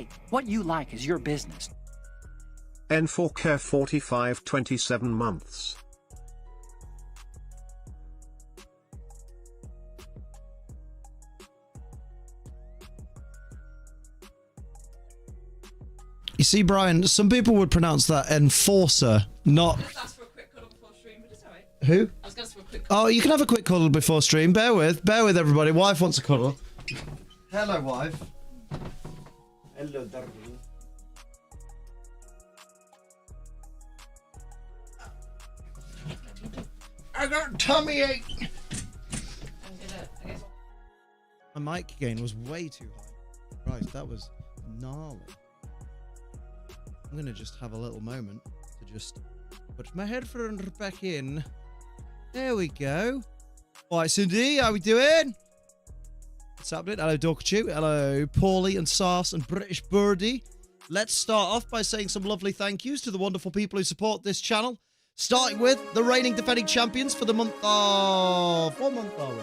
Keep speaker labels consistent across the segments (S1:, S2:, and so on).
S1: Hey, what you like is your business.
S2: N4Care 45 27 months.
S3: You see, Brian, some people would pronounce that enforcer, not...
S4: I was asked for a quick cuddle before stream, but it's alright.
S3: Who?
S4: I was going for a quick cuddle.
S3: Oh, you can have a quick cuddle before stream. Bear with everybody. Wife wants a cuddle. Hello, wife. Hello, darling. I got tummy ache. My mic gain was way too high. Right, that was gnarly. I'm gonna just have a little moment to just put my headphones back in. There we go. All right, Cindy, how we doing? What's happening? Hello, Dorkachu. Hello, Paulie and Sars and British Birdie. Let's start off by saying some lovely thank yous to the wonderful people who support this channel. Starting with the reigning defending champions for the month of... What month are we?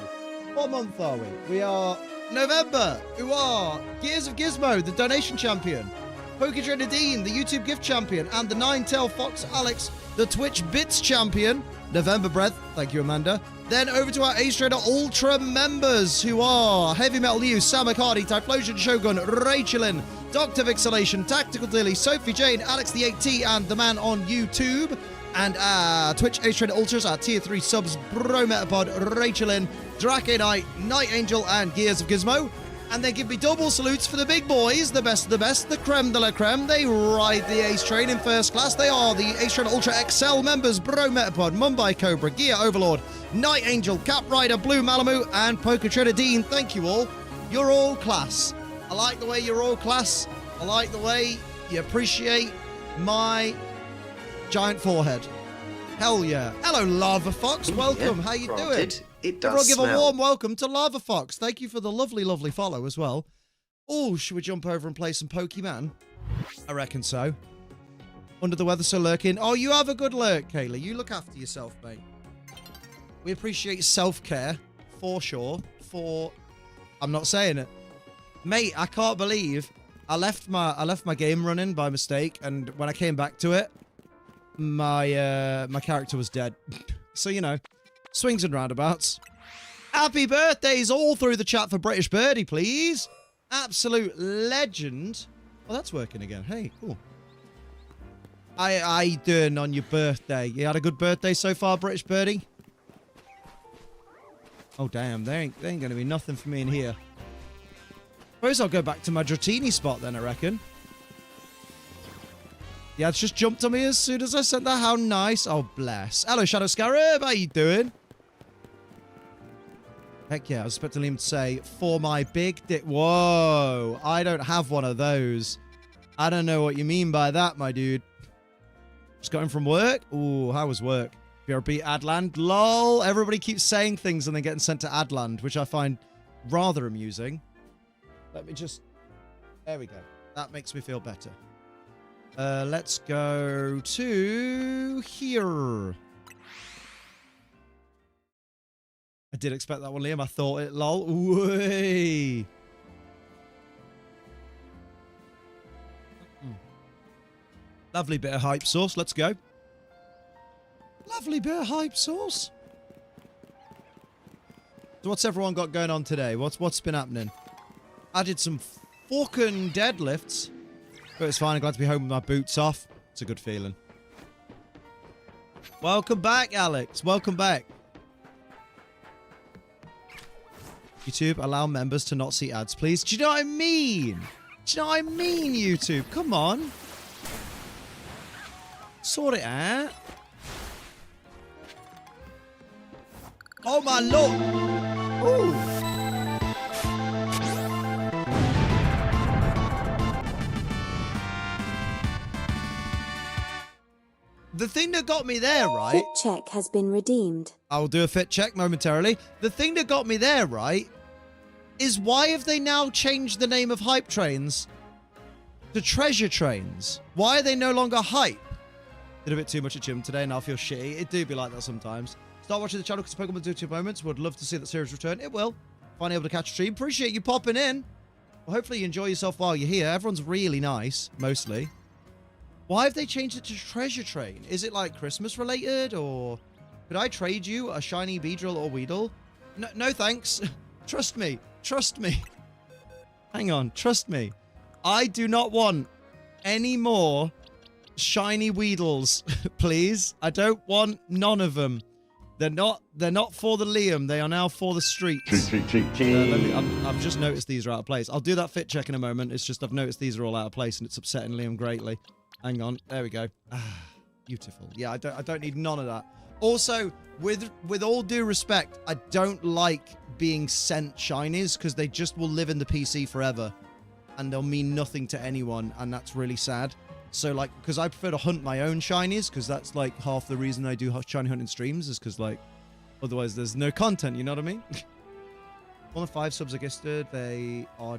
S3: What month are we? We are November, who are Gears of Gizmo, the donation champion. Poketrader Dean, the YouTube gift champion, and the Nine-Tail Fox Alex, the Twitch Bits champion. November Breath, thank you, Amanda. Then over to our Ace Trader Ultra members, who are Heavy Metal News, Sam McCarty, Typhlosion Shogun, Rachelin, Dr. Vixelation, Tactical Dilly, Sophie Jane, Alex the 8T, and the man on YouTube. And Twitch Ace Trader Ultras, our Tier 3 subs, Bro Metapod, Rachelin, Drake Knight, Night Angel, and Gears of Gizmo. And then give me double salutes for the big boys, the best of the best, the creme de la creme. They ride the Ace Train in first class. They are the Ace Train Ultra XL members, Bro Metapod, Mumbai Cobra, Gear Overlord, Night Angel, Cap Rider, Blue Malamu, and Poker Trader Dean. Thank you all. You're all class. I like the way you're all class. I like the way you appreciate my giant forehead. Hell yeah. Hello, Lava Fox. Welcome.
S5: Yeah,
S3: how you
S5: granted,
S3: doing?
S5: It does
S3: Everyone give
S5: smell.
S3: a warm welcome to Lava Fox. Thank you for the lovely, lovely follow as well. Oh, should we jump over and play some Pokemon? I reckon so. Under the weather, so lurking. Oh, you have a good lurk, Kaylee. You look after yourself, mate. We appreciate self-care, for sure. I'm not saying it. Mate, I can't believe I left my game running by mistake, and when I came back to it, my character was dead. So, you know, swings and roundabouts. Happy birthdays all through the chat for British Birdie, please. Absolute legend. Oh, that's working again. Hey, cool. How you doing on your birthday? You had a good birthday so far, British Birdie? Oh, damn. There ain't going to be nothing for me in here. Suppose I'll go back to my Dratini spot then, I reckon. Yeah, it's just jumped on me as soon as I said that. How nice. Oh, bless. Hello, Shadow Scarab. How you doing? Heck yeah, I was expecting him to say, for my big dick. Whoa, I don't have one of those. I don't know what you mean by that, my dude. Just got in from work. Ooh, how was work? BRB Adland. Lol. Everybody keeps saying things and then getting sent to Adland, which I find rather amusing. Let me just... There we go. That makes me feel better. Let's go to here. I did expect that one, Liam. I thought it, lol. Way. Lovely bit of hype sauce. Let's go. Lovely bit of hype sauce. So what's everyone got going on today? What's been happening? I did some fucking deadlifts. But it's fine. I'm glad to be home with my boots off. It's a good feeling. Welcome back, Alex. Welcome back. YouTube, allow members to not see ads, please. Do you know what I mean? Do you know what I mean, YouTube? Come on. Sort it out. Oh, my lord. Ooh. The thing that got me there, right?
S6: Fit check has been redeemed.
S3: I'll do a fit check momentarily. The thing that got me there, right, is why have they now changed the name of hype trains to treasure trains? Why are they no longer hype? Did a bit too much at gym today and I feel shitty. It do be like that sometimes. Start watching the channel because Pokemon do 2 moments. Would love to see that series return. It will. Finally able to catch a stream. Appreciate you popping in. Well, hopefully you enjoy yourself while you're here. Everyone's really nice, mostly. Why have they changed it to Treasure Train? Is it like Christmas related, or could I trade you a shiny Beedrill or Weedle? No, no thanks. Trust me. Trust me. Hang on. Trust me. I do not want any more shiny Weedles, please. I don't want none of them. They're not for the Liam. They are now for the streets. I've just noticed these are out of place. I'll do that fit check in a moment. It's just I've noticed these are all out of place and it's upsetting Liam greatly. Hang on. There we go. Ah, beautiful. Yeah, I don't need none of that. Also, with all due respect, I don't like being sent shinies because they just will live in the PC forever and they'll mean nothing to anyone, and that's really sad. So, like, because I prefer to hunt my own shinies, because that's, like, half the reason I do shiny hunting streams, is because, like, otherwise there's no content, you know what I mean? More than 5 subs are gifted, they are...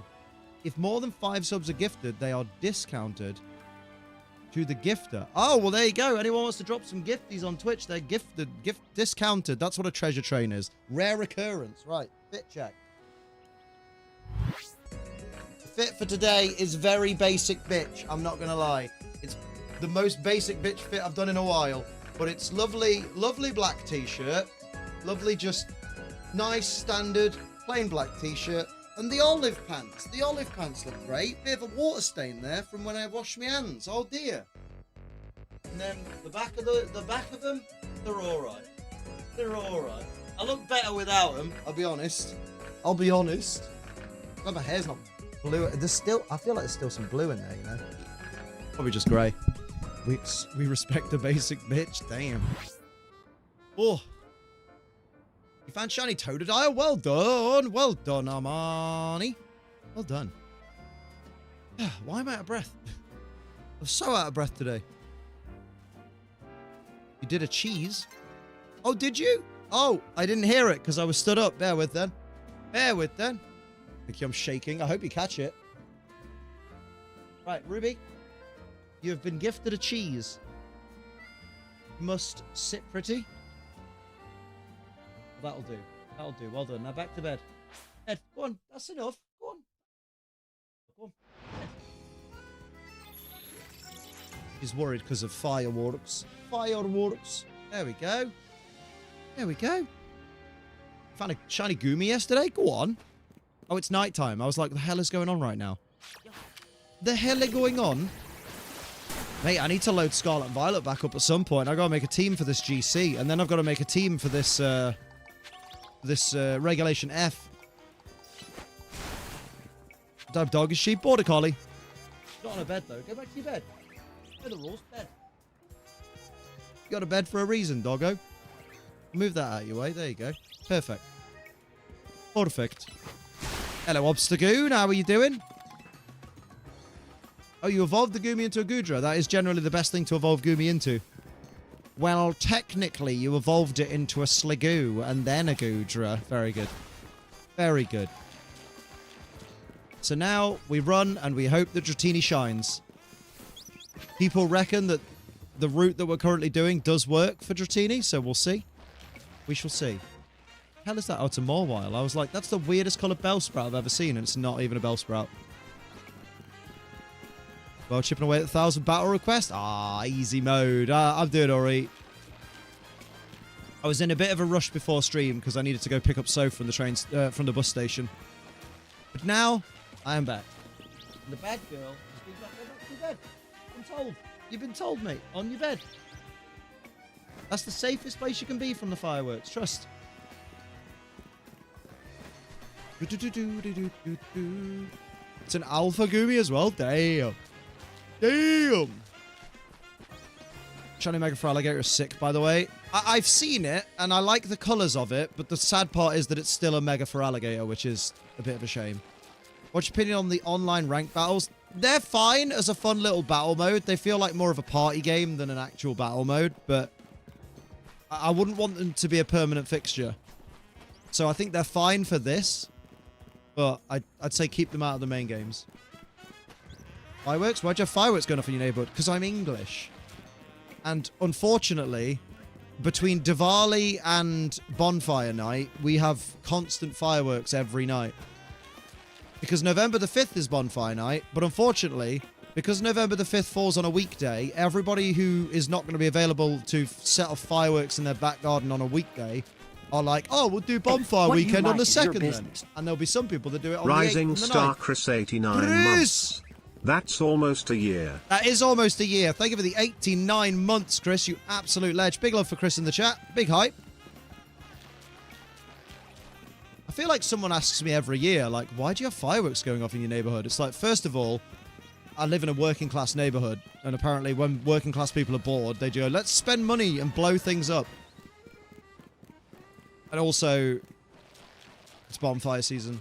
S3: If more than 5 subs are gifted, they are discounted to the gifter. Oh, well, there you go. Anyone wants to drop some gifties on Twitch, they're discounted. That's what a treasure train is. Rare occurrence. Right, fit check. Fit for today is very basic bitch, I'm not gonna lie. It's the most basic bitch fit I've done in a while, but it's lovely black t-shirt, lovely, just nice standard plain black t-shirt, and the olive pants look great. Bit of a water stain there from when I washed my hands. Oh dear. And then the back of them, they're alright. I look better without them, I'll be honest. God, my hair's not blue. I feel like there's still some blue in there, you know. Probably just grey. We respect the basic bitch. Damn. Oh. You found shiny Totodile? Well done. Well done, Armani. Well done. Why am I out of breath? I'm so out of breath today. You did a cheese? Oh, did you? Oh, I didn't hear it because I was stood up. Bear with then. I'm shaking. I hope you catch it. Right, Ruby. You have been gifted a cheese. You must sit pretty. That'll do. That'll do. Well done. Now back to bed. Ed, go on. That's enough. Go on. He's worried because of fireworks. There we go. Found a shiny Goomy yesterday. Go on. Oh, it's nighttime. I was like, the hell is going on right now? The hell is going on? Mate, I need to load Scarlet and Violet back up at some point. I gotta make a team for this GC, and then I've got to make a team for this, Regulation F. Dog is sheep, border collie. Not on a bed, though. Go back to your bed. Know the rules. Bed. You got a bed for a reason, doggo. Move that out of your way. There you go. Perfect. Hello, Obstagoon. How are you doing? Oh, you evolved the Goomy into a Goodra. That is generally the best thing to evolve Goomy into. Well, technically, you evolved it into a Sligoo and then a Goodra. Very good. Very good. So now we run and we hope that Dratini shines. People reckon that the route that we're currently doing does work for Dratini, so we'll see. We shall see. Hell is that? Oh, it's a Mawile. I was like, that's the weirdest coloured Bellsprout I've ever seen, and it's not even a Bellsprout. Well, chipping away at 1,000 battle requests. Ah, easy mode. I'm doing alright. I was in a bit of a rush before stream because I needed to go pick up So from the from the bus station. But now, I am back. And the bad girl has been back. Go back to your bed. I'm told. You've been told, mate. On your bed. That's the safest place you can be from the fireworks. Trust. It's an Alpha Goomy as well. Damn. Shiny Mega Feraligatr is sick, by the way. I've seen it, and I like the colours of it, but the sad part is that it's still a Mega Feraligatr, which is a bit of a shame. What's your opinion on the online ranked battles? They're fine as a fun little battle mode. They feel like more of a party game than an actual battle mode, but I wouldn't want them to be a permanent fixture. So I think they're fine for this, but I'd say keep them out of the main games. Fireworks? Why'd you have fireworks going off in your neighborhood? Because I'm English. And unfortunately, between Diwali and Bonfire Night, we have constant fireworks every night. because November the 5th is bonfire night, but unfortunately, because November the 5th falls on a weekday, everybody who is not going to be available to set off fireworks in their back garden on a weekday are like, oh, we'll do bonfire
S1: What you
S3: weekend on
S1: like
S3: the
S1: is your
S3: 2nd then.
S1: business.
S3: And there'll be some people that do it on
S2: Rising
S3: the 8th and the
S2: Star
S3: 9th.
S2: Chris 89
S3: Chris!
S2: months. That's almost a year.
S3: That is almost a year. Thank you for the 89 months, Chris. You absolute ledge. Big love for Chris in the chat. Big hype. I feel like someone asks me every year, like, why do you have fireworks going off in your neighborhood? It's like, first of all, I live in a working class neighborhood, and apparently when working class people are bored, they go, let's spend money and blow things up. And also, it's bonfire season.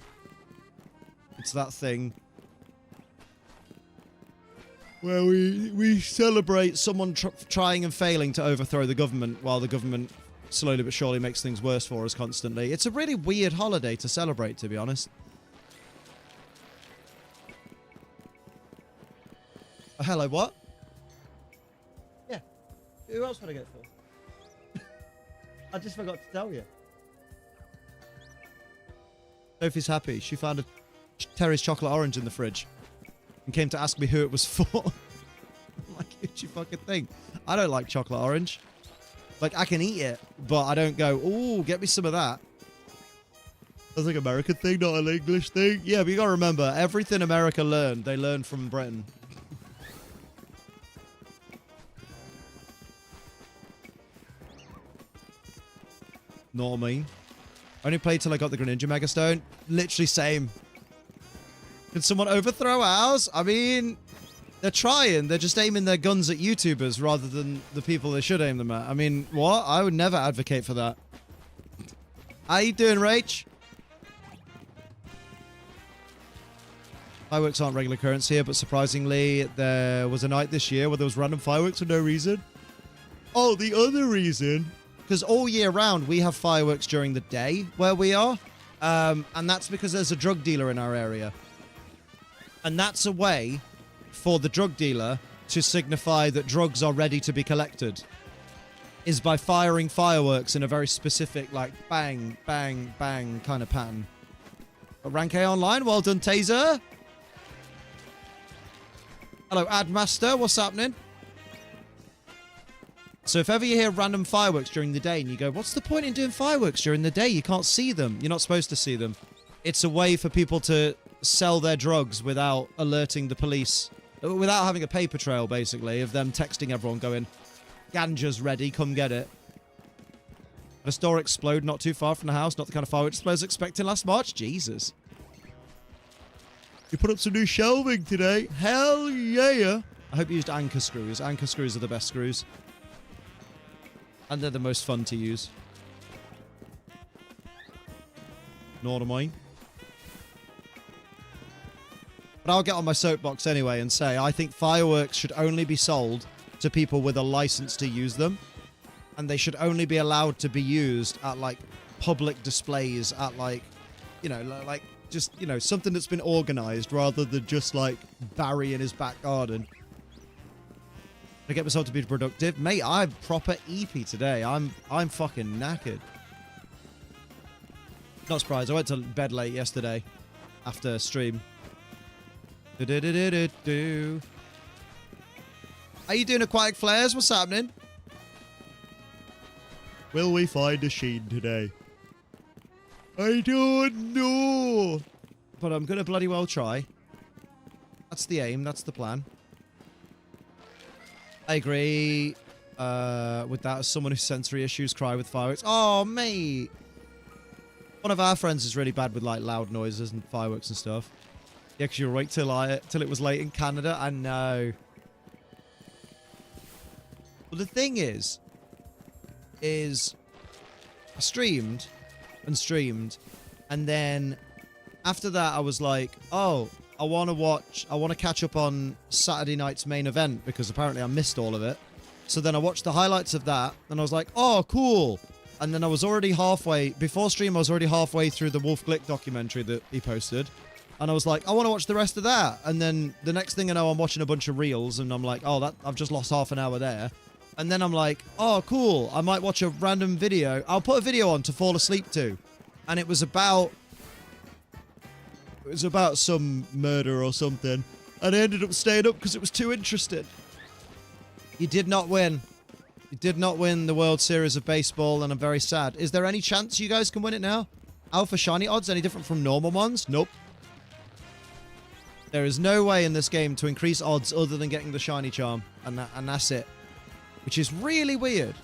S3: It's that thing where we celebrate someone trying and failing to overthrow the government while the government slowly but surely makes things worse for us constantly. It's a really weird holiday to celebrate, to be honest. Oh, hello, what? Yeah. Who else would I get for? I just forgot to tell you. Sophie's happy. She found a Terry's chocolate orange in the fridge and came to ask me who it was for. I'm like, who'd you fucking think? I don't like chocolate orange. Like, I can eat it, but I don't go, ooh, get me some of that. That's like an American thing, not an English thing. Yeah, but you gotta remember, everything America learned, they learned from Britain. Not me. Only played till I got the Greninja Megastone. Literally same. Can someone overthrow ours? I mean, they're trying. They're just aiming their guns at YouTubers rather than the people they should aim them at. I mean, what? I would never advocate for that. How you doing, Rach? Fireworks aren't regular occurrence here, but surprisingly, there was a night this year where there was random fireworks for no reason. Oh, the other reason, because all year round we have fireworks during the day where we are, and that's because there's a drug dealer in our area. And that's a way for the drug dealer to signify that drugs are ready to be collected, is by firing fireworks in a very specific, like, bang, bang, bang kind of pattern. But Rank A online, well done, Taser. Hello, Admaster, what's happening? So if ever you hear random fireworks during the day and you go, what's the point in doing fireworks during the day? You can't see them. You're not supposed to see them. It's a way for people to sell their drugs without alerting the police, without having a paper trail, basically, of them texting everyone going, ganja's ready, come get it. A store explode not too far from the house, not the kind of fireworks I was expecting last March. Jesus. You put up some new shelving today. Hell yeah. I hope you used anchor screws. Anchor screws are the best screws. And they're the most fun to use. Nor am I. But I'll get on my soapbox anyway and say I think fireworks should only be sold to people with a license to use them. And they should only be allowed to be used at, like, public displays at, like, you know, like, just, you know, something that's been organized rather than just, like, Barry in his back garden. I get myself to be productive. Mate, I'm proper eepy today. I'm fucking knackered. Not surprised. I went to bed late yesterday after stream. How you doing, Aquatic Flares? What's happening? Will we find a Sheen today? I don't know. But I'm going to bloody well try. That's the aim. That's the plan. I agree with that as someone whose sensory issues cry with fireworks. Oh, mate. One of our friends is really bad with, like, loud noises and fireworks and stuff. Yeah, because you were awake till it was late in Canada. I know. Well, the thing is I streamed, and then after that I was like, oh, I want to catch up on Saturday night's main event because apparently I missed all of it. So then I watched the highlights of that, and I was like, oh, cool. And then I was already before stream, I was already halfway through the Wolf Glick documentary that he posted. And I was like, I want to watch the rest of that. And then the next thing I know, I'm watching a bunch of reels, and I'm like, oh, I've just lost half an hour there. And then I'm like, oh, cool. I might watch a random video. I'll put a video on to fall asleep to. And it was about It was about some murder or something. And I ended up staying up because it was too interesting. You did not win. You did not win the World Series of Baseball, and I'm very sad. Is there any chance you guys can win it now? Alpha Shiny odds any different from normal ones? Nope. There is no way in this game to increase odds other than getting the Shiny Charm. And that's it. Which is really weird.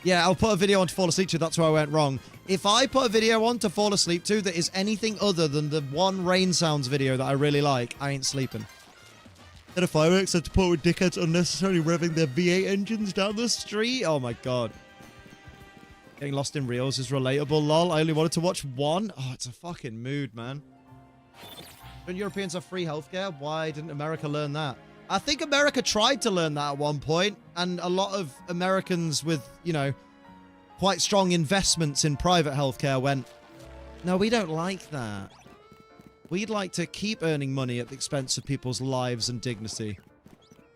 S3: Yeah, I'll put a video on to fall asleep to. That's where I went wrong. If I put a video on to fall asleep to that is anything other than the one rain sounds video that I really like, I ain't sleeping. Then a fireworks had to put with dickheads unnecessarily revving their V8 engines down the street. Oh my god. Getting lost in reels is relatable, lol. I only wanted to watch one. Oh, it's a fucking mood, man. When Europeans have free healthcare, why didn't America learn that? I think America tried to learn that at one point, and a lot of Americans with, you know, quite strong investments in private healthcare went, no, we don't like that. We'd like to keep earning money at the expense of people's lives and dignity.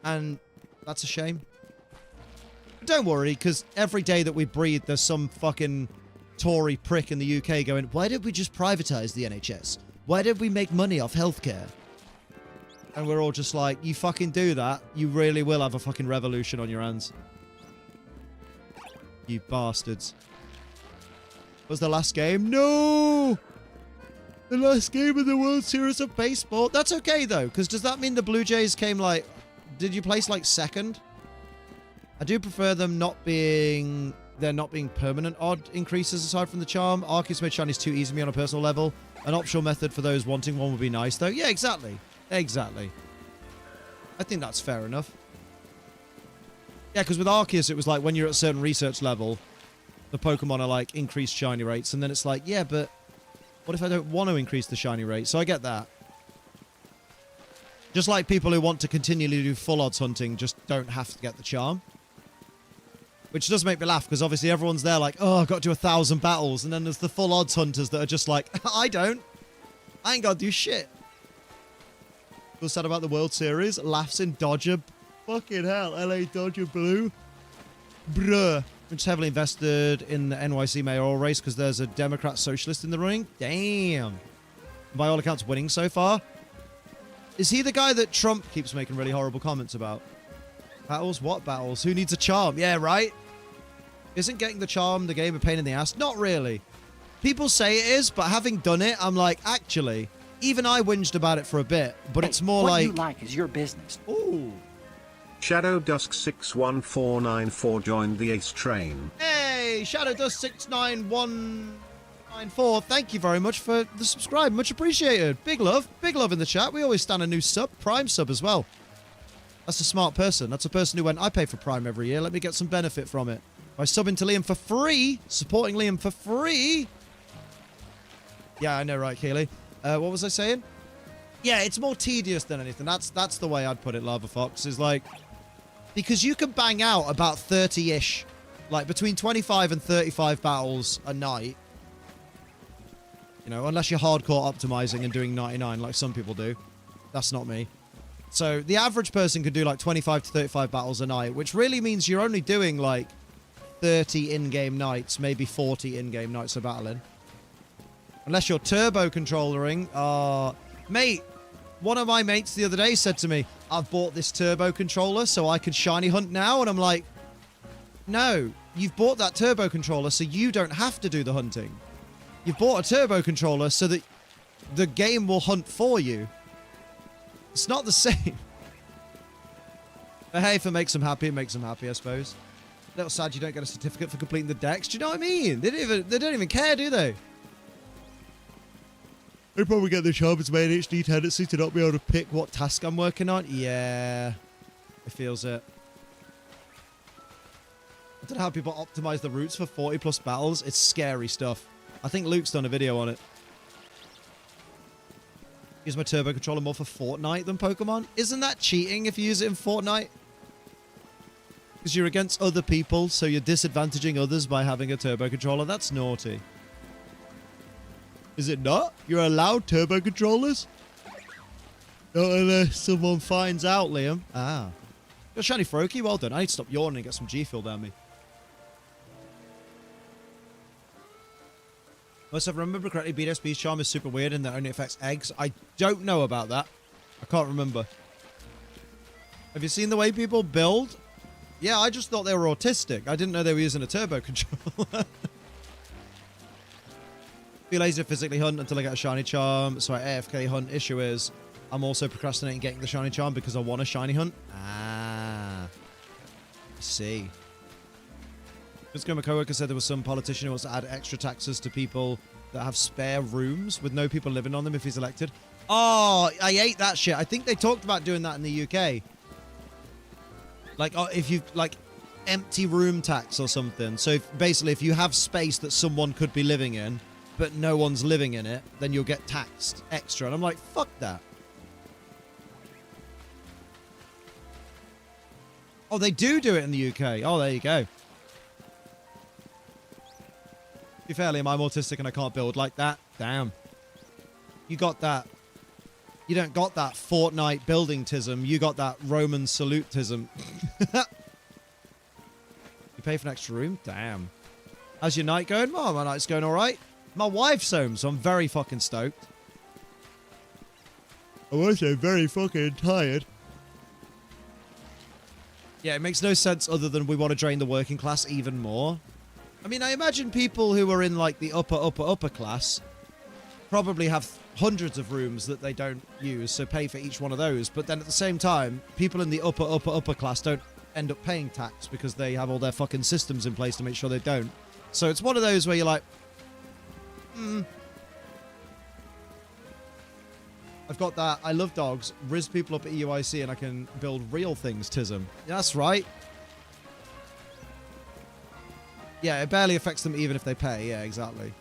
S3: And that's a shame. But don't worry, because every day that we breathe, there's some fucking Tory prick in the UK going, why did we just privatize the NHS? Why did we make money off healthcare? And we're all just like, you fucking do that, you really will have a fucking revolution on your hands. You bastards. Was the last game? No! The last game of the World Series of Baseball. That's okay, though, because does that mean the Blue Jays came, like... Did you place, like, second? I do prefer them not being... There not being permanent odd increases aside from the charm. Arceus made shinies too easy for me on a personal level. An optional method for those wanting one would be nice, though. Yeah, exactly. Exactly. I think that's fair enough. Yeah, because with Arceus, it was like when you're at a certain research level, the Pokemon are like increased shiny rates, and then it's like, yeah, but what if I don't want to increase the shiny rate? So I get that. Just like people who want to continually do full odds hunting just don't have to get the charm. Which does make me laugh, because obviously everyone's there like, oh, I've got to do 1,000 battles, and then there's the full odds hunters that are just like, I don't. I ain't got to do shit. What's sad about the World Series? Laughs in Dodger. Fucking hell. LA Dodger Blue. Bruh. I'm just heavily invested in the NYC mayoral race because there's a Democrat socialist in the running. Damn. By all accounts, winning so far. Is he the guy that Trump keeps making really horrible comments about? Battles? What battles? Who needs a charm? Yeah, right? Isn't getting the charm the game a pain in the ass? Not really. People say it is, but having done it, I'm like, actually... Even I whinged about it for a bit, but it's more
S1: what
S3: like...
S1: you like is your business.
S3: Ooh.
S2: Shadow Dusk 61494 joined the Ace Train.
S3: Hey, Shadow Dust 69194. Thank you very much for the subscribe. Much appreciated. Big love in the chat. We always stand a new sub. Prime sub as well. That's a smart person. That's a person who went, I pay for Prime every year. Let me get some benefit from it. By subbing to Liam for free, supporting Liam for free. Yeah, I know, right, Keely? What was I saying? Yeah, it's more tedious than anything. That's the way I'd put it, Lava Fox, is like... Because you can bang out about 30-ish, like between 25 and 35 battles a night. You know, unless you're hardcore optimizing and doing 99 like some people do. That's not me. So the average person could do like 25 to 35 battles a night, which really means you're only doing like 30 in-game nights, maybe 40 in-game nights of battling. Unless you're turbo controllering. Mate, one of my mates the other day said to me, I've bought this turbo controller so I can shiny hunt now. And I'm like, no, you've bought that turbo controller so you don't have to do the hunting. You've bought a turbo controller so that the game will hunt for you. It's not the same. But hey, if it makes them happy, it makes them happy, I suppose. A little sad you don't get a certificate for completing the decks. Do you know what I mean? They don't even care, do they? They probably get the Charm's main HD tendency to not be able to pick what task I'm working on. Yeah, it feels it. I don't know how people optimize the routes for 40 plus battles. It's scary stuff. I think Luke's done a video on it. Use my turbo controller more for Fortnite than Pokemon. Isn't that cheating if you use it in Fortnite? Because you're against other people, so you're disadvantaging others by having a turbo controller. That's naughty. Is it not? You're allowed turbo controllers? Not unless someone finds out, Liam. Ah. You're shiny Froakie. Well done. I need to stop yawning and get some G-Fuel down me. Unless I remember correctly, BDSB's charm is super weird and that only affects eggs. I don't know about that. I can't remember. Have you seen the way people build? Yeah, I just thought they were autistic. I didn't know they were using a turbo controller. Be lazy to physically hunt until I get a shiny charm. So I AFK hunt. Issue is, I'm also procrastinating getting the shiny charm because I want a shiny hunt. Ah. I see. Just my coworker said there was some politician who wants to add extra taxes to people that have spare rooms with no people living on them if he's elected. Oh, I hate that shit. I think they talked about doing that in the UK. Like, oh, if you like empty room tax or something. So basically, if you have space that someone could be living in, but no one's living in it, then you'll get taxed extra. And I'm like, fuck that. Oh, they do it in the UK. Oh, there you go. To be fairly, am I autistic and I can't build like that? Damn. You got that. You don't got that Fortnite building-tism. You got that Roman salute-tism. You pay for an extra room? Damn. How's your night going? Oh, my night's going all right. My wife's home, so I'm very fucking stoked. I'm also very fucking tired. Yeah, it makes no sense other than we want to drain the working class even more. I mean, I imagine people who are in, like, the upper class probably have hundreds of rooms that they don't use, so pay for each one of those. But then at the same time, people in the upper class don't end up paying tax because they have all their fucking systems in place to make sure they don't. So it's one of those where you're like, I've got that. I love dogs. Riz people up at EUIC and I can build real things, tism. That's right. Yeah, it barely affects them even if they pay. Yeah, exactly.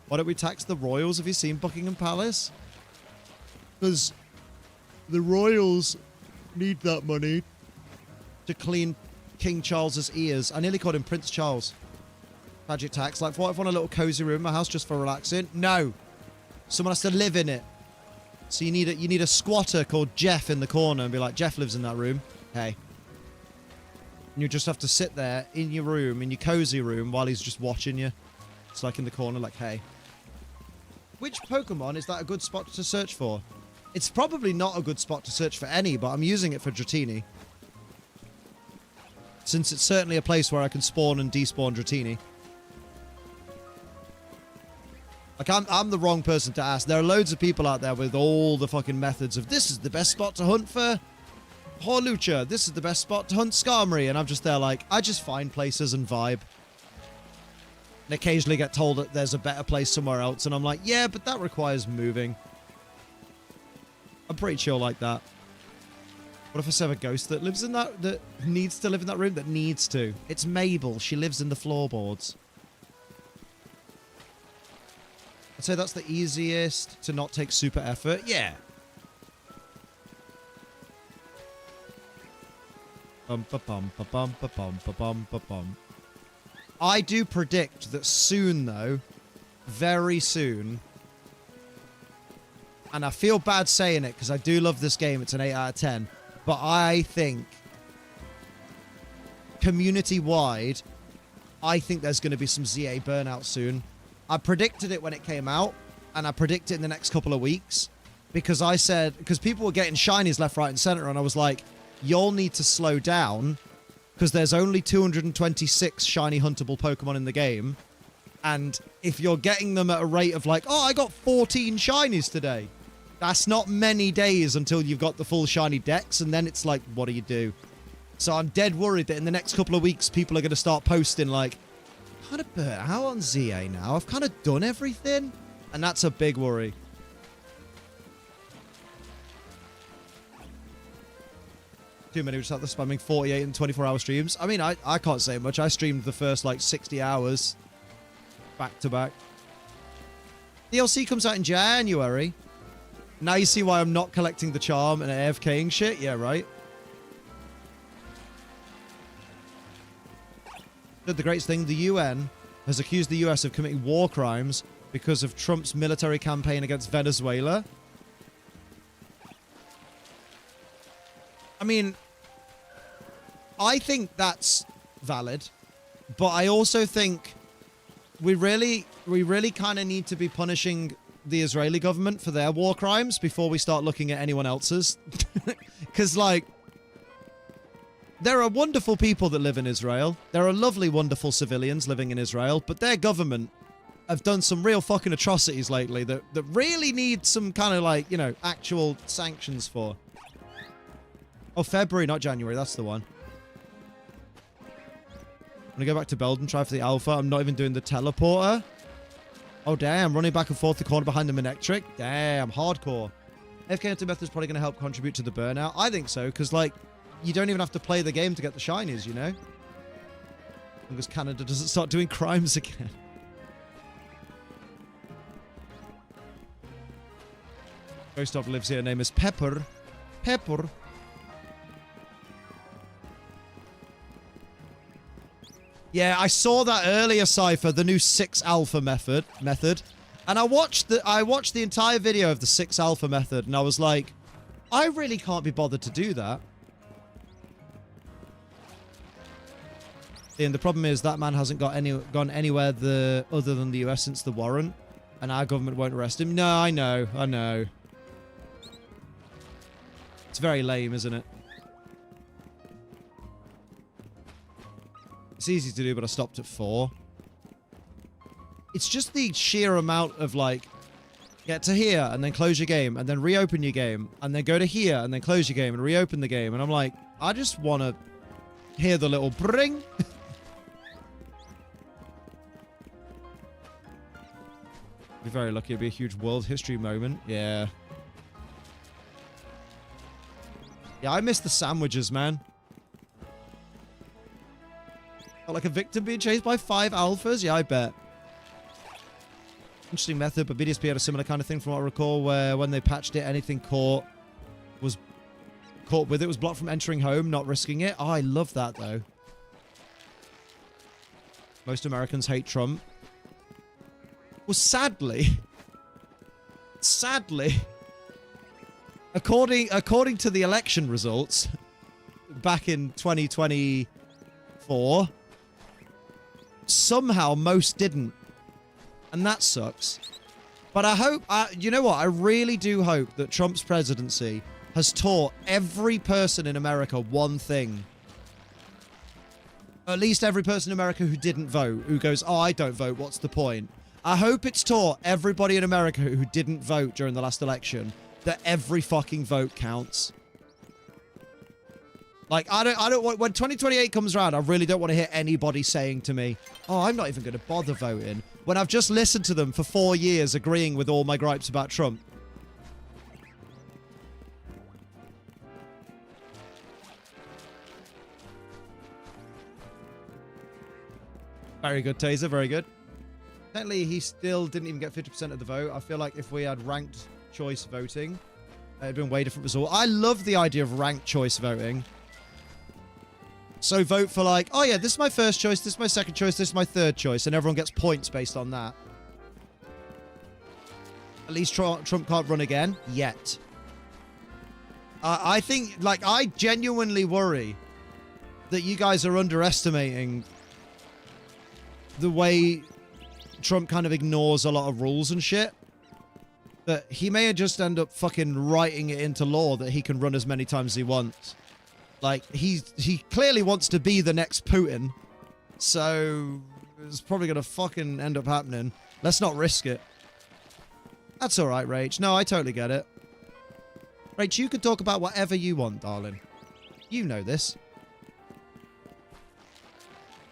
S3: Why don't we tax the royals? Have you seen Buckingham Palace? Because the royals need that money to clean King Charles's ears. I nearly called him Prince Charles. Tragic tax. Like, what if I want a little cozy room in my house just for relaxing? No. Someone has to live in it. So you need a squatter called Jeff in the corner and be like, Jeff lives in that room. Hey. And you just have to sit there in your room, in your cozy room, while he's just watching you. It's like in the corner, like, hey. Which Pokemon is that a good spot to search for? It's probably not a good spot to search for any, but I'm using it for Dratini. Since it's certainly a place where I can spawn and despawn Dratini. Like, I'm the wrong person to ask. There are loads of people out there with all the fucking methods of, this is the best spot to hunt for Horlucha. This is the best spot to hunt Skarmory. And I'm just there like, I just find places and vibe. And occasionally get told that there's a better place somewhere else. And I'm like, yeah, but that requires moving. I'm pretty chill like that. What if I serve a ghost that lives in that needs to live in that room? That needs to. It's Mabel. She lives in the floorboards. I'd say that's the easiest to not take super effort. Yeah. I do predict that soon, though, very soon, and I feel bad saying it because I do love this game. It's an 8 out of 10. But I think community-wide, I think there's going to be some ZA burnout soon. I predicted it when it came out, and I predict it in the next couple of weeks, because I said, because people were getting shinies left, right, and center, and I was like, you'll need to slow down, because there's only 226 shiny huntable Pokemon in the game, and if you're getting them at a rate of like, oh, I got 14 shinies today, that's not many days until you've got the full shiny dex, and then it's like, what do you do? So I'm dead worried that in the next couple of weeks, people are going to start posting like, kind of burnt out on ZA now. I've kind of done everything. And that's a big worry. Too many just out there spamming 48 and 24-hour streams. I mean, I can't say much. I streamed the first, like, 60 hours back to back. DLC comes out in January. Now you see why I'm not collecting the charm and AFKing shit? Yeah, right? The greatest thing, the UN has accused the US of committing war crimes because of Trump's military campaign against Venezuela. I mean, I think that's valid, but I also think we really kind of need to be punishing the Israeli government for their war crimes before we start looking at anyone else's. Because, like, there are wonderful people that live in Israel. There are lovely, wonderful civilians living in Israel, but their government have done some real fucking atrocities lately that really need some kind of, like, you know, actual sanctions for. Oh, February, not January. That's the one. I'm gonna go back to Belden, try for the Alpha. I'm not even doing the teleporter. Oh, damn. Running back and forth the corner behind the Manectric. Damn. Hardcore. FK anti-method is probably going to help contribute to the burnout. I think so, because, like, you don't even have to play the game to get the shinies, you know? As long as Canada doesn't start doing crimes again. Ghost lives here. Name is Pepper. Pepper. Yeah, I saw that earlier, Cypher, the new 6 alpha method. And I watched the entire video of the 6 alpha method, and I was like, I really can't be bothered to do that. And the problem is that man hasn't gone anywhere other than the US since the warrant, and our government won't arrest him. No, I know. It's very lame, isn't it? It's easy to do, but I stopped at 4. It's just the sheer amount of, like, get to here and then close your game and then reopen your game and then go to here and then close your game and reopen the game. And I'm like, I just want to hear the little bring. Be very lucky. It'd be a huge world history moment. Yeah. Yeah, I miss the sandwiches, man. Like a victim being chased by 5 alphas? Yeah, I bet. Interesting method, but BDSP had a similar kind of thing from what I recall, where when they patched it, anything caught with it was blocked from entering home, not risking it. Oh, I love that, though. Most Americans hate Trump. Well, sadly, according to the election results back in 2024, somehow most didn't. And that sucks. But I hope, you know what? I really do hope that Trump's presidency has taught every person in America one thing. At least every person in America who didn't vote, who goes, oh, I don't vote, what's the point? I hope it's taught everybody in America who didn't vote during the last election that every fucking vote counts. Like, I don't want, when 2028 comes around, I really don't want to hear anybody saying to me, oh, I'm not even going to bother voting, when I've just listened to them for 4 years agreeing with all my gripes about Trump. Very good, Taser, very good. Technically, he still didn't even get 50% of the vote. I feel like if we had ranked choice voting, it'd been a way different result. I love the idea of ranked choice voting. So vote for, like, oh yeah, this is my first choice, this is my second choice, this is my third choice, and everyone gets points based on that. At least Trump can't run again, yet. I think, like, I genuinely worry that you guys are underestimating the way Trump kind of ignores a lot of rules and shit. That he may just end up fucking writing it into law that he can run as many times as he wants. Like, he clearly wants to be the next Putin. So, it's probably going to fucking end up happening. Let's not risk it. That's alright, Rach. No, I totally get it. Rach, you can talk about whatever you want, darling. You know this.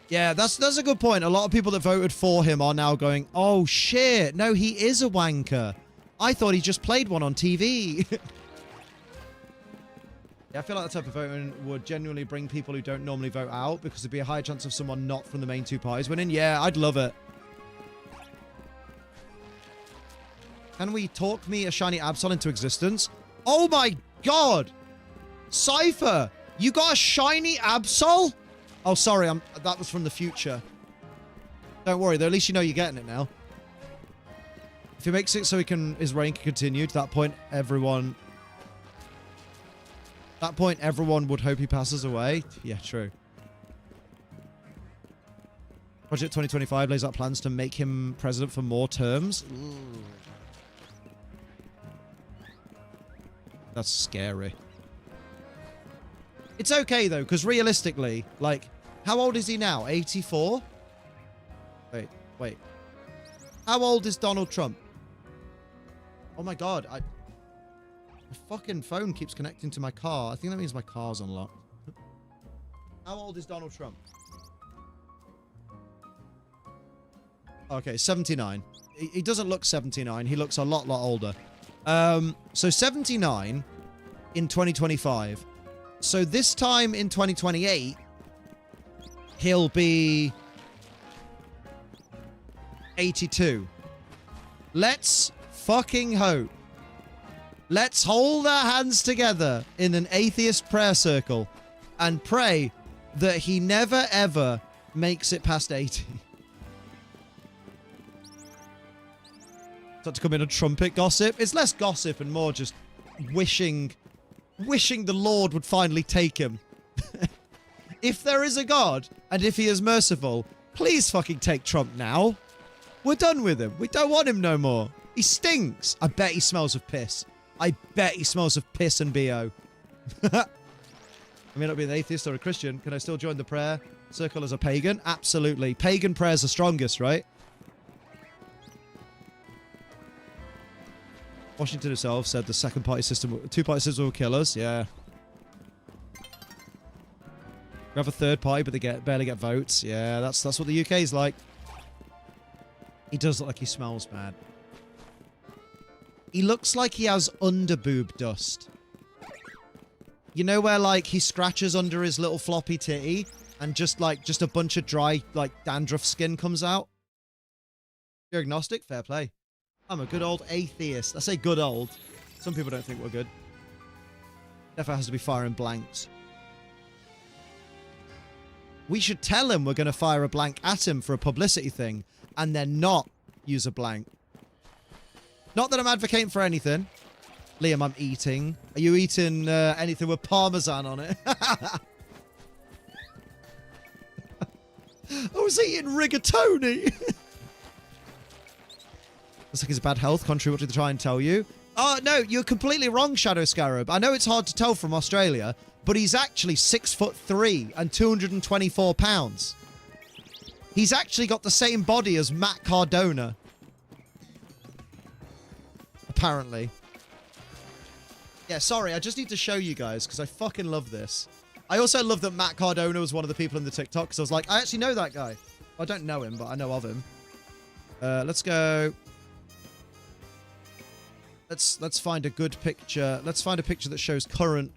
S3: Yeah, that's a good point. A lot of people that voted for him are now going, oh, shit. No, he is a wanker. I thought he just played one on TV. Yeah, I feel like that type of voting would genuinely bring people who don't normally vote out because there'd be a higher chance of someone not from the main 2 parties winning. Yeah, I'd love it. Can we talk me a shiny Absol into existence? Oh my god! Cypher! You got a shiny Absol? Oh, sorry, that was from the future. Don't worry, though, at least you know you're getting it now. If he makes it so his reign can continue, to that point, everyone would hope he passes away. Yeah, true. Project 2025 lays out plans to make him president for more terms. Ooh. That's scary. It's okay, though, because realistically, like, how old is he now? 84? Wait. How old is Donald Trump? Oh, my God. My fucking phone keeps connecting to my car. I think that means my car's unlocked. How old is Donald Trump? Okay, 79. He doesn't look 79. He looks a lot older. So 79 in 2025. So this time in 2028, he'll be 82. Let's fucking hope. Let's hold our hands together in an atheist prayer circle and pray that he never ever makes it past 80. Start to come in a trumpet gossip. It's less gossip and more just wishing the Lord would finally take him. If there is a God, and if he is merciful, please fucking take Trump now. We're done with him. We don't want him no more. He stinks. I bet he smells of piss. I bet he smells of piss and BO. I may not be an atheist or a Christian. Can I still join the prayer circle as a pagan? Absolutely. Pagan prayers are strongest, right? Washington himself said the two-party system will kill us. Yeah. We have a third party, but they barely get votes. Yeah, that's what the UK is like. He does look like he smells bad. He looks like he has underboob dust. You know where, like, he scratches under his little floppy titty and just a bunch of dry, like, dandruff skin comes out? You're agnostic? Fair play. I'm a good old atheist. I say good old. Some people don't think we're good. Definitely has to be firing blanks. We should tell him we're going to fire a blank at him for a publicity thing and then not use a blank. Not that I'm advocating for anything. Liam, I'm eating. Are you eating anything with Parmesan on it? I was eating rigatoni. Looks like he's a bad health. Contrary what did they try and tell you? Oh, no, you're completely wrong, Shadow Scarab. I know it's hard to tell from Australia, but he's actually 6'3" and 224 pounds. He's actually got the same body as Matt Cardona. Apparently. Yeah, sorry, I just need to show you guys, because I fucking love this. I also love that Matt Cardona was one of the people in the TikTok, because I was like, I actually know that guy. I don't know him, but I know of him. Let's go... Let's find a good picture. Let's find a picture that shows current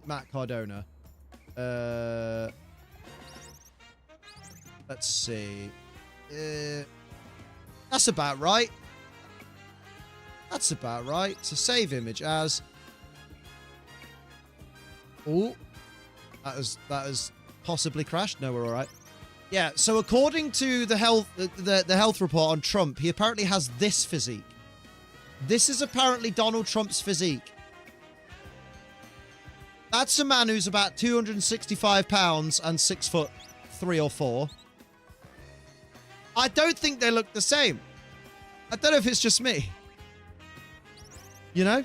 S3: Matt Cardona. Let's see. That's about right. That's about right. So save image as. Oh, that has possibly crashed. No, we're all right. Yeah. So according to the health report on Trump, he apparently has this physique. This is apparently Donald Trump's physique. That's a man who's about 265 pounds and 6'3" or 4. I don't think they look the same. I don't know if it's just me. You know?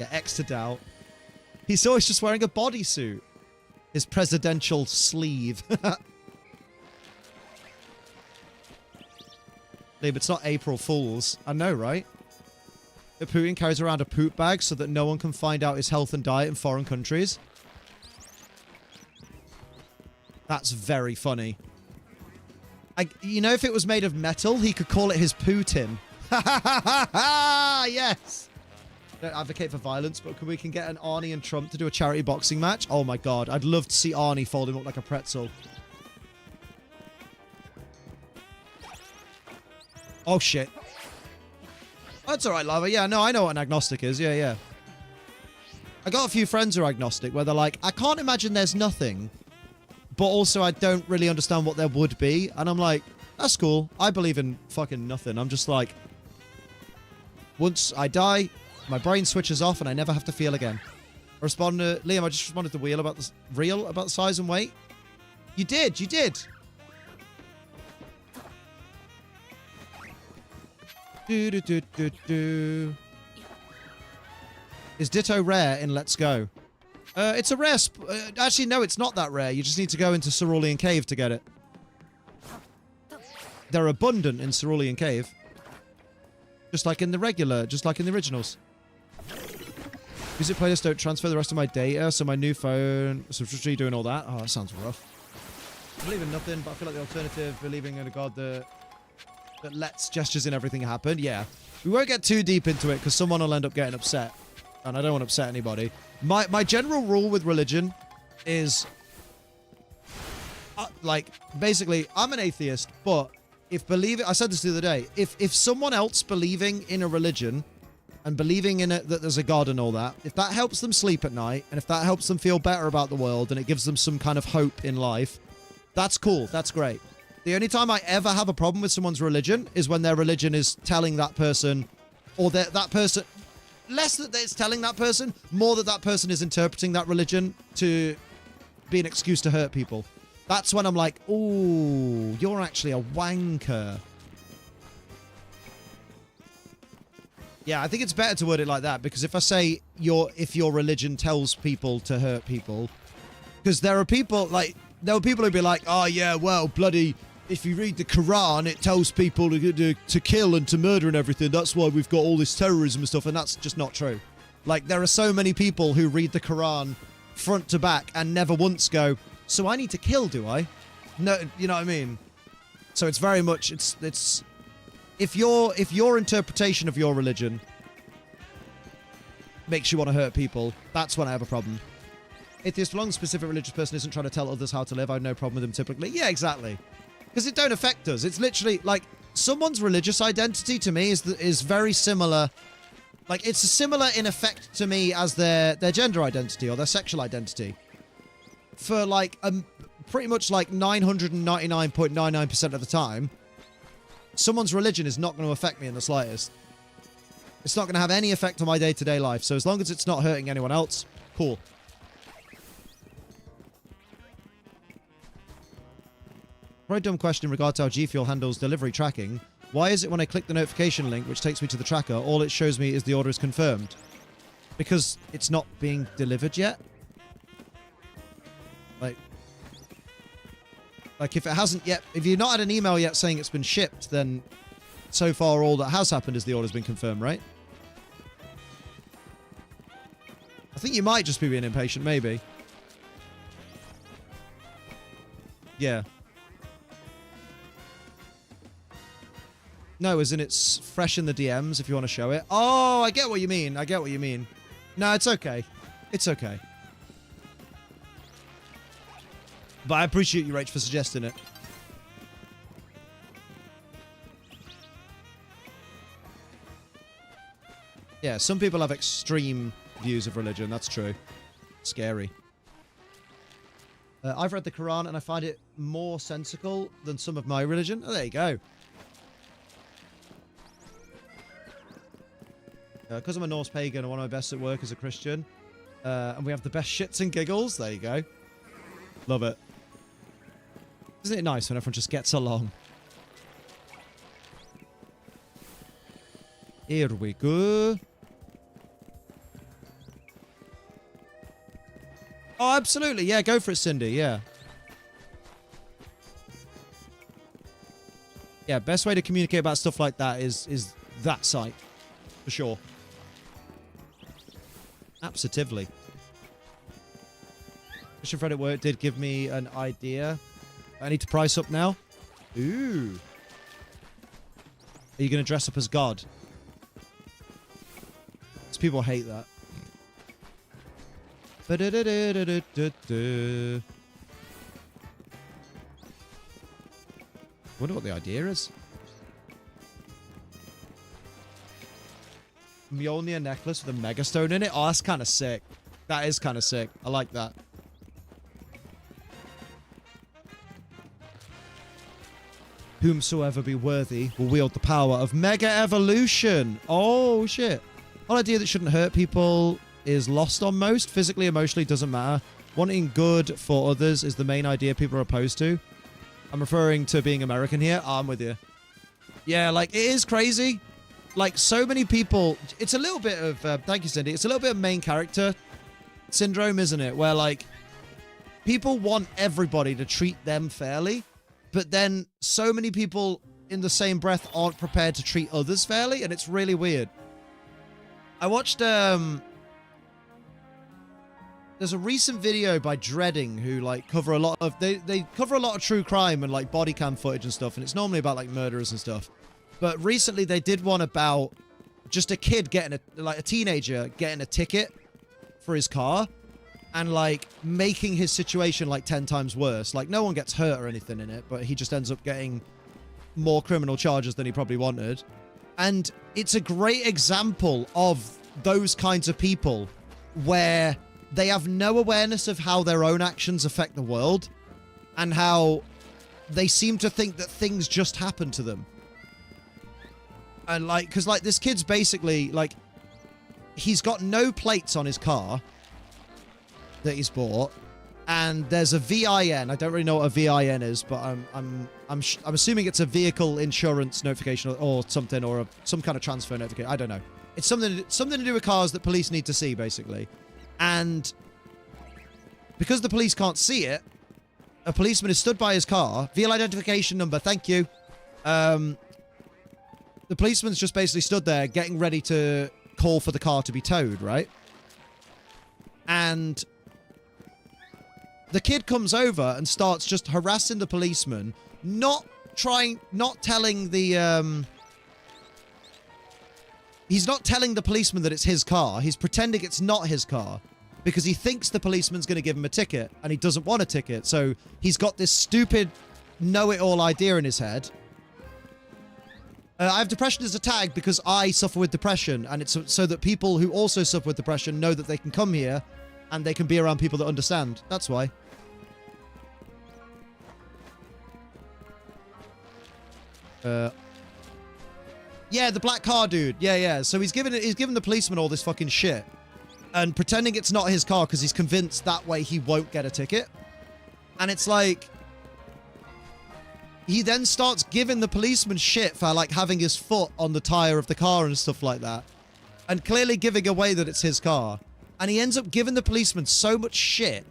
S3: Yeah, X to doubt. He's always just wearing a bodysuit. His presidential sleeve. Liam, it's not April Fools. I know, right? That Putin carries around a poop bag so that no one can find out his health and diet in foreign countries. That's very funny. You know, if it was made of metal, he could call it his Putin. Yes! Don't advocate for violence, but we can get an Arnie and Trump to do a charity boxing match? Oh my god, I'd love to see Arnie fold him up like a pretzel. Oh, shit. That's alright, Lava. Yeah, no, I know what an agnostic is. Yeah, yeah. I got a few friends who are agnostic where they're like, I can't imagine there's nothing, but also I don't really understand what there would be. And I'm like, that's cool. I believe in fucking nothing. I'm just like, once I die, my brain switches off and I never have to feel again. Respond to Liam. I just responded to Wheel about the real about the size and weight. You did. You did. Do do do do do. Is Ditto rare in Let's Go? It's a rare. Actually, no, it's not that rare. You just need to go into Cerulean Cave to get it. They're abundant in Cerulean Cave. Just like in the regular, just like in the originals. Music playlists don't transfer the rest of my data, so my new phone... So doing all that? Oh, that sounds rough. I believe in nothing, but I feel like the alternative, believing in a god that lets gestures in everything happen. Yeah. We won't get too deep into it, because someone will end up getting upset. And I don't want to upset anybody. My general rule with religion is... like, basically, I'm an atheist, but if believing... I said this the other day. If someone else believing in a religion... and believing in it that there's a god and all that, if that helps them sleep at night, and if that helps them feel better about the world, and it gives them some kind of hope in life, that's cool. That's great. The only time I ever have a problem with someone's religion is when their religion is telling that person, or that person, less that it's telling that person, more that that person is interpreting that religion to be an excuse to hurt people. That's when I'm like, ooh, you're actually a wanker. Yeah, I think it's better to word it like that, because if I say if your religion tells people to hurt people, because there are people who'd be like, oh yeah, well, bloody, if you read the Quran, it tells people to kill and to murder and everything. That's why we've got all this terrorism and stuff, and that's just not true. Like, there are so many people who read the Quran front to back and never once go, so I need to kill, do I? No, you know what I mean? So it's very much, it's if your interpretation of your religion makes you want to hurt people, that's when I have a problem. Atheist, as long as a specific religious person isn't trying to tell others how to live, I have no problem with them typically. Yeah, exactly. Because it don't affect us. It's literally, like, someone's religious identity to me is very similar. Like, it's similar in effect to me as their gender identity or their sexual identity. For, like, pretty much, like, 999.99% of the time, someone's religion is not going to affect me in the slightest. It's not going to have any effect on my day-to-day life. So as long as it's not hurting anyone else, cool. Very dumb question in regard to how G Fuel handles delivery tracking. Why is it when I click the notification link, which takes me to the tracker, all it shows me is the order is confirmed? Because it's not being delivered yet? Like, if it hasn't yet... If you've not had an email yet saying it's been shipped, then so far all that has happened is the order's been confirmed, right? I think you might just be being impatient, maybe. Yeah. No, as in it's fresh in the DMs if you want to show it. Oh, I get what you mean. I get what you mean. No, it's okay. It's okay. But I appreciate you, Rach, for suggesting it. Yeah, some people have extreme views of religion. That's true. Scary. I've read the Quran and I find it more sensical than some of my religion. Oh, there you go. Because I'm a Norse pagan and one of my best at work is a Christian. And we have the best shits and giggles. There you go. Love it. Isn't it nice when everyone just gets along? Here we go. Oh, absolutely. Yeah, go for it, Cindy. Yeah. Yeah, best way to communicate about stuff like that is that site. For sure. Absolutely. Christian Fred at work did give me an idea. I need to price up now. Ooh. Are you going to dress up as God? Because people hate that. Wonder what the idea is. Mjolnir necklace with a megastone in it? Oh, that's kind of sick. That is kind of sick. I like that. Whomsoever be worthy will wield the power of Mega Evolution. Oh, shit. Whole idea that shouldn't hurt people is lost on most. Physically, emotionally, doesn't matter. Wanting good for others is the main idea people are opposed to. I'm referring to being American here. I'm with you. Yeah, like, it is crazy. Like, so many people... It's a little bit of... thank you, Cindy. It's a little bit of main character syndrome, isn't it? Where, like, people want everybody to treat them fairly, but then so many people in the same breath aren't prepared to treat others fairly, and it's really weird. I watched... There's a recent video by Dreading who, like, cover a lot of... They cover a lot of true crime and, like, body cam footage and stuff, and it's normally about, like, murderers and stuff. But recently they did one about just a kid getting a teenager getting a ticket for his car and, like, making his situation, like, 10 times worse. Like, no one gets hurt or anything in it, but he just ends up getting more criminal charges than he probably wanted. And it's a great example of those kinds of people where they have no awareness of how their own actions affect the world and how they seem to think that things just happen to them. And, like, because, like, this kid's basically, like, he's got no plates on his car that he's bought, and there's a VIN. I don't really know what a VIN is, but I'm assuming it's a vehicle insurance notification or something, or some kind of transfer notification. I don't know. It's something to do with cars that police need to see, basically. And because the police can't see it, a policeman is stood by his car. Vehicle identification number, thank you. The policeman's just basically stood there getting ready to call for the car to be towed, right? And the kid comes over and starts just harassing the policeman, not telling the, he's not telling the policeman that it's his car. He's pretending it's not his car because he thinks the policeman's going to give him a ticket and he doesn't want a ticket. So he's got this stupid know-it-all idea in his head. I have depression as a tag because I suffer with depression, and it's so that people who also suffer with depression know that they can come here and they can be around people that understand. That's why. Yeah, the black car dude. Yeah. So he's giving the policeman all this fucking shit and pretending it's not his car because he's convinced that way he won't get a ticket. And it's like... He then starts giving the policeman shit for, like, having his foot on the tire of the car and stuff like that. And clearly giving away that it's his car. And he ends up giving the policeman so much shit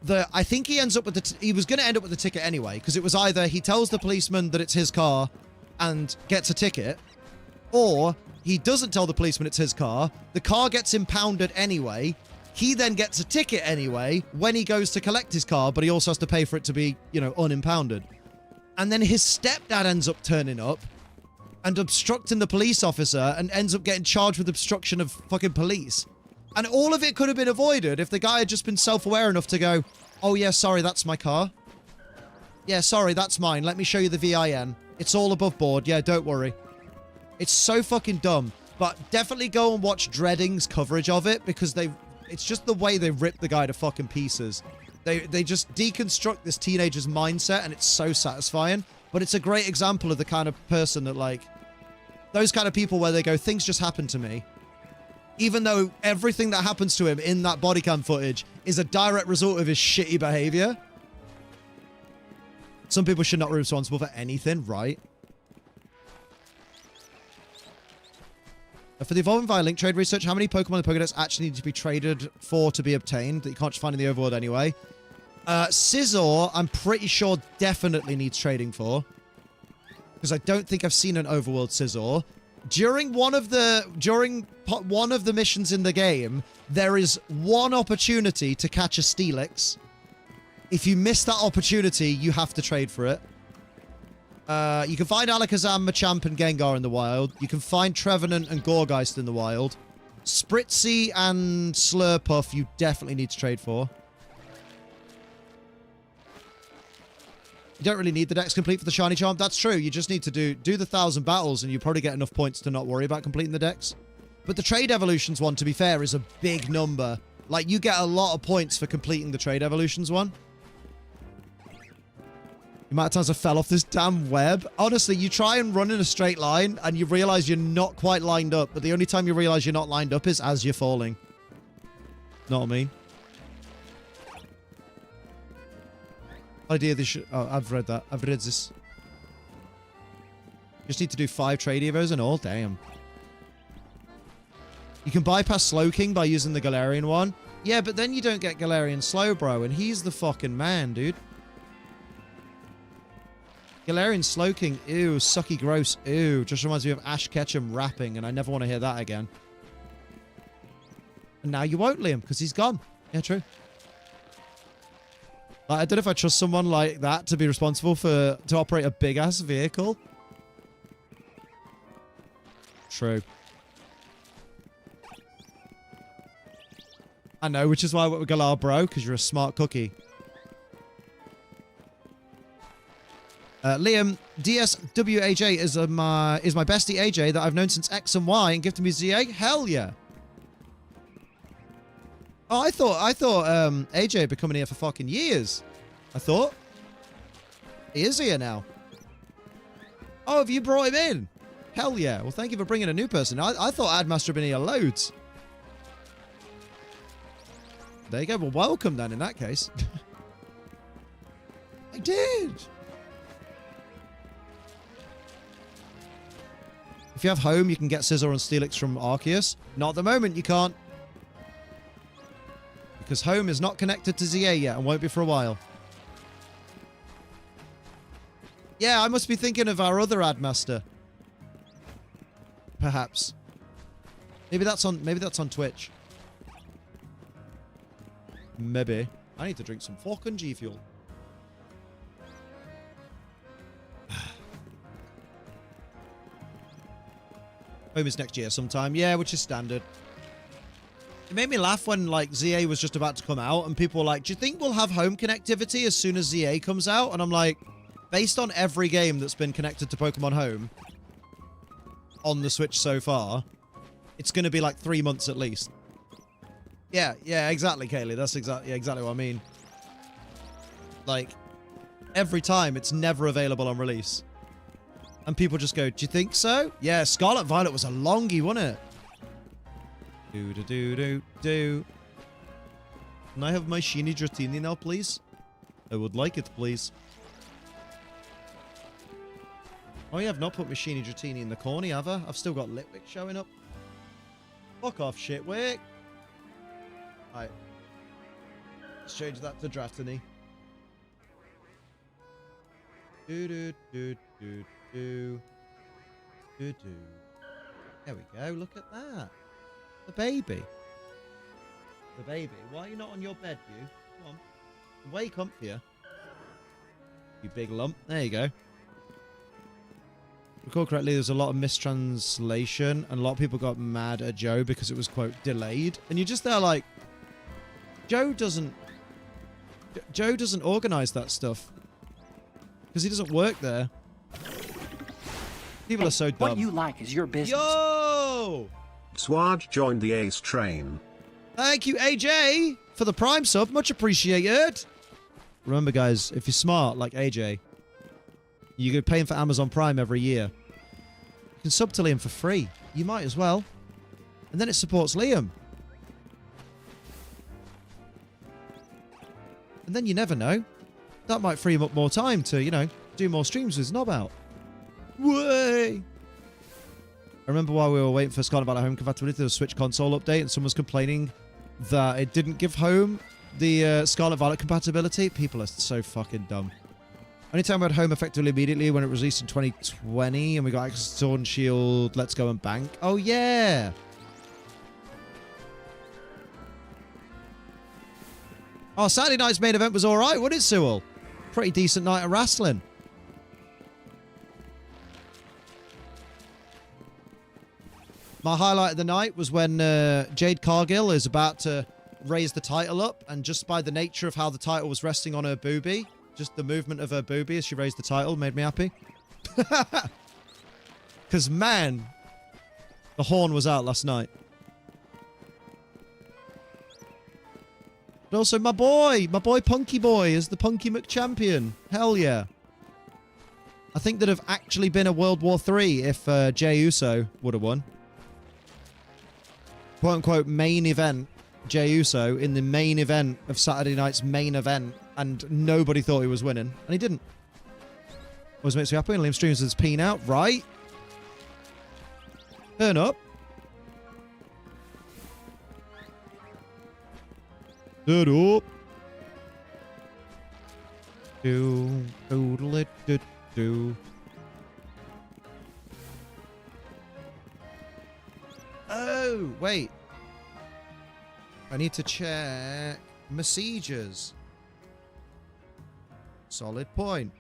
S3: that I think he ends up with he was going to end up with the ticket anyway, because it was either he tells the policeman that it's his car and gets a ticket, or he doesn't tell the policeman it's his car, the car gets impounded anyway, he then gets a ticket anyway when he goes to collect his car, but he also has to pay for it to be, you know, unimpounded. And then his stepdad ends up turning up and obstructing the police officer and ends up getting charged with obstruction of fucking police. And all of it could have been avoided if the guy had just been self-aware enough to go, oh yeah, sorry, that's my car. Yeah, sorry, that's mine. Let me show you the VIN. It's all above board. Yeah, don't worry. It's so fucking dumb. But definitely go and watch Dreading's coverage of it because it's just the way they rip the guy to fucking pieces. They just deconstruct this teenager's mindset, and it's so satisfying. But it's a great example of the kind of person that, like, those kind of people where they go, things just happen to me. Even though everything that happens to him in that body cam footage is a direct result of his shitty behavior. Some people should not be responsible for anything, right? For the Evolving Via Link trade research, how many Pokemon in the Pokedex actually need to be traded for to be obtained that you can't just find in the overworld anyway? Scizor, I'm pretty sure definitely needs trading for. Because I don't think I've seen an overworld Scizor. During one of the missions in the game, there is one opportunity to catch a Steelix. If you miss that opportunity, you have to trade for it. You can find Alakazam, Machamp, and Gengar in the wild. You can find Trevenant and Gourgeist in the wild. Spritzy and Slurpuff you definitely need to trade for. You don't really need the dex complete for the Shiny Charm. That's true. You just need to do the 1,000 battles and you probably get enough points to not worry about completing the dex. But the Trade Evolutions one, to be fair, is a big number. Like, you get a lot of points for completing the Trade Evolutions one. The amount of times I fell off this damn web. Honestly, you try and run in a straight line and you realize you're not quite lined up. But the only time you realize you're not lined up is as you're falling. Know what I mean? Idea this should... Oh, I've read that. I've read this. Just need to do 5 trade evos and all. Damn. You can bypass Slowking by using the Galarian one. Yeah, but then you don't get Galarian Slowbro, and he's the fucking man, dude. Galarian Slowking, ew, sucky gross, ew. Just reminds me of Ash Ketchum rapping, and I never want to hear that again. And now you won't, Liam, because he's gone. Yeah, true. Like, I don't know if I trust someone like that to be responsible to operate a big-ass vehicle. True. I know, which is why I went with Galar, bro, because you're a smart cookie. Liam, DSWAJ is my bestie AJ that I've known since X and Y and gifted me ZA. Hell yeah. Oh, I thought AJ had been coming here for fucking years. I thought. He is here now. Oh, have you brought him in? Hell yeah. Well, thank you for bringing a new person. I thought Admaster had been here loads. There you go. Well, welcome then in that case. I did. If you have Home, you can get Scizor and Steelix from Arceus. Not at the moment, you can't. Because Home is not connected to ZA yet and won't be for a while. Yeah, I must be thinking of our other Admaster. Perhaps. Maybe that's on Twitch. Maybe. I need to drink some fucking G Fuel. Home is next year sometime. Yeah, which is standard. It made me laugh when, like, ZA was just about to come out and people were like, do you think we'll have Home connectivity as soon as ZA comes out? And I'm like, based on every game that's been connected to Pokemon Home on the Switch so far, it's going to be like 3 months at least. Yeah, exactly, Kaylee. That's exactly what I mean. Like, every time, it's never available on release. And people just go, do you think so? Yeah, Scarlet Violet was a longie, wasn't it? Do. Can I have my Sheeny Dratini now, please? I would like it, please. Oh, yeah, I've not put my Sheeny Dratini in the corny, have I? I've still got Litwick showing up. Fuck off, Shitwick. Right. Let's change that to Dratini. Do. There we go. Look at that. The baby. The baby. Why are you not on your bed, you? Come on. Way comfier. You big lump. There you go. Recall correctly, there's a lot of mistranslation, and a lot of people got mad at Joe because it was, quote, delayed. And you're just there like, Joe doesn't organize that stuff. Because he doesn't work there. People are so dumb.
S1: What you like is your business.
S3: Yo!
S2: Swaj joined the Ace train.
S3: Thank you, AJ, for the Prime sub. Much appreciated. Remember, guys, if you're smart like AJ, you're paying for Amazon Prime every year. You can sub to Liam for free. You might as well. And then it supports Liam. And then you never know. That might free him up more time to, you know, do more streams with Snob out. Way! I remember while we were waiting for Scarlet Violet Home compatibility, there was a Switch console update, and someone was complaining that it didn't give Home the Scarlet Violet compatibility. People are so fucking dumb. Only time we had Home effectively immediately when it was released in 2020, and we got access to Sword and Shield, Let's Go and Bank. Oh, yeah! Oh, Saturday night's main event was alright, wasn't it, Sewell? Pretty decent night of wrestling. My highlight of the night was when Jade Cargill is about to raise the title up, and just by the nature of how the title was resting on her boobie, just the movement of her boobie as she raised the title made me happy. Because, man, the horn was out last night. But also my boy Punky Boy is the Punky McChampion. Hell yeah. I think there'd have actually been a World War III if Jey Uso would have won. Quote-unquote main event Jey Uso in the main event of Saturday night's main event, and nobody thought he was winning, and he didn't. Always makes me happy when Liam streams his peen out, right? Turn up. Turn up. Do. Oh, wait. I need to check messages. Solid point.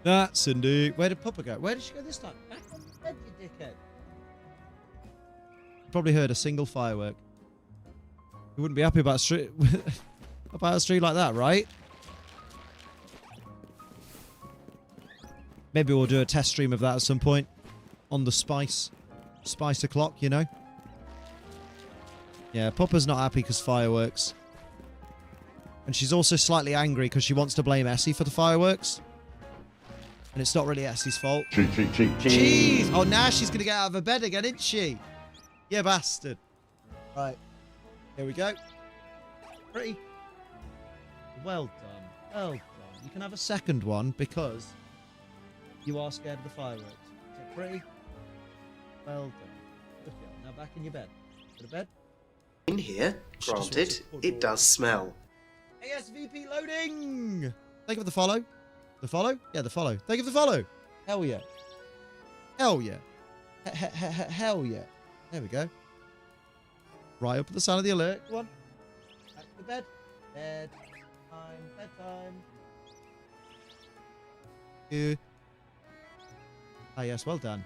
S3: That's Cindy. Where did Puppa go? Where did she go this time? Back on the bed, you dickhead. Probably heard a single firework. You wouldn't be happy about a street about a street like that, right? Maybe we'll do a test stream of that at some point on the spice o'clock, you know. Yeah, Puppa's not happy because fireworks. And she's also slightly angry because she wants to blame Essie for the fireworks. And it's not really Essie's fault. Jeez! Oh, now she's going to get out of her bed again, isn't she? Yeah, bastard. Right. Here we go. Pretty. Well done. Well done. You can have a second one because you are scared of the fireworks. Is that pretty? Well done. Good girl. Now back in your bed. Go to bed.
S5: In here, granted, it does smell.
S3: ASVP loading! Thank you for the follow. The follow? Yeah, the follow. Thank you for the follow. Hell yeah. Hell yeah. Hell yeah. There we go. Right up at the sound of the alert. Go on. Back to the bed. Bed. Time. Bedtime. Ah, yes. Well done.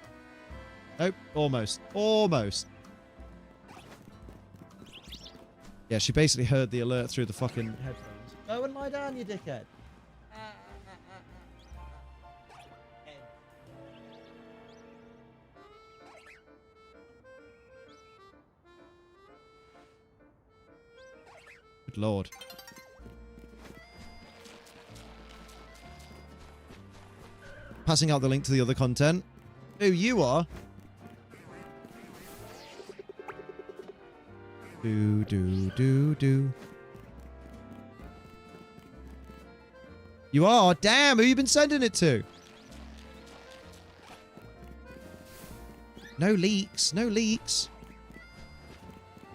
S3: Nope. Almost. Almost. Yeah, she basically heard the alert through the fucking headphones. Go and lie down, you dickhead. Good lord. Passing out the link to the other content. Who you are? Do. You are? Damn, who you been sending it to? No leaks. No leaks.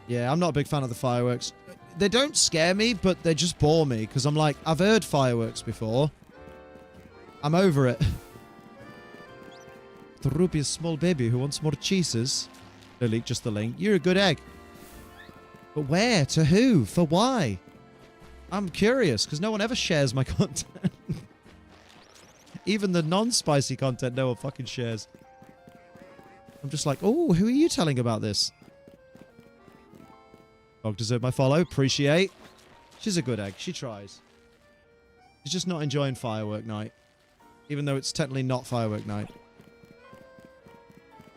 S3: Yeah, I'm not a big fan of the fireworks. They don't scare me, but they just bore me. Because I'm like, I've heard fireworks before. I'm over it. The Ruby is small baby who wants more cheeses. No leak, just the link. You're a good egg. But where? To who? For why? I'm curious, because no one ever shares my content. Even the non-spicy content, no one fucking shares. I'm just like, oh, who are you telling about this? Dog deserve my follow. Appreciate. She's a good egg. She tries. She's just not enjoying firework night. Even though it's technically not firework night.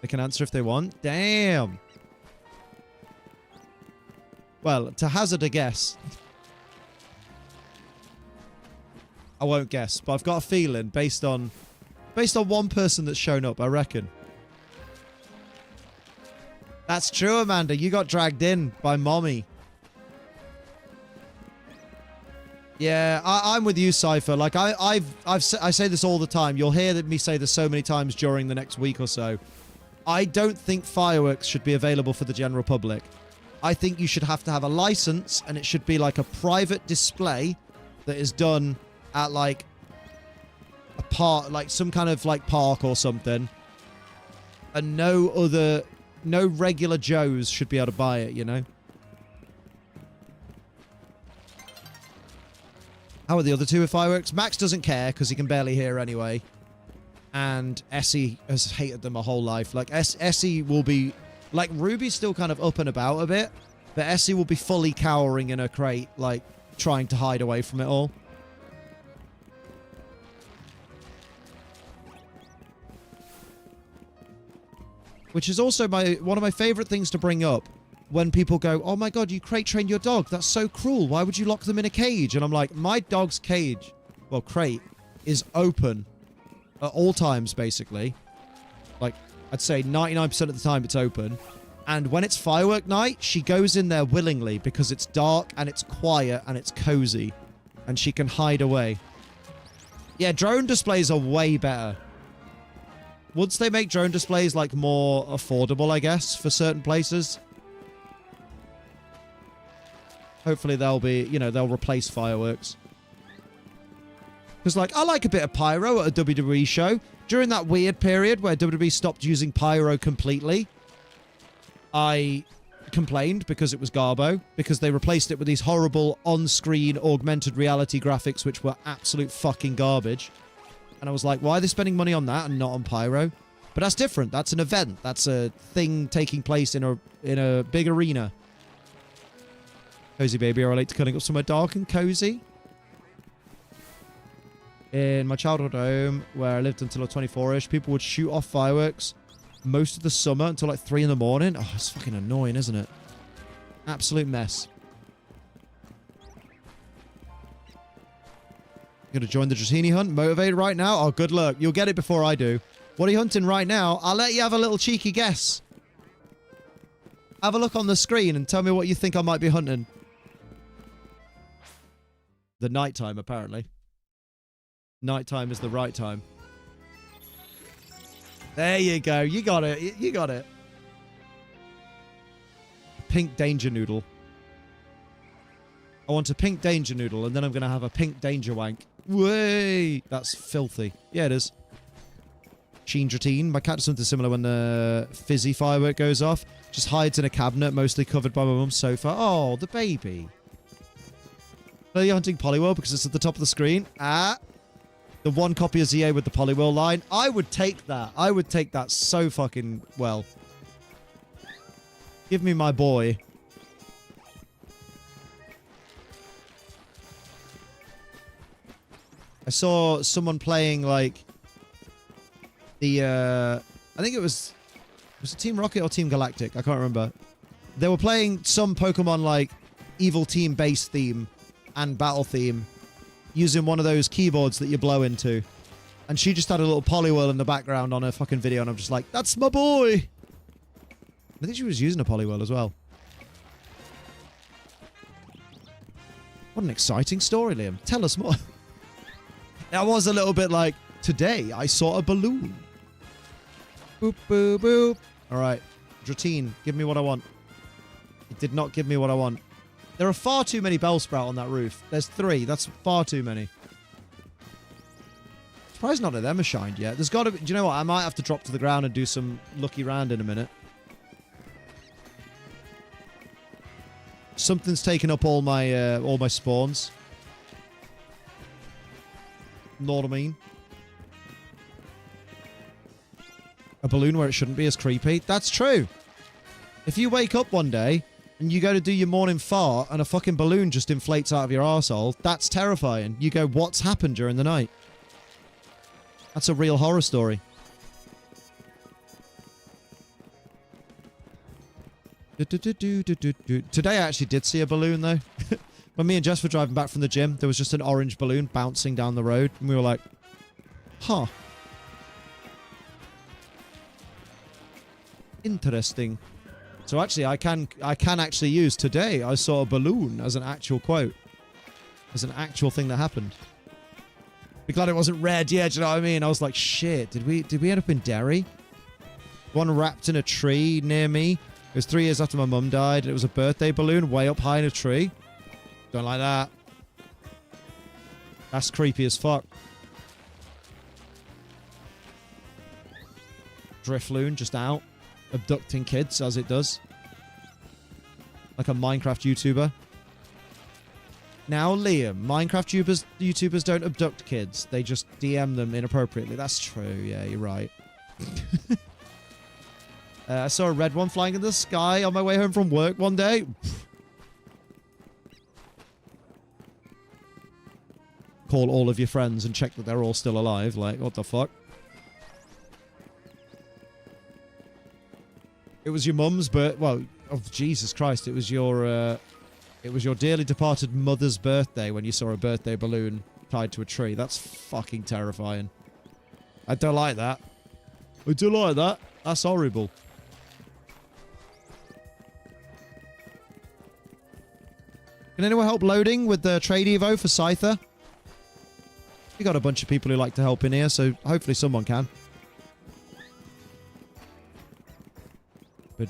S3: They can answer if they want. Damn. Well, to hazard a guess. I won't guess, but I've got a feeling based on one person that's shown up, I reckon. That's true, Amanda. You got dragged in by mommy. Yeah, I'm with you, Cypher. Like I say this all the time. You'll hear me say this so many times during the next week or so. I don't think fireworks should be available for the general public. I think you should have to have a license, and it should be like a private display that is done at like a park, like some kind of like park or something. And no regular Joes should be able to buy it, you know? How are the other two with fireworks? Max doesn't care because he can barely hear anyway. And Essie has hated them a whole life. Like, Essie will be... Like, Ruby's still kind of up and about a bit. But Essie will be fully cowering in her crate, like, trying to hide away from it all. which is also one of my favorite things to bring up when people go, oh my god, you crate trained your dog. That's so cruel. Why would you lock them in a cage? And I'm like, my dog's cage, well, crate, is open at all times, basically. Like, I'd say 99% of the time it's open. And when it's firework night, she goes in there willingly because it's dark and it's quiet and it's cozy. And she can hide away. Yeah, drone displays are way better. Once they make drone displays, like, more affordable, I guess, for certain places. Hopefully they'll be, you know, they'll replace fireworks. Because, like, I like a bit of pyro at a WWE show. During that weird period where WWE stopped using pyro completely, I complained because it was garbo, because they replaced it with these horrible on-screen augmented reality graphics which were absolute fucking garbage. And I was like, why are they spending money on that and not on pyro? But that's different. That's an event. That's a thing taking place in a big arena. Cozy baby, I relate to curling up somewhere dark and cozy. In my childhood home, where I lived until I was 24-ish, people would shoot off fireworks most of the summer until like 3 in the morning. Oh, it's fucking annoying, isn't it? Absolute mess. You're gonna join the Dratini hunt? Motivated right now? Oh, good luck. You'll get it before I do. What are you hunting right now? I'll let you have a little cheeky guess. Have a look on the screen and tell me what you think I might be hunting. The nighttime, apparently. Nighttime is the right time. There you go. You got it. You got it. Pink danger noodle. I want a pink danger noodle, and then I'm going to have a pink danger wank. Way! That's filthy. Yeah, it is. Sheen Dratine. My cat does something similar when the fizzy firework goes off. Just hides in a cabinet, mostly covered by my mum's sofa. Oh, the baby. Are you hunting Poliwhirl because it's at the top of the screen? Ah. The one copy of ZA with the Poliwhirl line. I would take that. I would take that so fucking well. Give me my boy. I saw someone playing, like, the, I think it was it Team Rocket or Team Galactic? I can't remember. They were playing some Pokemon, like, Evil Team base theme and battle theme using one of those keyboards that you blow into. And she just had a little Poliwhirl in the background on her fucking video, and I'm just like, that's my boy! I think she was using a Poliwhirl as well. What an exciting story, Liam. Tell us more. That was a little bit like, today I saw a balloon. Boop, boop, boop. Alright. Dratine, give me what I want. It did not give me what I want. There are far too many Bellsprout on that roof. There's 3. That's far too many. Surprised none of them are shined yet. There's got to be... Do you know what? I might have to drop to the ground and do some lucky round in a minute. Something's taken up all my spawns. Know what I mean? A balloon where it shouldn't be is creepy. That's true. If you wake up one day and you go to do your morning fart and a fucking balloon just inflates out of your arsehole, that's terrifying. You go, what's happened during the night? That's a real horror story. Today I actually did see a balloon, though. When me and Jess were driving back from the gym, there was just an orange balloon bouncing down the road, and we were like, huh. Interesting. So actually, I can actually use today. I saw a balloon as an actual quote, as an actual thing that happened. Be glad it wasn't red. Yeah, do you know what I mean? I was like, shit. Did we end up in Derry? One wrapped in a tree near me. It was 3 years after my mum died. It was a birthday balloon way up high in a tree. Don't like that. That's creepy as fuck. Drifloon just out. Abducting kids, as it does. Like a Minecraft YouTuber. Now, Liam, Minecraft YouTubers don't abduct kids. They just DM them inappropriately. That's true. Yeah, you're right. I saw a red one flying in the sky on my way home from work one day. Call all of your friends and check that they're all still alive. Like, what the fuck? It was your mum's well, oh Jesus Christ, it was your dearly departed mother's birthday when you saw a birthday balloon tied to a tree. That's fucking terrifying. I don't like that. I do like that. That's horrible. Can anyone help loading with the trade evo for Scyther? We got a bunch of people who like to help in here, so hopefully someone can. Do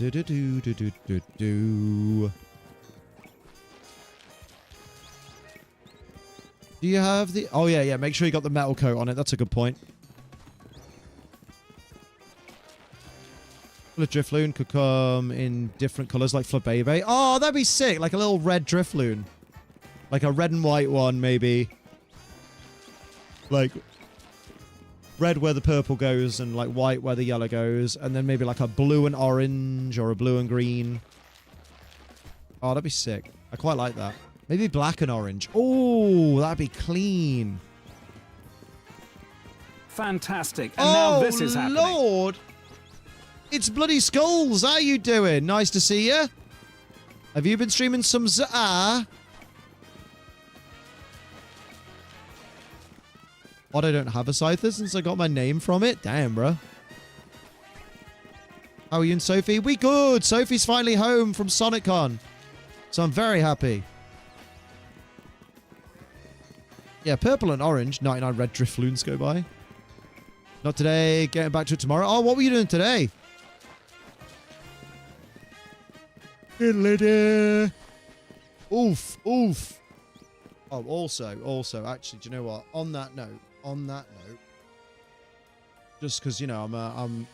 S3: you have the... Oh, yeah, make sure you got the metal coat on it. That's a good point. The Drifloon could come in different colors, like Flabebe. Oh, that'd be sick. Like a little red Drifloon. Like a red and white one, maybe. Like red where the purple goes and like white where the yellow goes. And then maybe like a blue and orange or a blue and green. Oh, that'd be sick. I quite like that. Maybe black and orange. Oh, that'd be clean.
S1: Fantastic. And now this is happening.
S3: Oh, Lord. It's Bloody Skulls. How you doing? Nice to see you. Have you been streaming some Za'a? What, I don't have a Scyther since I got my name from it? Damn, bro. How are you and Sophie? We good. Sophie's finally home from SonicCon. So I'm very happy. Yeah, purple and orange. 99 red Drifloons go by. Not today. Getting back to it tomorrow. Oh, what were you doing today? Oof, oof. Oh, also, actually, do you know what? On that note, just because, you know, I'm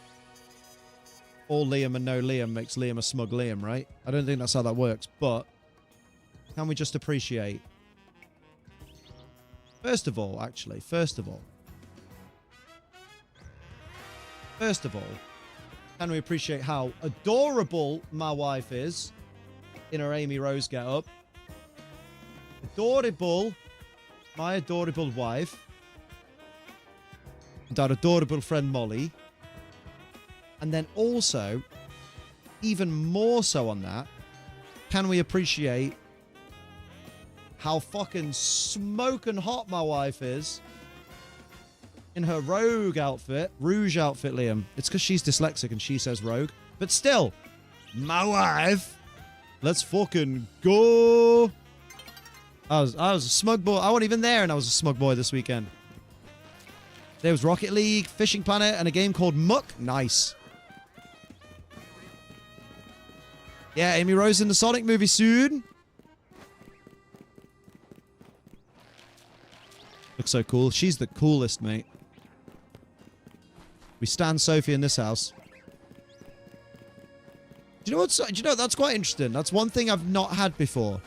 S3: all Liam and no Liam makes Liam a smug Liam, right? I don't think that's how that works, but can we just appreciate... First of all, can we appreciate how adorable my wife is in her Amy Rose get-up? Adorable. My adorable wife. And our adorable friend Molly. And then also, even more so on that, can we appreciate how fucking smoking hot my wife is in her Rouge outfit, Liam. It's because she's dyslexic and she says Rogue. But still, my wife. Let's fucking go. I was a smug boy. I wasn't even there and I was a smug boy this weekend. There was Rocket League, Fishing Planet, and a game called Muck. Nice. Yeah, Amy Rose in the Sonic movie soon. Looks so cool. She's the coolest, mate. We stand Sophie in this house. Do you know what's? Do you know that's quite interesting? That's one thing I've not had before.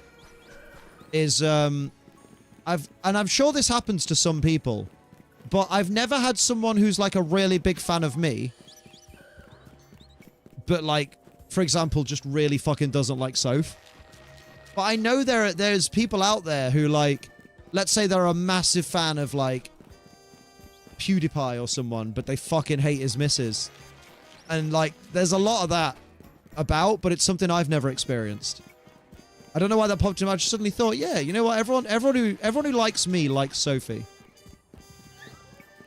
S3: Is and I'm sure this happens to some people, but I've never had someone who's like a really big fan of me, but like, for example, just really fucking doesn't like Soph. But I know there's people out there who like, let's say they're a massive fan of like PewDiePie or someone, but they fucking hate his missus. And like, there's a lot of that about, but it's something I've never experienced. I don't know why that popped in. I just suddenly thought, yeah, you know what? Everyone who likes me likes Sophie.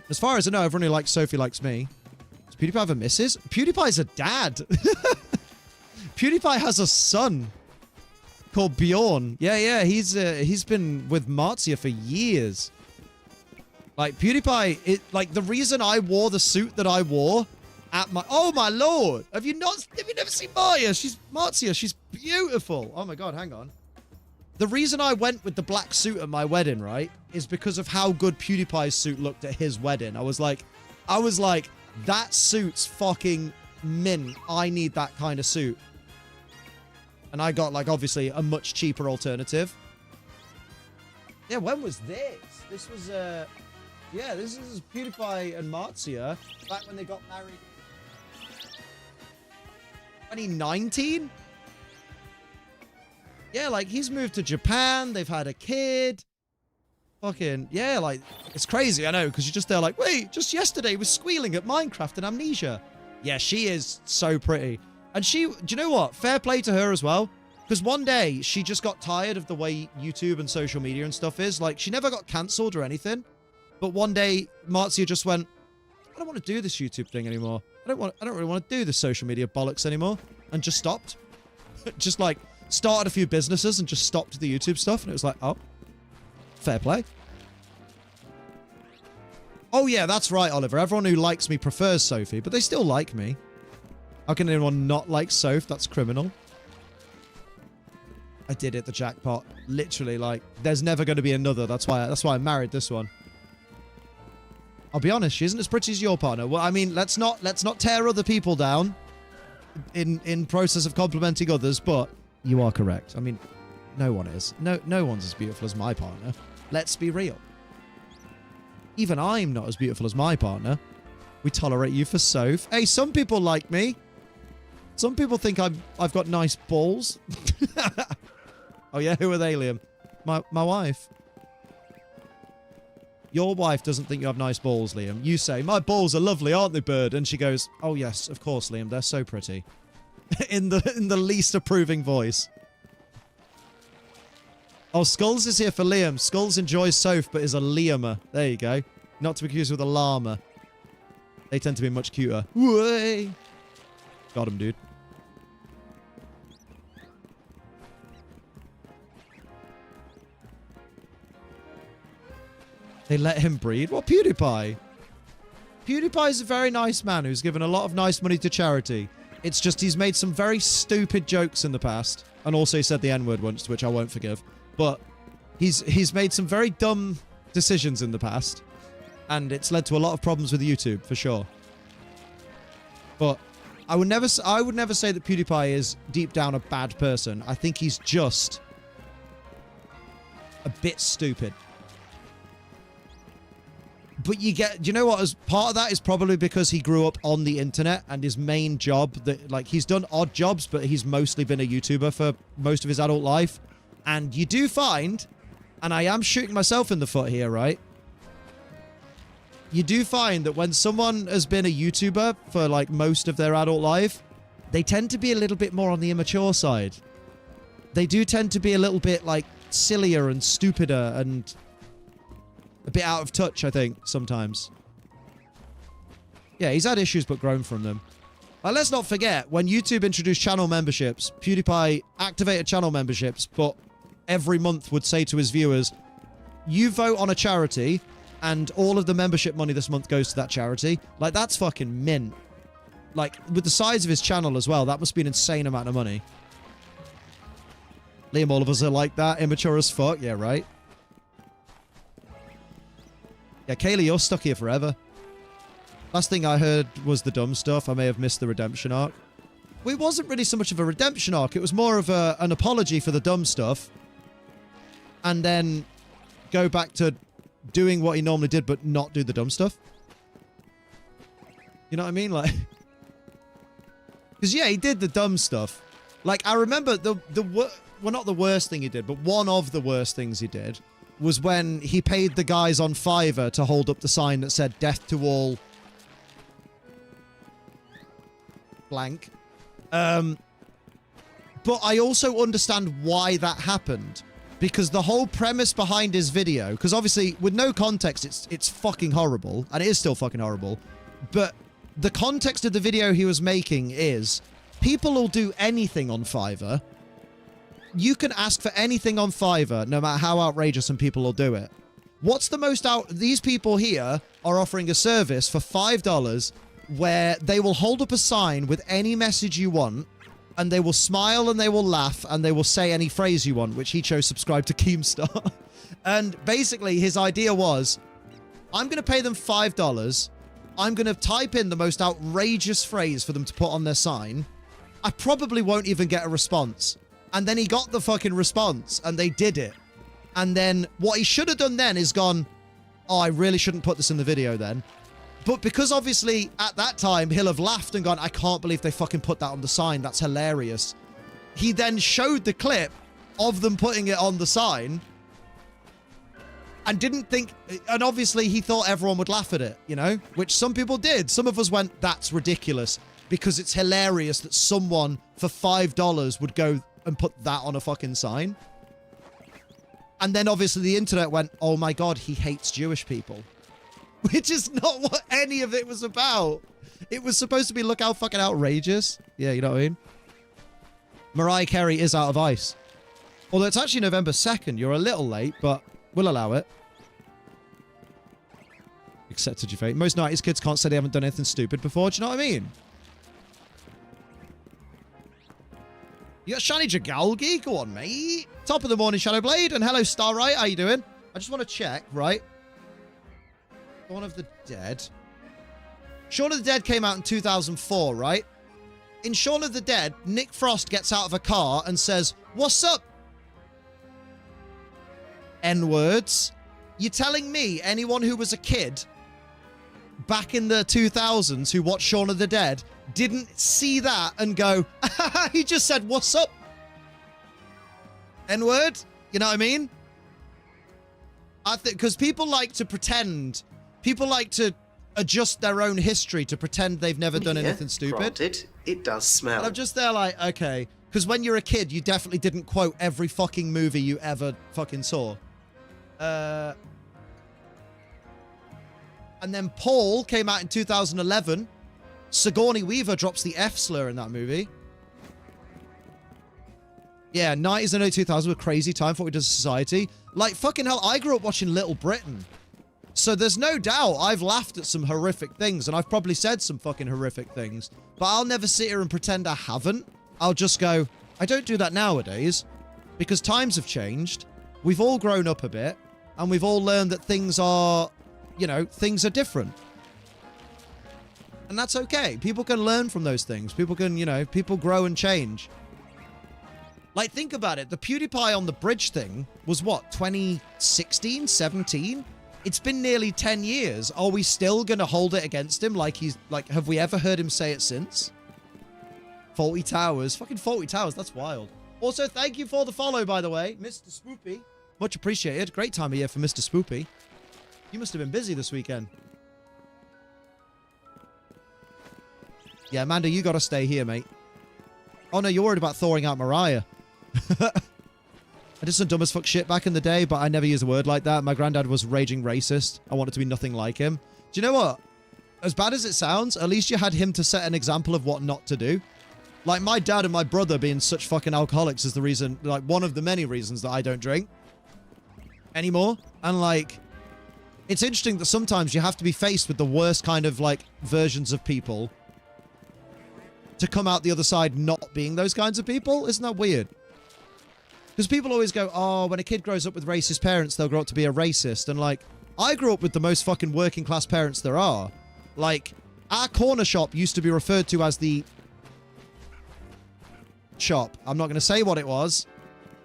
S3: As far as I know, everyone who likes Sophie likes me. Does PewDiePie have a missus? PewDiePie's a dad. PewDiePie has a son called Bjorn. Yeah, he's been with Marzia for years. Like PewDiePie, like the reason I wore the suit that I wore at my... Oh my lord! Have you never seen Marzia? She's beautiful. Oh my god, hang on. The reason I went with the black suit at my wedding, right, is because of how good PewDiePie's suit looked at his wedding. I was like, that suit's fucking mint. I need that kind of suit. And I got, like, obviously a much cheaper alternative. Yeah, when was this? This was, yeah, this is PewDiePie and Marzia back when they got married. 2019? Yeah, like, he's moved to Japan. They've had a kid. Fucking, yeah, like, it's crazy, I know, because you're just there like, wait, just yesterday was squealing at Minecraft and Amnesia. Yeah, she is so pretty. And do you know what? Fair play to her as well. Because one day, she just got tired of the way YouTube and social media and stuff is. Like, she never got cancelled or anything. But one day, Marzia just went, I don't want to do this YouTube thing anymore. I don't really want to do this social media bollocks anymore. And just stopped. Just like, started a few businesses and just stopped the YouTube stuff. And it was like, oh, fair play. Oh yeah, that's right, Oliver. Everyone who likes me prefers Sophie, but they still like me. How can anyone not like Soph? That's criminal. I did it, the jackpot. Literally, like, there's never going to be another. That's why I married this one. I'll be honest, she isn't as pretty as your partner. Well, I mean, let's not tear other people down in process of complimenting others, but you are correct. I mean, no one is. No one's as beautiful as my partner. Let's be real. Even I'm not as beautiful as my partner. We tolerate you for Soph. Hey, some people like me. Some people think I've got nice balls. Oh yeah, who are they, Liam? My wife. Your wife doesn't think you have nice balls, Liam. You say, my balls are lovely, aren't they, bird? And she goes, oh yes, of course, Liam, they're so pretty. in the least approving voice. Oh, Skulls is here for Liam. Skulls enjoys Soph, but is a Liamer. There you go. Not to be confused with a llama. They tend to be much cuter. Way. Got him, dude. They let him breed? What, PewDiePie? PewDiePie is a very nice man who's given a lot of nice money to charity. It's just he's made some very stupid jokes in the past. And also he said the N-word once, which I won't forgive. But he's made some very dumb decisions in the past. And it's led to a lot of problems with YouTube, for sure. But I would never say that PewDiePie is deep down a bad person. I think he's just a bit stupid. But you know what? As part of that is probably because he grew up on the internet and his main job, like, he's done odd jobs, but he's mostly been a YouTuber for most of his adult life. And you do find, and I am shooting myself in the foot here, right? You do find that when someone has been a YouTuber for like most of their adult life, they tend to be a little bit more on the immature side. They do tend to be a little bit like sillier and stupider and a bit out of touch, I think, sometimes. Yeah, he's had issues but grown from them. Let's not forget, when YouTube introduced channel memberships, PewDiePie activated channel memberships, but every month would say to his viewers, you vote on a charity, and all of the membership money this month goes to that charity. Like, that's fucking mint. Like, with the size of his channel as well, that must be an insane amount of money. Liam, all of us are like that, immature as fuck. Yeah, right? Yeah, Kaylee, you're stuck here forever. Last thing I heard was the dumb stuff. I may have missed the redemption arc. Well, it wasn't really so much of a redemption arc. It was more of an apology for the dumb stuff. And then go back to doing what he normally did, but not do the dumb stuff. You know what I mean? Like, because yeah, he did the dumb stuff. Like, I remember well, not the worst thing he did, but one of the worst things he did was when he paid the guys on Fiverr to hold up the sign that said "Death to all blank." But I also understand why that happened. Because the whole premise behind his video, because obviously with no context, it's fucking horrible, and it is still fucking horrible. But the context of the video he was making is people will do anything on Fiverr. You can ask for anything on Fiverr, no matter how outrageous, and people will do it. What's the most these people here are offering a service for $5 where they will hold up a sign with any message you want, and they will smile and they will laugh and they will say any phrase you want, which he chose subscribe to Keemstar. And basically his idea was, I'm going to pay them $5. I'm going to type in the most outrageous phrase for them to put on their sign. I probably won't even get a response. And then he got the fucking response and they did it. And then what he should have done then is gone, oh, I really shouldn't put this in the video then. But because obviously at that time he'll have laughed and gone, I can't believe they fucking put that on the sign. That's hilarious. He then showed the clip of them putting it on the sign and didn't think, and obviously he thought everyone would laugh at it, you know, which some people did. Some of us went, that's ridiculous. because it's hilarious that someone for $5 would go and put that on a fucking sign. And then obviously the internet went, oh my God, he hates Jewish people. Which is not what any of it was about. It was supposed to be, look how fucking outrageous. Yeah, you know what I mean? Mariah Carey is out of ice. Although it's actually November 2nd. You're a little late, but we'll allow it. Accepted your fate. Most 90s kids can't say they haven't done anything stupid before. Do you know what I mean? You got Shani Jagalgi? Go on, mate. Top of the morning, Shadowblade. And hello, Starlight. How you doing? I just want to check, right? Dawn of the Dead. Shaun of the Dead came out in 2004, right? In Shaun of the Dead, Nick Frost gets out of a car and says, "What's up?" N-words. You're telling me anyone who was a kid back in the 2000s who watched Shaun of the Dead didn't see that and go, he just said, "What's up?" N-word? You know what I mean? I think because people like to pretend, people like to adjust their own history to pretend they've never done anything stupid.
S5: Granted, it does smell.
S3: And I'm just there like, okay. Because when you're a kid, you definitely didn't quote every fucking movie you ever fucking saw. And then Paul came out in 2011. Sigourney Weaver drops the F slur in that movie. Yeah, 90s and early 2000s were a crazy time for what we did as a society. Like, fucking hell, I grew up watching Little Britain. So there's no doubt I've laughed at some horrific things, and I've probably said some fucking horrific things. But I'll never sit here and pretend I haven't. I'll just go, I don't do that nowadays. Because times have changed. We've all grown up a bit. And we've all learned that things are, you know, things are different. And that's okay. People can learn from those things. People can, you know, people grow and change. Like, think about it. The PewDiePie on the bridge thing was what, 2016, 17? It's been nearly 10 years. Are we still going to hold it against him like he's, like, have we ever heard him say it since? Faulty Towers. Fucking Faulty Towers. That's wild. Also, thank you for the follow, by the way, Mr. Spoopy. Much appreciated. Great time of year for Mr. Spoopy. You must have been busy this weekend. Yeah, Amanda, you got to stay here, mate. Oh, no, you're worried about thawing out Mariah. I did some dumb as fuck shit back in the day, but I never used a word like that. My granddad was raging racist. I wanted to be nothing like him. Do you know what? As bad as it sounds, at least you had him to set an example of what not to do. Like, my dad and my brother being such fucking alcoholics is the reason, like, one of the many reasons that I don't drink anymore. And, like, it's interesting that sometimes you have to be faced with the worst kind of, like, versions of people to come out the other side not being those kinds of people. Isn't that weird? Because people always go, oh, when a kid grows up with racist parents, they'll grow up to be a racist. And, like, I grew up with the most fucking working class parents there are. Like, our corner shop used to be referred to as the shop. I'm not going to say what it was,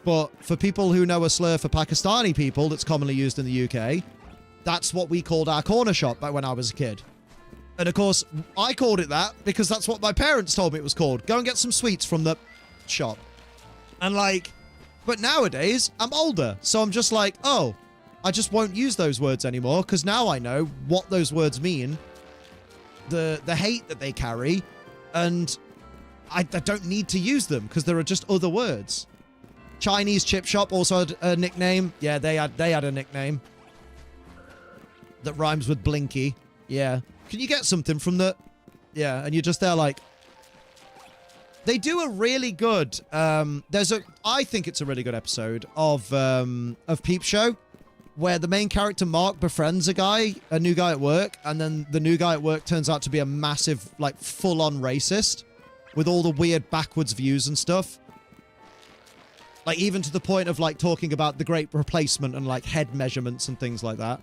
S3: but for people who know a slur for Pakistani people that's commonly used in the UK, that's what we called our corner shop back when I was a kid. And, of course, I called it that because that's what my parents told me it was called. Go and get some sweets from the shop. And, like, but nowadays, I'm older. So I'm just like, oh, I just won't use those words anymore because now I know what those words mean, the hate that they carry, and I don't need to use them because there are just other words. Chinese Chip Shop also had a nickname. Yeah, they had a nickname that rhymes with Blinky. Yeah. Can you get something from the... Yeah, and you're just there like... They do a really good... I think it's a really good episode of Peep Show, where the main character, Mark, befriends a new guy at work, and then the new guy at work turns out to be a massive, like, full-on racist, with all the weird backwards views and stuff. Like, even to the point of, like, talking about the Great Replacement and, like, head measurements and things like that.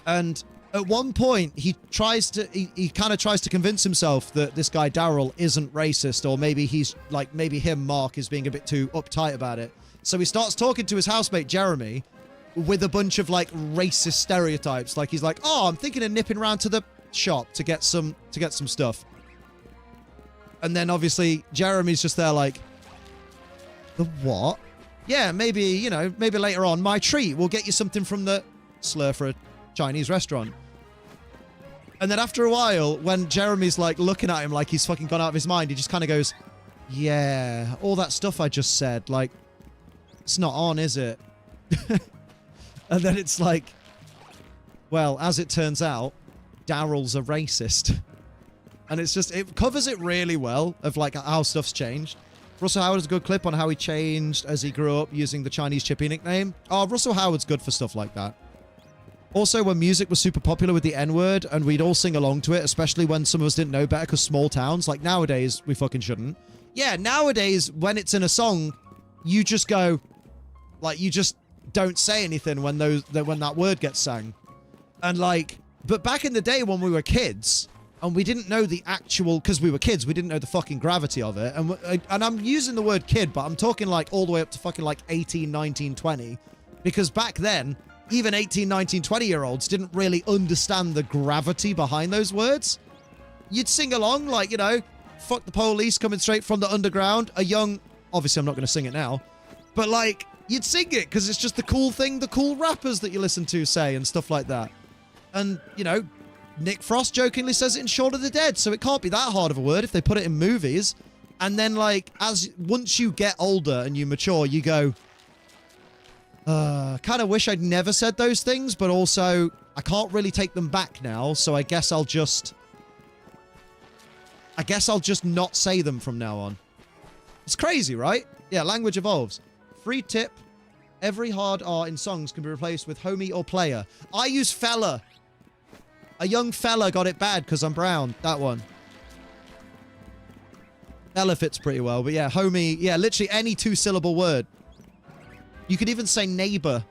S3: And... at one point, he kind of tries to convince himself that this guy, Daryl, isn't racist, or maybe he's, like, maybe him, Mark, is being a bit too uptight about it. So he starts talking to his housemate, Jeremy, with a bunch of, like, racist stereotypes. Like, he's like, oh, I'm thinking of nipping around to the shop to get some stuff. And then, obviously, Jeremy's just there like, the what? Yeah, maybe, you know, maybe later on, my treat. We'll get you something from the slur for a Chinese restaurant. And then after a while, when Jeremy's like looking at him like he's fucking gone out of his mind, he just kind of goes, yeah, all that stuff I just said, like, it's not on, is it? And then it's like, well, as it turns out, Daryl's a racist. And it's just, it covers it really well of like how stuff's changed. Russell Howard has a good clip on how he changed as he grew up using the Chinese Chippy nickname. Oh, Russell Howard's good for stuff like that. Also, when music was super popular with the N-word and we'd all sing along to it, especially when some of us didn't know better because small towns, like nowadays, we fucking shouldn't. Yeah, nowadays, when it's in a song, you just go, like, you just don't say anything when that word gets sang. And like, but back in the day when we were kids, and we didn't know the actual, because we were kids, we didn't know the fucking gravity of it. And I'm using the word kid, but I'm talking like all the way up to fucking like 18, 19, 20. Because back then, even 18, 19, 20-year-olds didn't really understand the gravity behind those words. You'd sing along like, you know, fuck the police coming straight from the underground. A young, obviously I'm not going to sing it now, but like, you'd sing it because it's just the cool thing the cool rappers that you listen to say and stuff like that. And, you know, Nick Frost jokingly says it in Shaun of the Dead, so it can't be that hard of a word if they put it in movies. And then, like, once you get older and you mature, you go, kind of wish I'd never said those things, but also I can't really take them back now, so I guess I'll just not say them from now on. It's crazy, right? Yeah, language evolves. Free tip. Every hard R in songs can be replaced with homie or player. I use fella. A young fella got it bad because I'm brown. That one. Fella fits pretty well. But yeah, homie. Yeah, literally any two-syllable word. You could even say neighbor.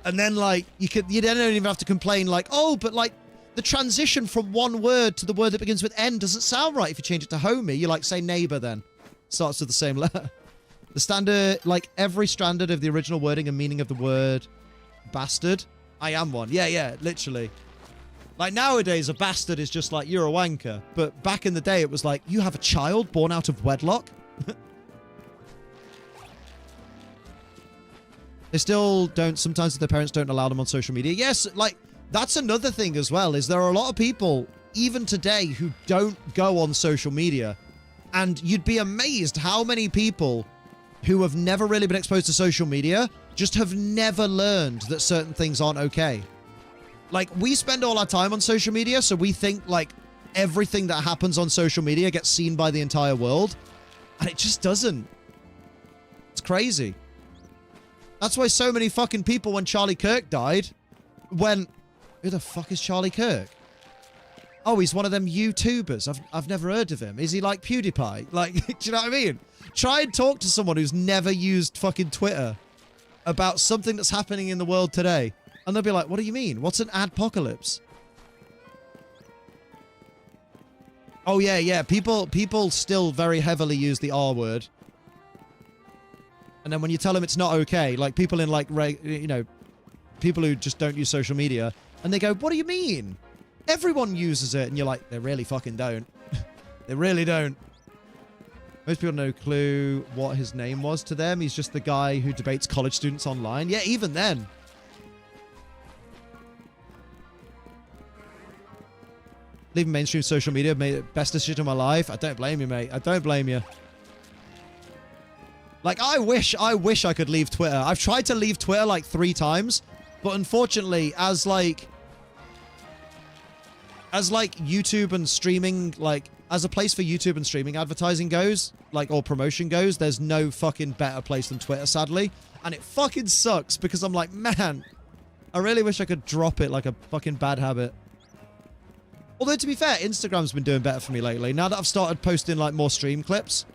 S3: And then, like, you then don't even have to complain, like, oh, but, like, the transition from one word to the word that begins with N doesn't sound right if you change it to homie. You, like, say neighbor then. Starts with the same letter. The standard, like, every standard of the original wording and meaning of the word bastard. I am one. Yeah, yeah, literally. Like, nowadays, a bastard is just like, you're a wanker. But back in the day, it was like, you have a child born out of wedlock? They still don't, sometimes their parents don't allow them on social media. Yes, like, that's another thing as well, is there are a lot of people, even today, who don't go on social media. And you'd be amazed how many people who have never really been exposed to social media just have never learned that certain things aren't okay. Like, we spend all our time on social media, so we think, like, everything that happens on social media gets seen by the entire world. And it just doesn't. It's crazy. That's why so many fucking people, when Charlie Kirk died, went, who the fuck is Charlie Kirk? Oh, he's one of them YouTubers. I've never heard of him. Is he like PewDiePie? Like, do you know what I mean? Try and talk to someone who's never used fucking Twitter about something that's happening in the world today. And they'll be like, what do you mean? What's an adpocalypse? Oh, yeah, yeah. People still very heavily use the R word. And then when you tell them it's not okay, like people in like, you know, people who just don't use social media, and they go, what do you mean? Everyone uses it. And you're like, they really fucking don't. They really don't. Most people have no clue what his name was to them. He's just the guy who debates college students online. Yeah, even then. Leaving mainstream social media made the best decision of my life. I don't blame you, mate. I don't blame you. Like, I wish I could leave Twitter. I've tried to leave Twitter like 3 times, but unfortunately, as like YouTube and streaming, like, as a place for YouTube and streaming advertising goes, like, or promotion goes, there's no fucking better place than Twitter, sadly. And it fucking sucks because I'm like, man, I really wish I could drop it like a fucking bad habit. Although, to be fair, Instagram's been doing better for me lately. Now that I've started posting, like, more stream clips,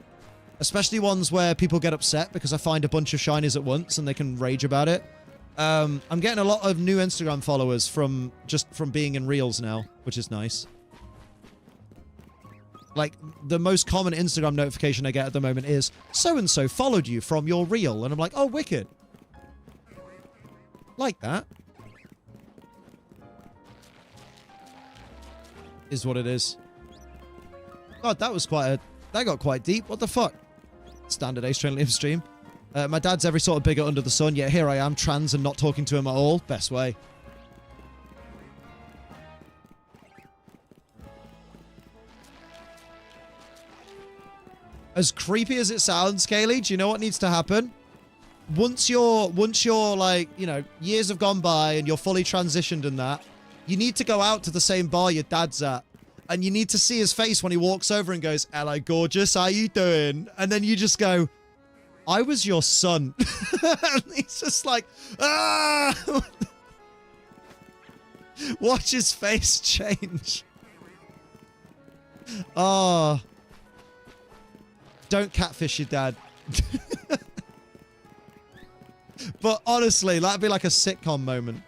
S3: especially ones where people get upset because I find a bunch of shinies at once and they can rage about it. I'm getting a lot of new Instagram followers from being in Reels now, which is nice. Like, the most common Instagram notification I get at the moment is, so-and-so followed you from your Reel. And I'm like, oh, wicked. Like that. Is what it is. God, that was that got quite deep. What the fuck? Standard Ace Train live stream. My dad's every sort of bigot under the sun, yet here I am, trans and not talking to him at all. Best way. As creepy as it sounds, Kaylee, do you know what needs to happen? Once you're like, you know, years have gone by and you're fully transitioned in that, you need to go out to the same bar your dad's at. And you need to see his face when he walks over and goes, "Hello, gorgeous, how you doing?" And then you just go, "I was your son." And he's just like, ah! Watch his face change. Oh. Don't catfish your dad. But honestly, that'd be like a sitcom moment.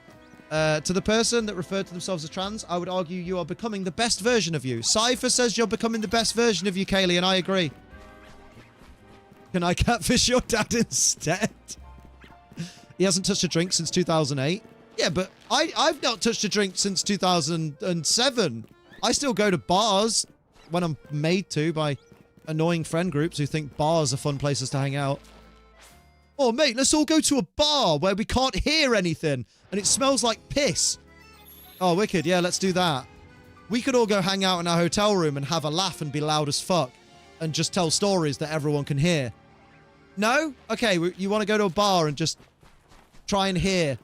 S3: To the person that referred to themselves as trans, I would argue you are becoming the best version of you. Cypher says you're becoming the best version of you, Kaylee, and I agree. Can I catfish your dad instead? He hasn't touched a drink since 2008. Yeah, but I've not touched a drink since 2007. I still go to bars when I'm made to by annoying friend groups who think bars are fun places to hang out. Oh, mate, let's all go to a bar where we can't hear anything and it smells like piss. Oh, wicked. Yeah, let's do that. We could all go hang out in our hotel room and have a laugh and be loud as fuck and just tell stories that everyone can hear. No? Okay, you want to go to a bar and just try and hear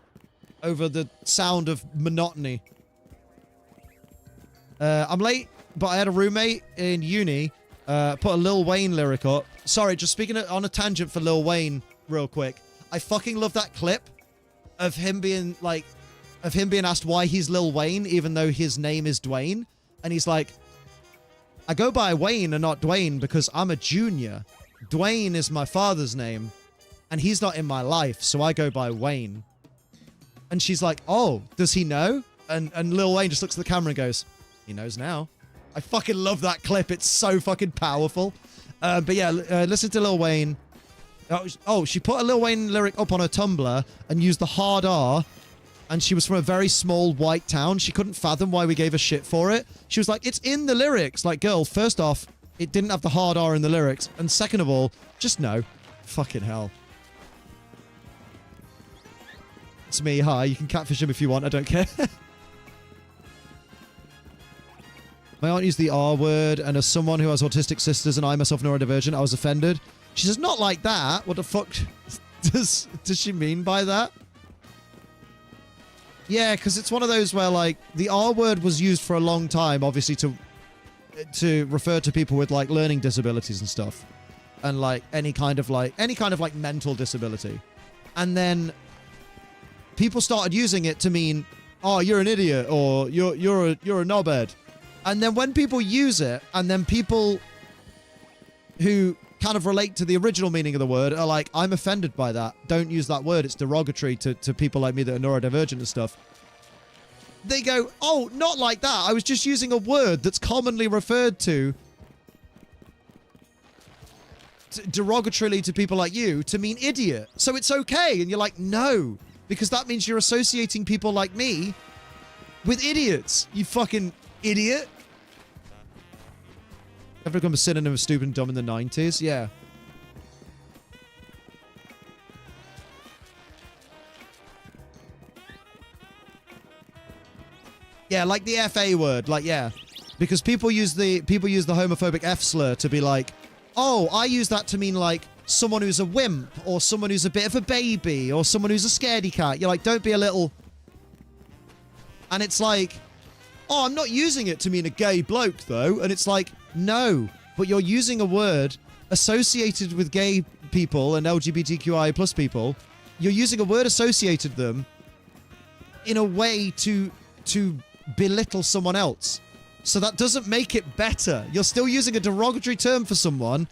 S3: over the sound of monotony. I'm late, but I had a roommate in uni put a Lil Wayne lyric up. Sorry, just speaking on a tangent for Lil Wayne real quick. I fucking love that clip of him being like, of him being asked why he's Lil Wayne, even though his name is Dwayne. And he's like, "I go by Wayne and not Dwayne because I'm a junior. Dwayne is my father's name and he's not in my life, so I go by Wayne." And she's like, "Oh, does he know?" And Lil Wayne just looks at the camera and goes, "He knows now." I fucking love that clip. It's so fucking powerful. But yeah, listen to Lil Wayne. Oh, she put a Lil Wayne lyric up on her Tumblr and used the hard R. And she was from a very small white town. She couldn't fathom why we gave a shit for it. She was like, "It's in the lyrics." Like, girl, first off, it didn't have the hard R in the lyrics. And second of all, just no. Fucking hell. It's me. Hi. You can catfish him if you want. I don't care. My aunt used the R word, and as someone who has autistic sisters and I myself neurodivergent, I was offended. She says, "Not like that." What the fuck does she mean by that? Yeah, because it's one of those where, like, the R word was used for a long time, obviously, to refer to people with, like, learning disabilities and stuff. And, like, any kind of mental disability. And then people started using it to mean, "Oh, you're an idiot," or you're a knobhead. And then when people use it, and then people who kind of relate to the original meaning of the word are like, "I'm offended by that. Don't use that word. It's derogatory to people like me that are neurodivergent and stuff." They go, "Oh, not like that. I was just using a word that's commonly referred to derogatorily to people like you to mean idiot. So it's okay." And you're like, "No, because that means you're associating people like me with idiots. You fucking idiot." Ever become a synonym of stupid and dumb in the 90s? Yeah. Yeah, like the FA word, like, yeah. Because people use the homophobic F slur to be like, "Oh, I use that to mean like someone who's a wimp, or someone who's a bit of a baby, or someone who's a scaredy cat." You're like, "Don't be a little..." And it's like, "Oh, I'm not using it to mean a gay bloke, though." And it's like, no, but you're using a word associated with gay people and LGBTQI plus people. You're using a word associated with them in a way to belittle someone else. So that doesn't make it better. You're still using a derogatory term for someone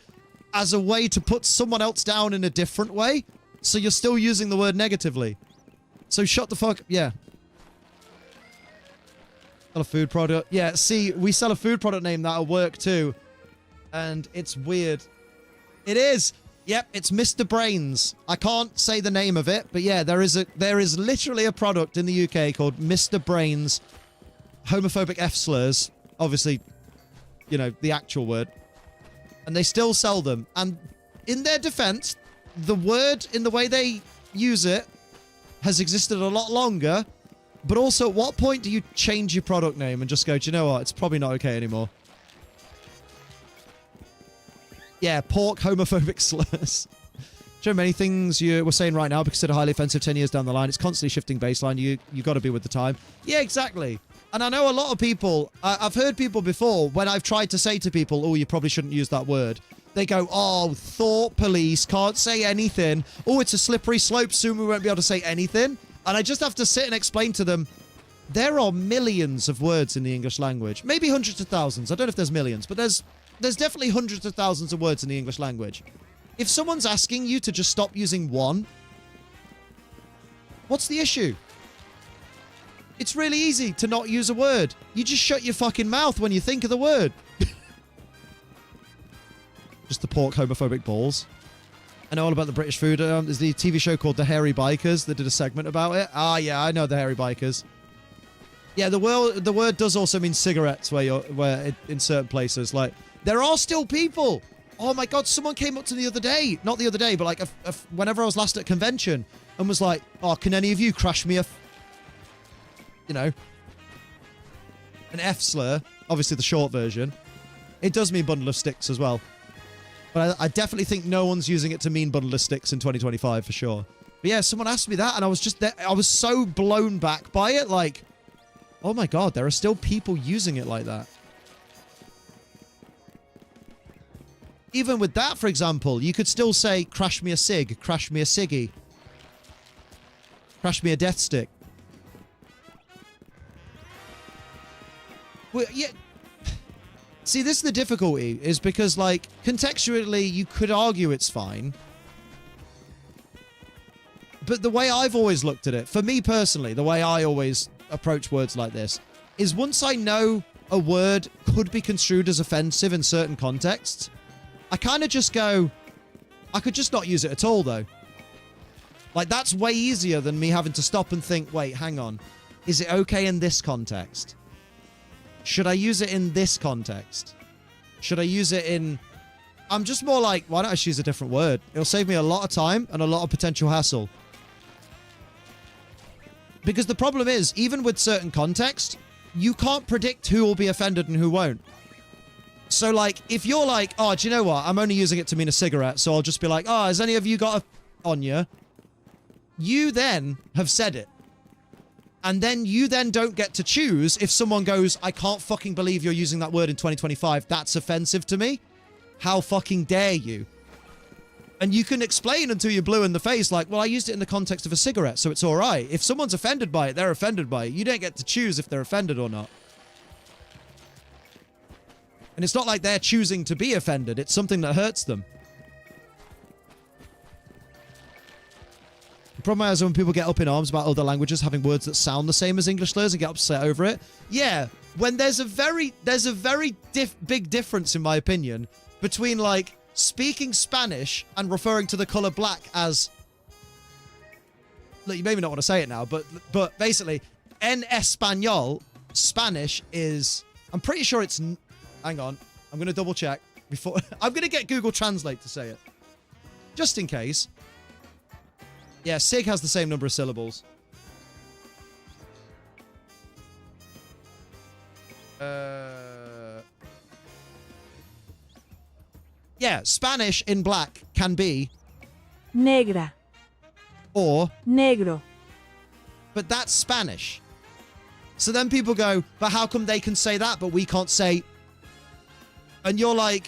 S3: as a way to put someone else down in a different way. So you're still using the word negatively. So shut the fuck... Yeah. Sell a food product. Yeah, see, we sell a food product name that at work too. And it's weird. It is. Yep, it's Mr. Brains. I can't say the name of it, but yeah, there is literally a product in the UK called Mr. Brains homophobic F slurs. Obviously, you know, the actual word. And they still sell them. And in their defense, the word in the way they use it has existed a lot longer. But also, at what point do you change your product name and just go, "Do you know what? It's probably not okay anymore." Yeah, pork homophobic slurs. Show many things you were saying right now be considered highly offensive 10 years down the line. It's constantly shifting baseline. You got to be with the time. Yeah, exactly. And I know a lot of people, I've heard people before, when I've tried to say to people, oh, you probably shouldn't use that word. They go, oh, thought police, can't say anything. Oh, it's a slippery slope. Soon we won't be able to say anything. And I just have to sit and explain to them, there are millions of words in the English language. Maybe hundreds of thousands. I don't know if there's millions, but there's definitely hundreds of thousands of words in the English language. If someone's asking you to just stop using one, what's the issue? It's really easy to not use a word. You just shut your fucking mouth when you think of the word. Just the pork homophobic balls. I know all about the British food. There's the TV show called The Hairy Bikers that did a segment about it. Ah, yeah, I know the Hairy Bikers. Yeah, the word does also mean cigarettes in certain places. Like, there are still people. Oh my God, someone came up to the other day. Not the other day, but like whenever I was last at convention and was like, oh, can any of you crash me an F slur? Obviously the short version. It does mean bundle of sticks as well. But I definitely think no one's using it to mean bundle of sticks in 2025 for sure. But yeah, someone asked me that and I was just there. I was so blown back by it. Like, oh my God, there are still people using it like that. Even with that, for example, you could still say, crash me a cig, crash me a ciggy, crash me a death stick. Well, yeah. See, this is the difficulty, is because, like, contextually, you could argue it's fine. But the way I've always looked at it, for me personally, the way I always approach words like this, is once I know a word could be construed as offensive in certain contexts, I kind of just go, I could just not use it at all, though. Like, that's way easier than me having to stop and think, wait, hang on. Is it okay in this context? Should I use it in this context? Should I use it in... I'm just more like, why don't I just use a different word? It'll save me a lot of time and a lot of potential hassle. Because the problem is, even with certain context, you can't predict who will be offended and who won't. So, like, if you're like, oh, do you know what? I'm only using it to mean a cigarette, so I'll just be like, oh, has any of you got a on you? You then have said it. And then you then don't get to choose if someone goes, I can't fucking believe you're using that word in 2025. That's offensive to me. How fucking dare you? And you can explain until you're blue in the face, like, well, I used it in the context of a cigarette, so it's all right. If someone's offended by it, they're offended by it. You don't get to choose if they're offended or not. And it's not like they're choosing to be offended. It's something that hurts them. The problem is when people get up in arms about other languages having words that sound the same as English slurs and get upset over it. Yeah, when there's a very big difference, in my opinion, between, like, speaking Spanish and referring to the color black as... Look, you maybe not want to say it now, but basically, en español, Spanish is... I'm pretty sure it's... Hang on. I'm going to double check before... I'm going to get Google Translate to say it. Just in case. Yeah, sig has the same number of syllables. Yeah, Spanish in black can be...
S7: Negra.
S3: Or...
S7: Negro.
S3: But that's Spanish. So then people go, but how come they can say that, but we can't say... And you're like...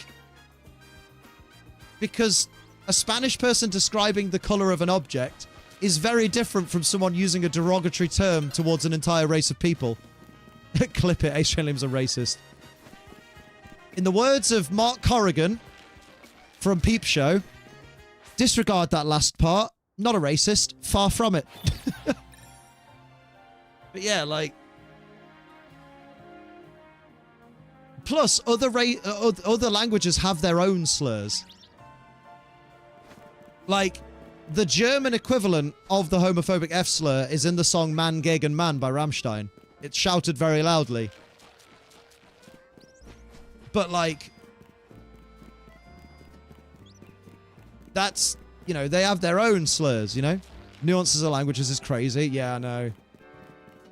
S3: Because a Spanish person describing the color of an object is very different from someone using a derogatory term towards an entire race of people. Clip it, H. Williams a racist. In the words of Mark Corrigan from Peep Show, disregard that last part. Not a racist. Far from it. But yeah, like... Plus, other languages have their own slurs. Like, the German equivalent of the homophobic F slur is in the song Man gegen Man by Rammstein. It's shouted very loudly. But, like... That's, you know, they have their own slurs, you know? Nuances of languages is crazy. Yeah, I know.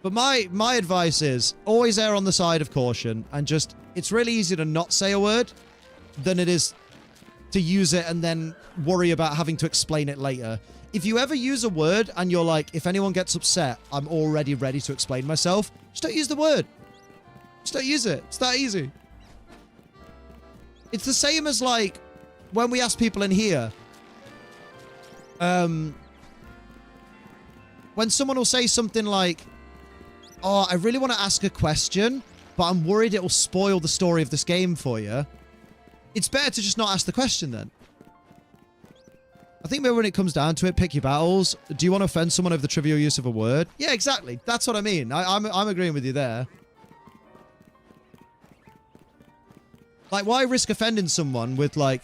S3: But my advice is, always err on the side of caution and just... It's really easy to not say a word than it is to use it and then worry about having to explain it later. If you ever use a word and you're like, if anyone gets upset, I'm already ready to explain myself, just don't use the word. Just don't use it. It's that easy. It's the same as like when we ask people in here, when someone will say something like, oh, I really want to ask a question, but I'm worried it will spoil the story of this game for you. It's better to just not ask the question then. I think maybe when it comes down to it, pick your battles. Do you want to offend someone over the trivial use of a word? Yeah, exactly. That's what I mean. I'm agreeing with you there. Like, why risk offending someone with, like,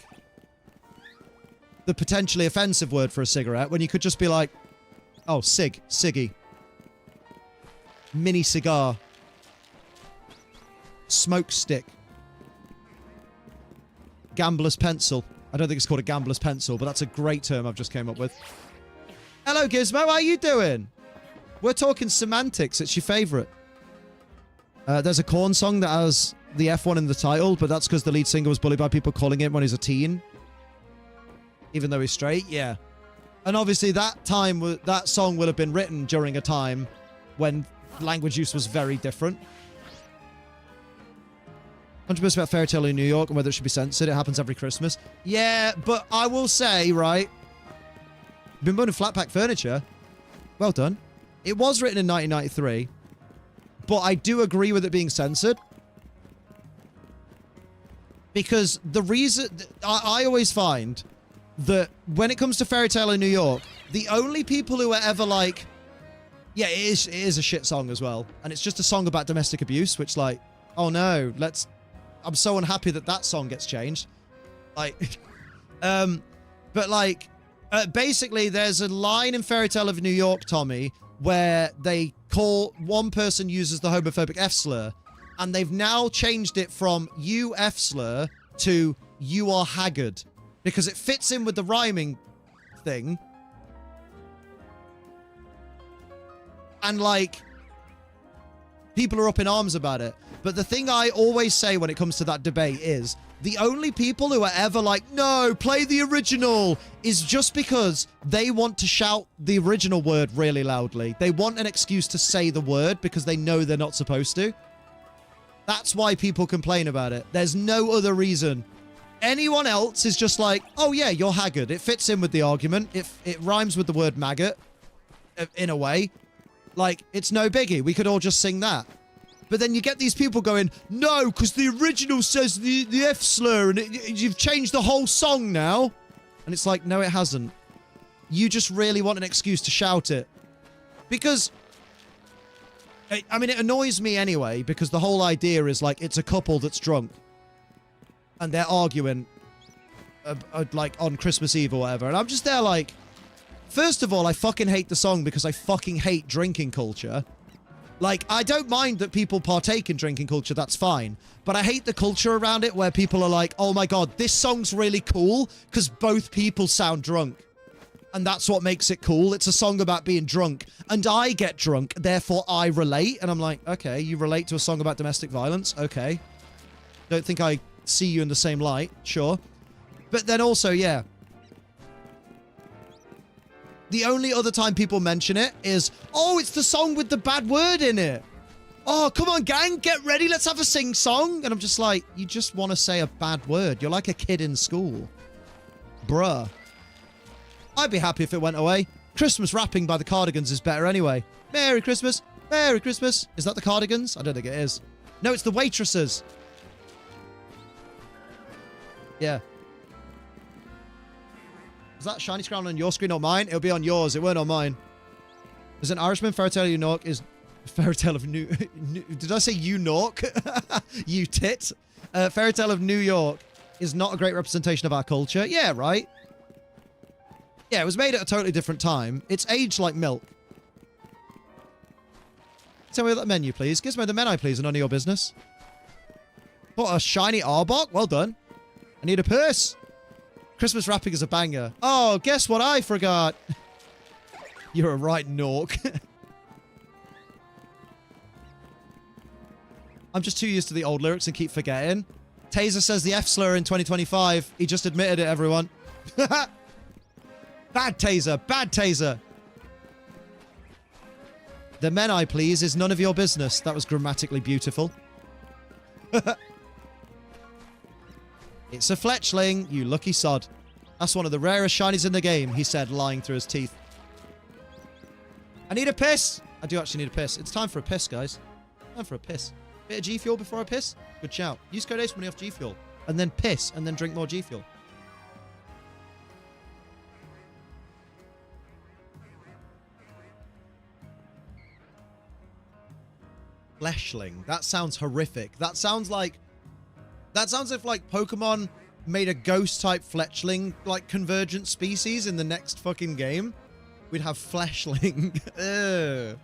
S3: the potentially offensive word for a cigarette when you could just be like, oh, ciggy. Mini cigar. Smoke stick. Gambler's pencil. I don't think it's called a gambler's pencil, but that's a great term I've just came up with. Hello, Gizmo. How are you doing? We're talking semantics. It's your favorite. There's a Korn song that has the F1 in the title, but that's because the lead singer was bullied by people calling him when he's a teen. Even though he's straight. Yeah. And obviously that song will have been written during a time when language use was very different. 100% about Fairy Tale in New York and whether it should be censored. It happens every Christmas. Yeah, but I will say, right, been building flat pack furniture. Well done. It was written in 1993, but I do agree with it being censored. Because the reason... I always find that when it comes to Fairy Tale in New York, the only people who are ever like... Yeah, it is a shit song as well. And it's just a song about domestic abuse, which like, oh no, I'm so unhappy that song gets changed. Like, but like, basically there's a line in Fairy Tale of New York, Tommy, where they call, one person uses the homophobic F slur, and they've now changed it from you F slur to you are haggard, because it fits in with the rhyming thing. And like, people are up in arms about it. But the thing I always say when it comes to that debate is the only people who are ever like, no, play the original, is just because they want to shout the original word really loudly. They want an excuse to say the word because they know they're not supposed to. That's why people complain about it. There's no other reason. Anyone else is just like, oh yeah, you're haggard. It fits in with the argument. It rhymes with the word maggot in a way. Like, it's no biggie. We could all just sing that. But then you get these people going, no, because the original says the F slur and you've changed the whole song now. And it's like, no, it hasn't. You just really want an excuse to shout it. Because, I mean, it annoys me anyway, because the whole idea is like, it's a couple that's drunk. And they're arguing, like, on Christmas Eve or whatever. And I'm just there like, first of all, I fucking hate the song because I fucking hate drinking culture. Like, I don't mind that people partake in drinking culture, that's fine. But I hate the culture around it where people are like, oh my god, this song's really cool because both people sound drunk. And that's what makes it cool. It's a song about being drunk. And I get drunk, therefore I relate. And I'm like, okay, you relate to a song about domestic violence? Okay. Don't think I see you in the same light. Sure. But then also, yeah. The only other time people mention it is, oh, it's the song with the bad word in it. Oh, come on, gang, get ready. Let's have a sing song. And I'm just like, you just want to say a bad word. You're like a kid in school. Bruh. I'd be happy if it went away. Christmas rapping by the Cardigans is better anyway. Merry Christmas. Merry Christmas. Is that the Cardigans? I don't think it is. No, it's the Waitresses. Yeah. Is that shiny scroll on your screen or mine? It'll be on yours. It weren't on mine. There's an Irishman. Fairy Tale of New York is... Fairy Tale of New... Did I say you Nork? You tit. Fairy Tale of New York is not a great representation of our culture. Yeah, right? Yeah, it was made at a totally different time. It's aged like milk. Tell me that menu, please. Gizmo the menu, please, and none of your business. What, a shiny Arbok? Well done. I need a purse. Christmas wrapping is a banger. Oh, guess what I forgot? You're a right Nork. I'm just too used to the old lyrics and keep forgetting. Taser says the F slur in 2025. He just admitted it, everyone. Bad Taser. Bad Taser. The men I please is none of your business. That was grammatically beautiful. It's a fletchling, you lucky sod. That's one of the rarest shinies in the game, he said, lying through his teeth. I need a piss. I do actually need a piss. It's time for a piss, guys. Time for a piss. Bit of G Fuel before I piss? Good shout. Use code ACE money off G Fuel. And then piss, and then drink more G Fuel. Fleshling. That sounds horrific. That sounds like... That sounds if, like, Pokemon made a ghost-type fletchling, like, convergent species in the next fucking game. We'd have fleshling. Ugh.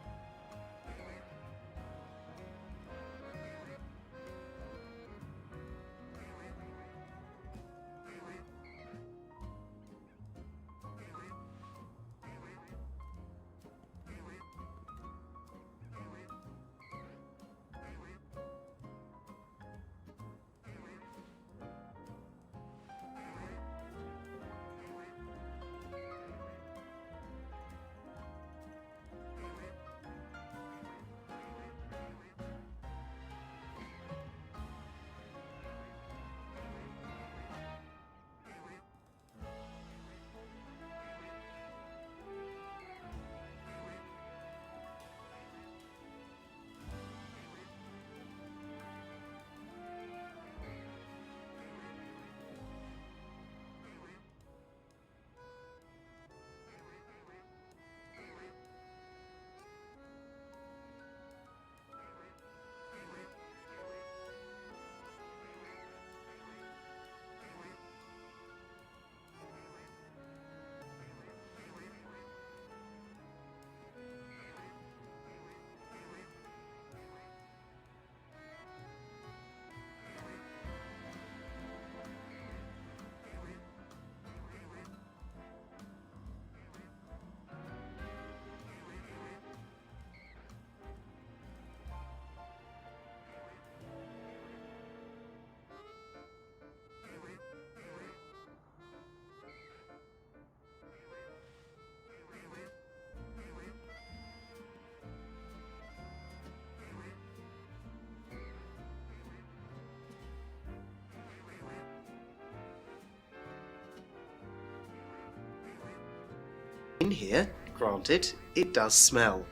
S5: In here, granted, it does smell.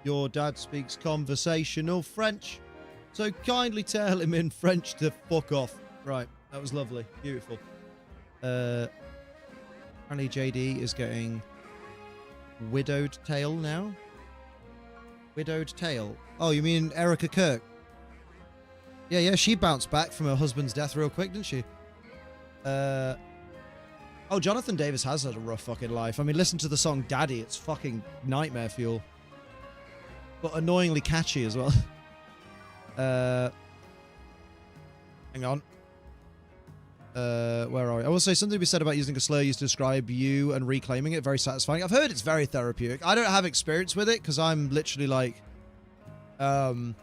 S3: Your dad speaks conversational French, so kindly tell him in French to fuck off. Right, that was lovely. Beautiful. Apparently JD is getting widowed tail now. Widowed tail. Oh, you mean Erica Kirk? Yeah, she bounced back from her husband's death real quick, didn't she? Oh, Jonathan Davis has had a rough fucking life. I mean, listen to the song Daddy. It's fucking nightmare fuel. But annoyingly catchy as well. Hang on. Where are we? I will say something to be said about using a slur used to describe you and reclaiming it. Very satisfying. I've heard it's very therapeutic. I don't have experience with it because I'm literally like... I've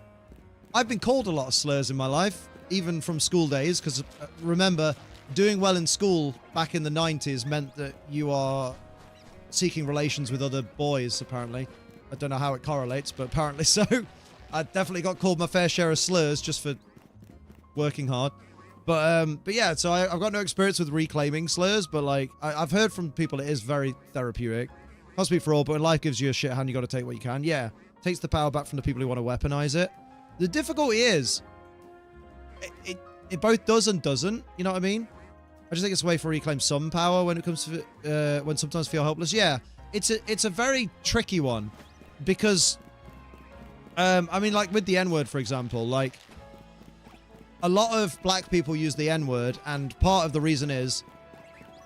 S3: been called a lot of slurs in my life, even from school days, because remember, doing well in school back in the 90s meant that you are seeking relations with other boys, apparently. I don't know how it correlates, but apparently so. I definitely got called my fair share of slurs just for working hard. But yeah, so I've got no experience with reclaiming slurs, but like I've heard from people it is very therapeutic. Can't speak for all, but when life gives you a shit hand, you got to take what you can. Yeah, takes the power back from the people who want to weaponize it. The difficulty is, it both does and doesn't. You know what I mean? I just think it's a way for reclaim some power when it comes to when sometimes feel helpless. Yeah, it's a very tricky one because I mean, like with the N-word, for example, like a lot of black people use the N-word, and part of the reason is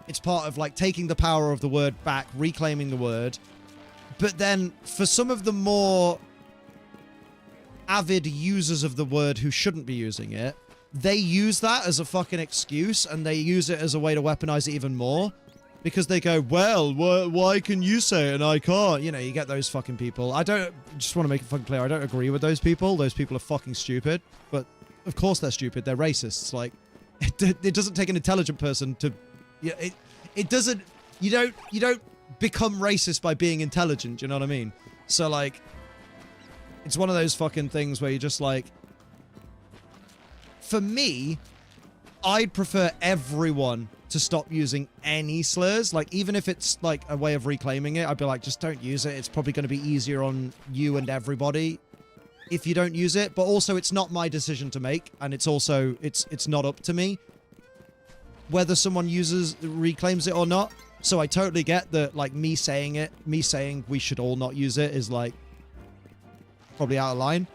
S3: it's part of like taking the power of the word back, reclaiming the word. But then for some of the more avid users of the word who shouldn't be using it, they use that as a fucking excuse, and they use it as a way to weaponize it even more. Because they go, well, why can you say it and I can't? You know, you get those fucking people. I just want to make it fucking clear, I don't agree with those people. Those people are fucking stupid. But of course they're stupid. They're racists. Like, it doesn't take an intelligent person to... Yeah, it doesn't... You don't become racist by being intelligent, you know what I mean? So, like, it's one of those fucking things where you're just like... For me, I'd prefer everyone to stop using any slurs. Like, even if it's like a way of reclaiming it, I'd be like, just don't use it. It's probably going to be easier on you and everybody if you don't use it. But also, it's not my decision to make, and it's also it's not up to me whether someone reclaims it or not. So I totally get that, like, me saying we should all not use it is like probably out of line.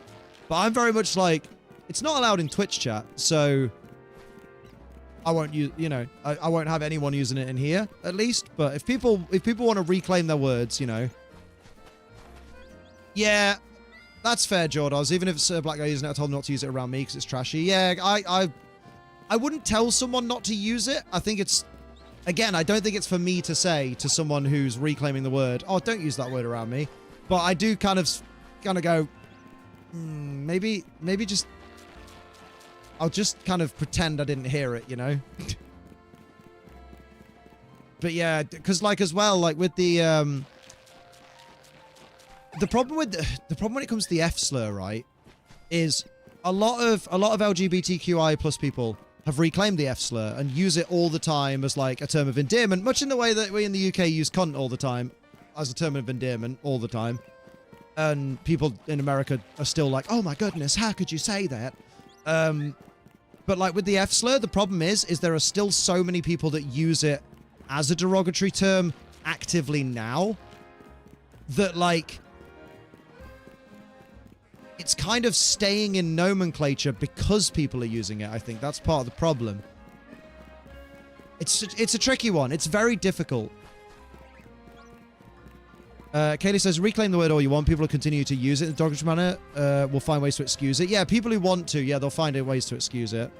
S3: But I'm very much like, it's not allowed in Twitch chat, so I won't use, you know, I won't have anyone using it in here, at least. But if people want to reclaim their words, you know, yeah, that's fair, Jordos. Even if it's a black guy using it, I told him not to use it around me because it's trashy. Yeah, I wouldn't tell someone not to use it. I think it's, again, I don't think it's for me to say to someone who's reclaiming the word, oh, don't use that word around me. But I do kind of go, maybe just... I'll just kind of pretend I didn't hear it, you know? But yeah, because like as well, like with the problem when it comes to the F slur, right, is a lot of LGBTQI plus people have reclaimed the F slur and use it all the time as like a term of endearment, much in the way that we in the UK use cunt all the time as a term of endearment all the time. And people in America are still like, oh my goodness, how could you say that? But like with the F slur, the problem is there are still so many people that use it as a derogatory term actively now that like it's kind of staying in nomenclature because people are using it. I think that's part of the problem. It's a tricky one. It's very difficult. Kaylee says, reclaim the word all you want. People will continue to use it in a derogatory manner. Will find ways to excuse it. Yeah, people who want to, yeah, they'll find ways to excuse it.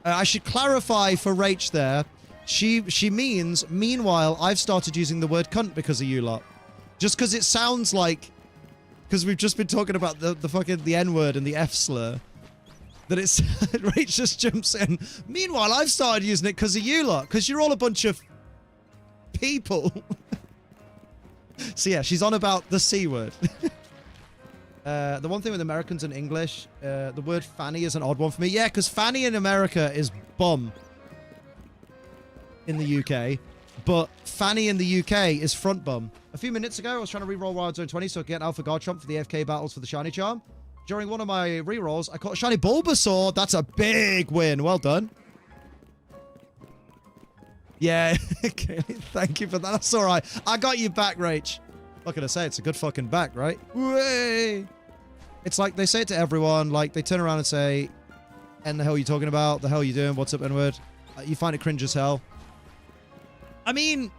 S3: I should clarify for Rach there. She means, meanwhile, I've started using the word cunt because of you lot. Just because it sounds like... Because we've just been talking about the fucking the N-word and the F slur. That it's... Rach just jumps in. Meanwhile, I've started using it because of you lot. Because you're all a bunch of... people. So yeah, she's on about the C word. The one thing with Americans and English, the word fanny is an odd one for me. Yeah, because fanny in America is bum in the UK, but fanny in the UK is front bum. A few minutes ago, I was trying to reroll Wild Zone 20 so I could get Alpha Garchomp for the AFK battles for the Shiny Charm. During one of my rerolls, I caught a Shiny Bulbasaur. That's a big win. Well done. Yeah, okay, thank you for that. That's all right. I got you back, Rach. What can I say? It's a good fucking back, right? Way. It's like they say it to everyone. Like, they turn around and say, "And the hell are you talking about? The hell are you doing? What's up, N-word?" You find it cringe as hell. I mean,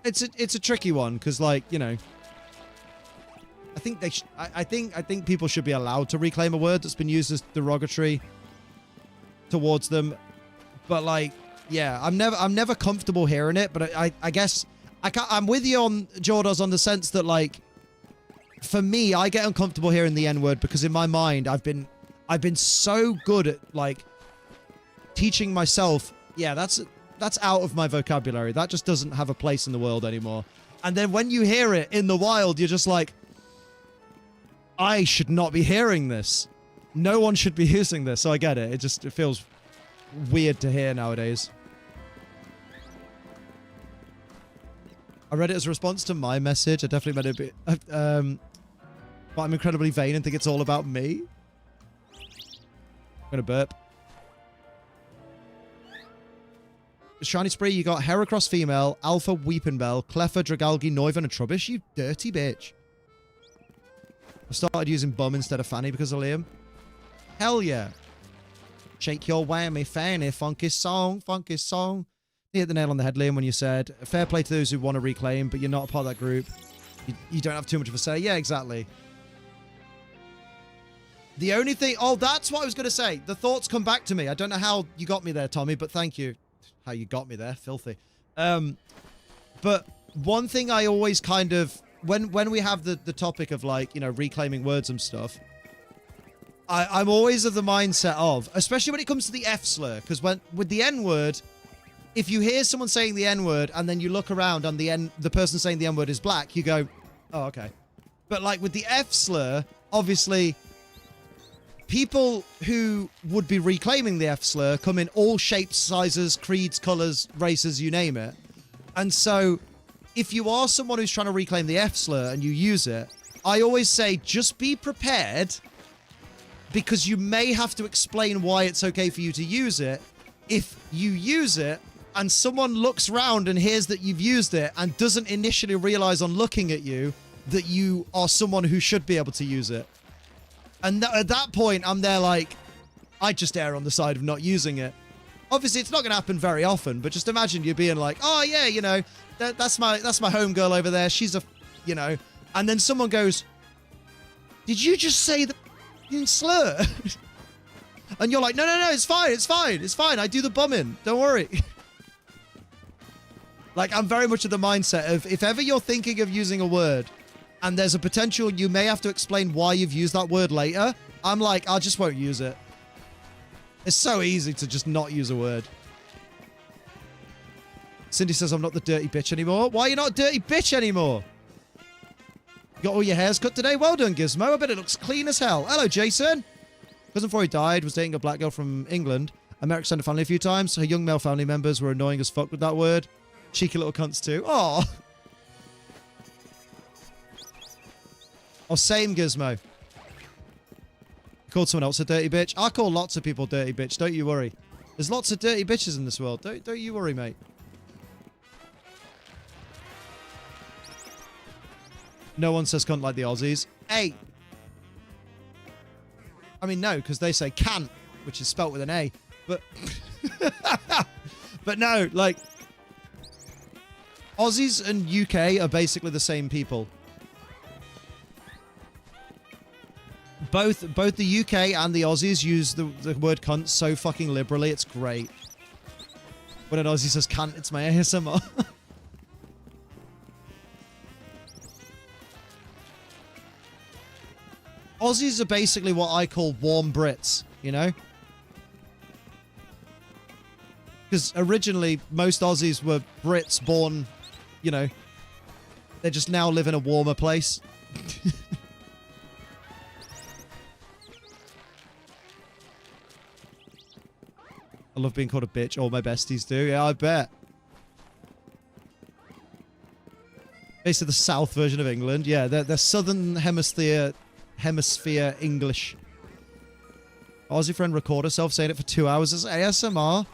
S3: it's a tricky one because, like, you know, I think they I think people should be allowed to reclaim a word that's been used as derogatory towards them. But like, yeah, I'm never comfortable hearing it. But I guess I'm with you on Jordos on the sense that like, for me, I get uncomfortable hearing the N-word because in my mind I've been so good at like teaching myself. Yeah, that's out of my vocabulary. That just doesn't have a place in the world anymore. And then when you hear it in the wild, you're just like, I should not be hearing this. No one should be using this. So I get it. It feels weird to hear nowadays. I read it as a response to my message. I definitely meant it a bit. But I'm incredibly vain and think it's all about me. I'm gonna burp. Shiny Spree, you got Heracross Female, Alpha Weepinbell, Cleffa, Dragalge, Noivern, and Trubbish. You dirty bitch. I started using Bum instead of Fanny because of Liam. Hell yeah. Shake your whammy, Fanny, funky song, funky song. You hit the nail on the head, Liam, when you said, fair play to those who want to reclaim, but you're not a part of that group. You don't have too much of a say. Yeah, exactly. The only thing... Oh, that's what I was going to say. The thoughts come back to me. I don't know how you got me there, Tommy, but thank you. How you got me there. Filthy. But one thing I always kind of... When we have the topic of, like, you know, reclaiming words and stuff, I'm always of the mindset of... Especially when it comes to the F slur. Because with the N word... If you hear someone saying the N-word and then you look around and the person saying the N-word is black, you go, oh, okay. But like with the F slur, obviously, people who would be reclaiming the F slur come in all shapes, sizes, creeds, colors, races, you name it. And so if you are someone who's trying to reclaim the F slur and you use it, I always say just be prepared because you may have to explain why it's okay for you to use it. If you use it, and someone looks round and hears that you've used it and doesn't initially realize on looking at you that you are someone who should be able to use it. And at that point, I'm there like, I just err on the side of not using it. Obviously, it's not going to happen very often, but just imagine you being like, oh, yeah, you know, that's my homegirl over there. She's a, you know, and then someone goes, did you just say the slur? And you're like, no, it's fine. It's fine. I do the bumming. Don't worry. Like, I'm very much of the mindset of if ever you're thinking of using a word and there's a potential you may have to explain why you've used that word later, I'm like, I just won't use it. It's so easy to just not use a word. Cindy says I'm not the dirty bitch anymore. Why are you not a dirty bitch anymore? You got all your hairs cut today? Well done, Gizmo. I bet it looks clean as hell. Hello, Jason. Cousin before he died was dating a black girl from England. I met her extended family a few times. Her young male family members were annoying as fuck with that word. Cheeky little cunts too. Aw. Oh, same, Gizmo. You called someone else a dirty bitch. I call lots of people dirty bitch. Don't you worry. There's lots of dirty bitches in this world. Don't you worry, mate. No one says cunt like the Aussies. Hey. I mean, no, because they say can't, which is spelt with an A. But... but no, like... Aussies and UK are basically the same people. Both the UK and the Aussies use the word cunt so fucking liberally, it's great. When an Aussie says cunt, it's my ASMR. Aussies are basically what I call warm Brits, you know? Because originally, most Aussies were Brits born, you know, they just now live in a warmer place. I love being called a bitch. All my besties do. Yeah, I bet. Basically the south version of England. Yeah, they're southern hemisphere English. Aussie friend record herself saying it for 2 hours as ASMR.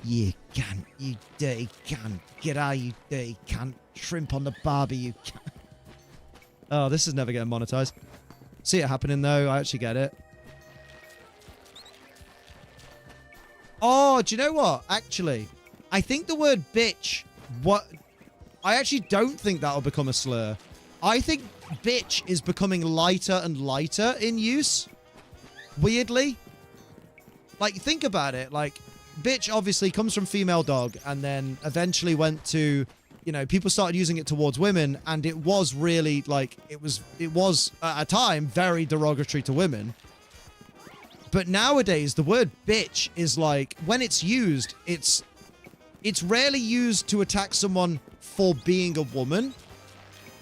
S3: You can't, you dirty cunt. Get out, you dirty cunt. Shrimp on the barbie, you cunt. Oh, this is never getting monetized. See it happening, though. I actually get it. Oh, do you know what? Actually, I think the word bitch... I actually don't think that'll become a slur. I think bitch is becoming lighter and lighter in use. Weirdly. Like, think about it. Like... Bitch obviously comes from female dog and then eventually went to, you know, people started using it towards women and it was really like, it was at a time very derogatory to women. But nowadays the word bitch is like, when it's used, it's rarely used to attack someone for being a woman.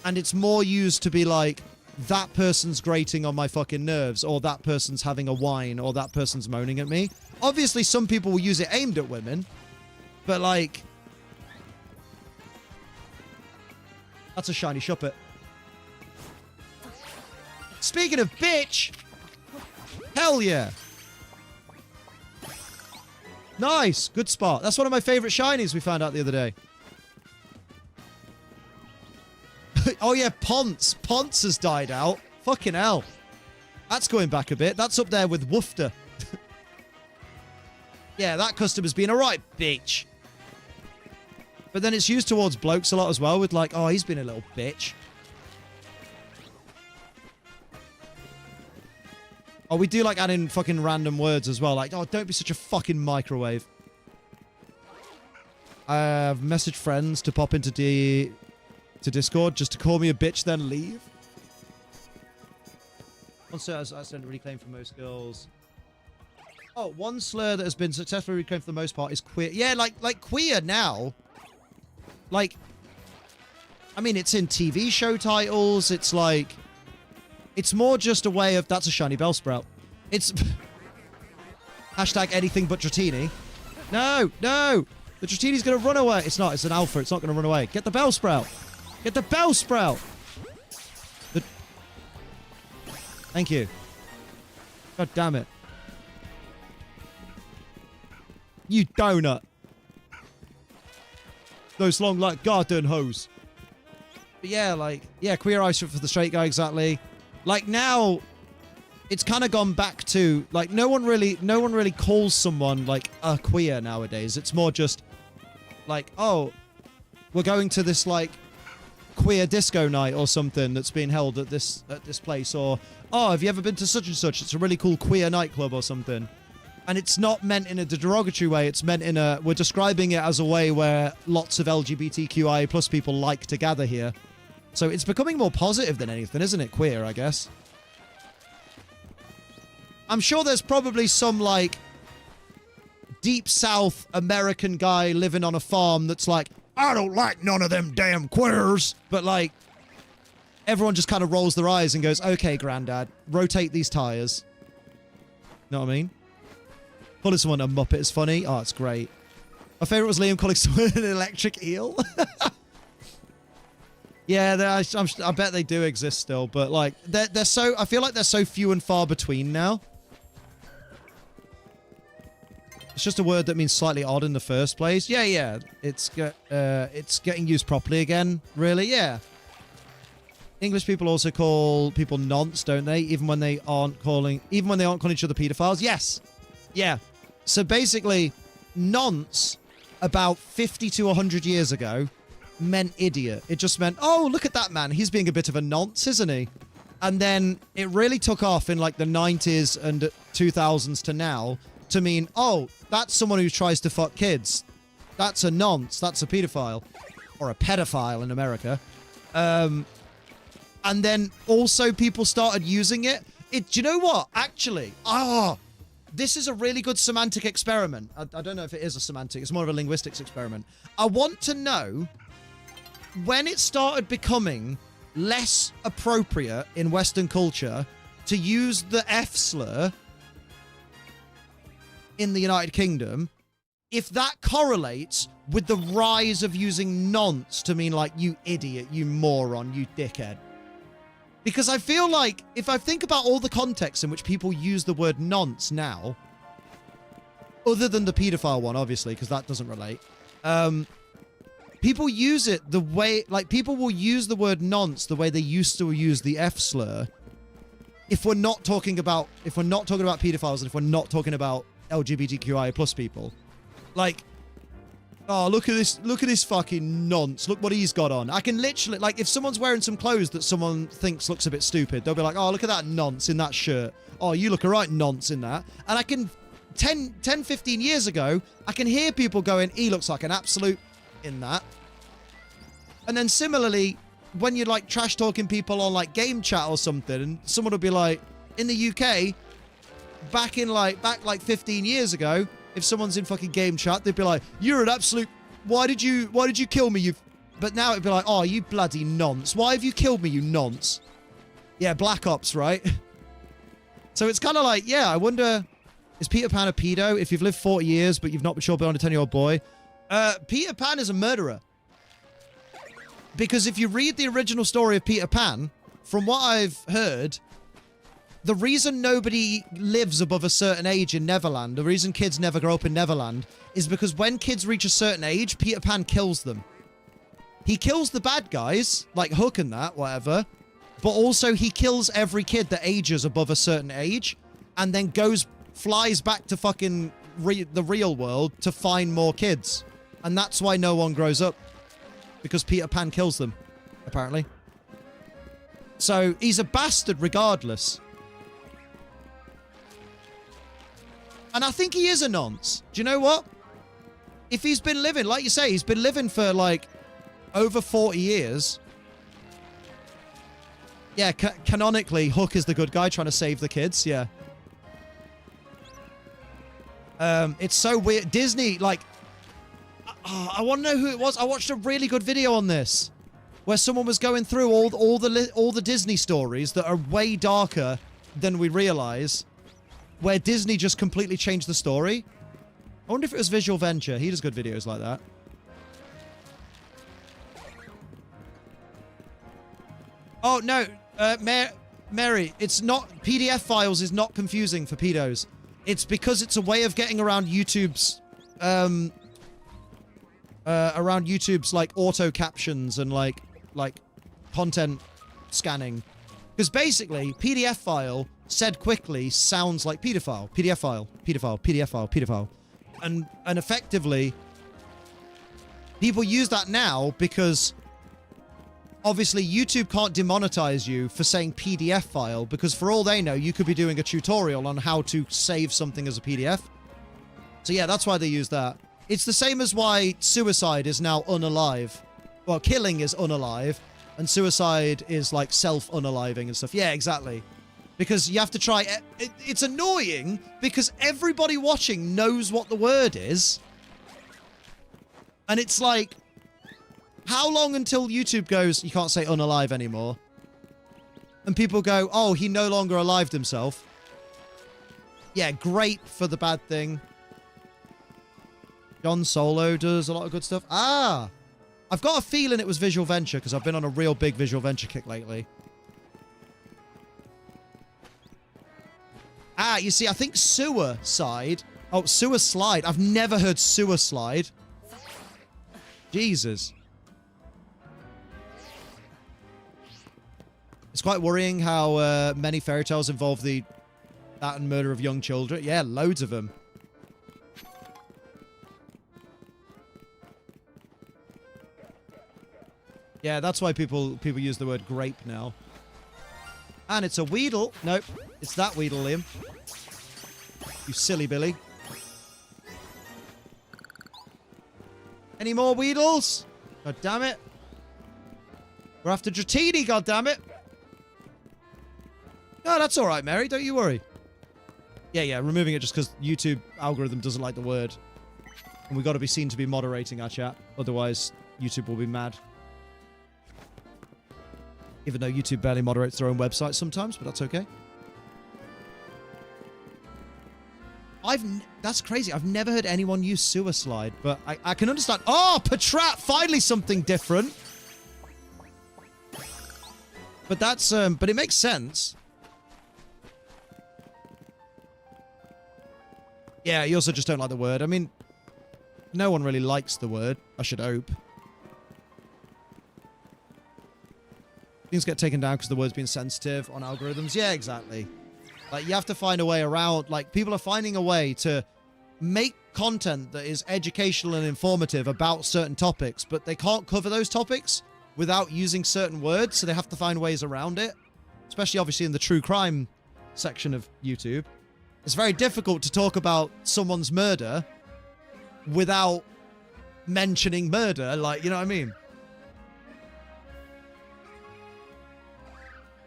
S3: And it's more used to be like, that person's grating on my fucking nerves, or that person's having a whine, or that person's moaning at me. Obviously, some people will use it aimed at women, but like... That's a shiny Shuppet. Speaking of bitch! Hell yeah! Nice! Good spot. That's one of my favorite shinies we found out the other day. Oh yeah, Ponce. Ponce has died out. Fucking hell. That's going back a bit. That's up there with Woofter. Yeah, that customer's been a right bitch. But then it's used towards blokes a lot as well, with like, oh, he's been a little bitch. Oh, we do like adding fucking random words as well. Like, oh, don't be such a fucking microwave. I've messaged friends to pop into Discord just to call me a bitch, then leave. One slur has accidentally reclaimed for most girls. Oh, one slur that has been successfully reclaimed for the most part is queer. Yeah, like queer now. Like, I mean, it's in TV show titles. It's like, it's more just a way of, that's a shiny Bellsprout. It's hashtag anything but Dratini. No, no. The Dratini's going to run away. It's not. It's an alpha. It's not going to run away. Get the Bellsprout. Get the Bellsprout. Thank you. God damn it. You donut. Those long, like, garden hose. But yeah, like, yeah, queer eye for the straight guy, exactly. Like, now, it's kind of gone back to, like, no one really calls someone, like, a queer nowadays. It's more just, like, oh, we're going to this, like, queer disco night or something that's being held at this place. Or, oh, have you ever been to such and such? It's a really cool queer nightclub or something. And it's not meant in a derogatory way. It's meant in a... We're describing it as a way where lots of LGBTQIA plus people like to gather here. So it's becoming more positive than anything, isn't it? Queer, I guess. I'm sure there's probably some, like, deep South American guy living on a farm that's like, I don't like none of them damn queers. But, like, everyone just kind of rolls their eyes and goes, okay, granddad, rotate these tires. Know what I mean? Calling someone a Muppet is funny. Oh, it's great. My favorite was Liam calling someone an electric eel. Yeah, I bet they do exist still, but like they're so. I feel like they're so few and far between now. It's just a word that means slightly odd in the first place. Yeah, yeah. It's getting used properly again. Really, yeah. English people also call people nonce, don't they? Even when they aren't calling each other pedophiles. Yes. Yeah. So basically, nonce about 50 to 100 years ago meant idiot. It just meant, oh, look at that man. He's being a bit of a nonce, isn't he? And then it really took off in like the 90s and 2000s to now to mean, oh, that's someone who tries to fuck kids. That's a nonce. That's a pedophile. Or a pedophile in America. And then also people started using it. Do you know what? Actually, this is a really good semantic experiment. I don't know if it is a semantic. It's more of a linguistics experiment. I want to know when it started becoming less appropriate in Western culture to use the F slur in the United Kingdom, if that correlates with the rise of using nonce to mean like, you idiot, you moron, you dickhead. Because I feel like, if I think about all the contexts in which people use the word nonce now, other than the pedophile one, obviously, because that doesn't relate, people use it the way, like, people will use the word nonce the way they used to use the F slur if we're not talking about pedophiles and if we're not talking about LGBTQIA plus people. Like, oh, look at this fucking nonce. Look what he's got on. I can literally, like, if someone's wearing some clothes that someone thinks looks a bit stupid, they'll be like, oh, look at that nonce in that shirt. Oh, you look a right nonce in that. And I can, 10, 15 years ago, I can hear people going, he looks like an absolute in that. And then similarly, when you're like trash talking people on like game chat or something, and someone will be like, in the UK, back like 15 years ago, if someone's in fucking game chat, they'd be like, you're an absolute, why did you kill me, you But now it'd be like, oh, you bloody nonce. Why have you killed me, you nonce? Yeah, Black Ops, right? So it's kind of like, yeah, I wonder, is Peter Pan a pedo if you've lived 40 years but you've not matured beyond a 10-year-old boy? Peter Pan is a murderer. Because if you read the original story of Peter Pan, from what I've heard, the reason nobody lives above a certain age in Neverland, the reason kids never grow up in Neverland, is because when kids reach a certain age, Peter Pan kills them. He kills the bad guys, like Hook and that, whatever, but also he kills every kid that ages above a certain age, and then flies back to fucking the real world to find more kids. And that's why no one grows up. Because Peter Pan kills them, apparently. So, he's a bastard regardless. And I think he is a nonce. Do you know what? If he's been living, like you say, he's been living for, like, over 40 years. Yeah, canonically, Hook is the good guy trying to save the kids, yeah. It's so weird. Disney, like... I want to know who it was. I watched a really good video on this, where someone was going through all the Disney stories that are way darker than we realize, where Disney just completely changed the story. I wonder if it was Visual Venture. He does good videos like that. Oh no, Mary, it's not PDF files is not confusing for pedos. It's because it's a way of getting around YouTube's like auto captions and like content scanning. Because basically, PDF file said quickly sounds like pedophile. PDF file, pedophile, PDF file, pedophile. And effectively, people use that now because obviously YouTube can't demonetize you for saying PDF file, because for all they know, you could be doing a tutorial on how to save something as a PDF. So yeah, that's why they use that. It's the same as why suicide is now unalive. Well, killing is unalive, and suicide is like self-unaliving and stuff. Yeah, exactly. Because you have to try... It's annoying because everybody watching knows what the word is. And it's like, how long until YouTube goes, you can't say unalive anymore? And people go, oh, he no longer alived himself. Yeah, great for the bad thing. John Solo does a lot of good stuff. Ah! I've got a feeling it was Visual Venture, because I've been on a real big Visual Venture kick lately. Ah, you see, I think Suicide... Oh, Suicide. I've never heard Suicide. Jesus. It's quite worrying how many fairy tales involve that and murder of young children. Yeah, loads of them. Yeah, that's why people use the word grape now. And it's a Weedle. Nope, it's that Weedle, Liam. You silly Billy. Any more Weedles? God damn it. We're after Dratini, god damn it. No, that's alright, Mary. Don't you worry. Yeah, removing it just because YouTube algorithm doesn't like the word. And we've got to be seen to be moderating our chat. Otherwise, YouTube will be mad. Even though YouTube barely moderates their own website sometimes, but that's okay. That's crazy. I've never heard anyone use Suicide, but I can understand. Oh, Patrat! Finally something different. But that's, but it makes sense. Yeah, you also just don't like the word. I mean, no one really likes the word, I should hope. Things get taken down because the word's being sensitive on algorithms. Yeah, exactly. Like, you have to find a way around. Like, people are finding a way to make content that is educational and informative about certain topics, but they can't cover those topics without using certain words, so they have to find ways around it. Especially, obviously, in the true crime section of YouTube. It's very difficult to talk about someone's murder without mentioning murder. Like, you know what I mean?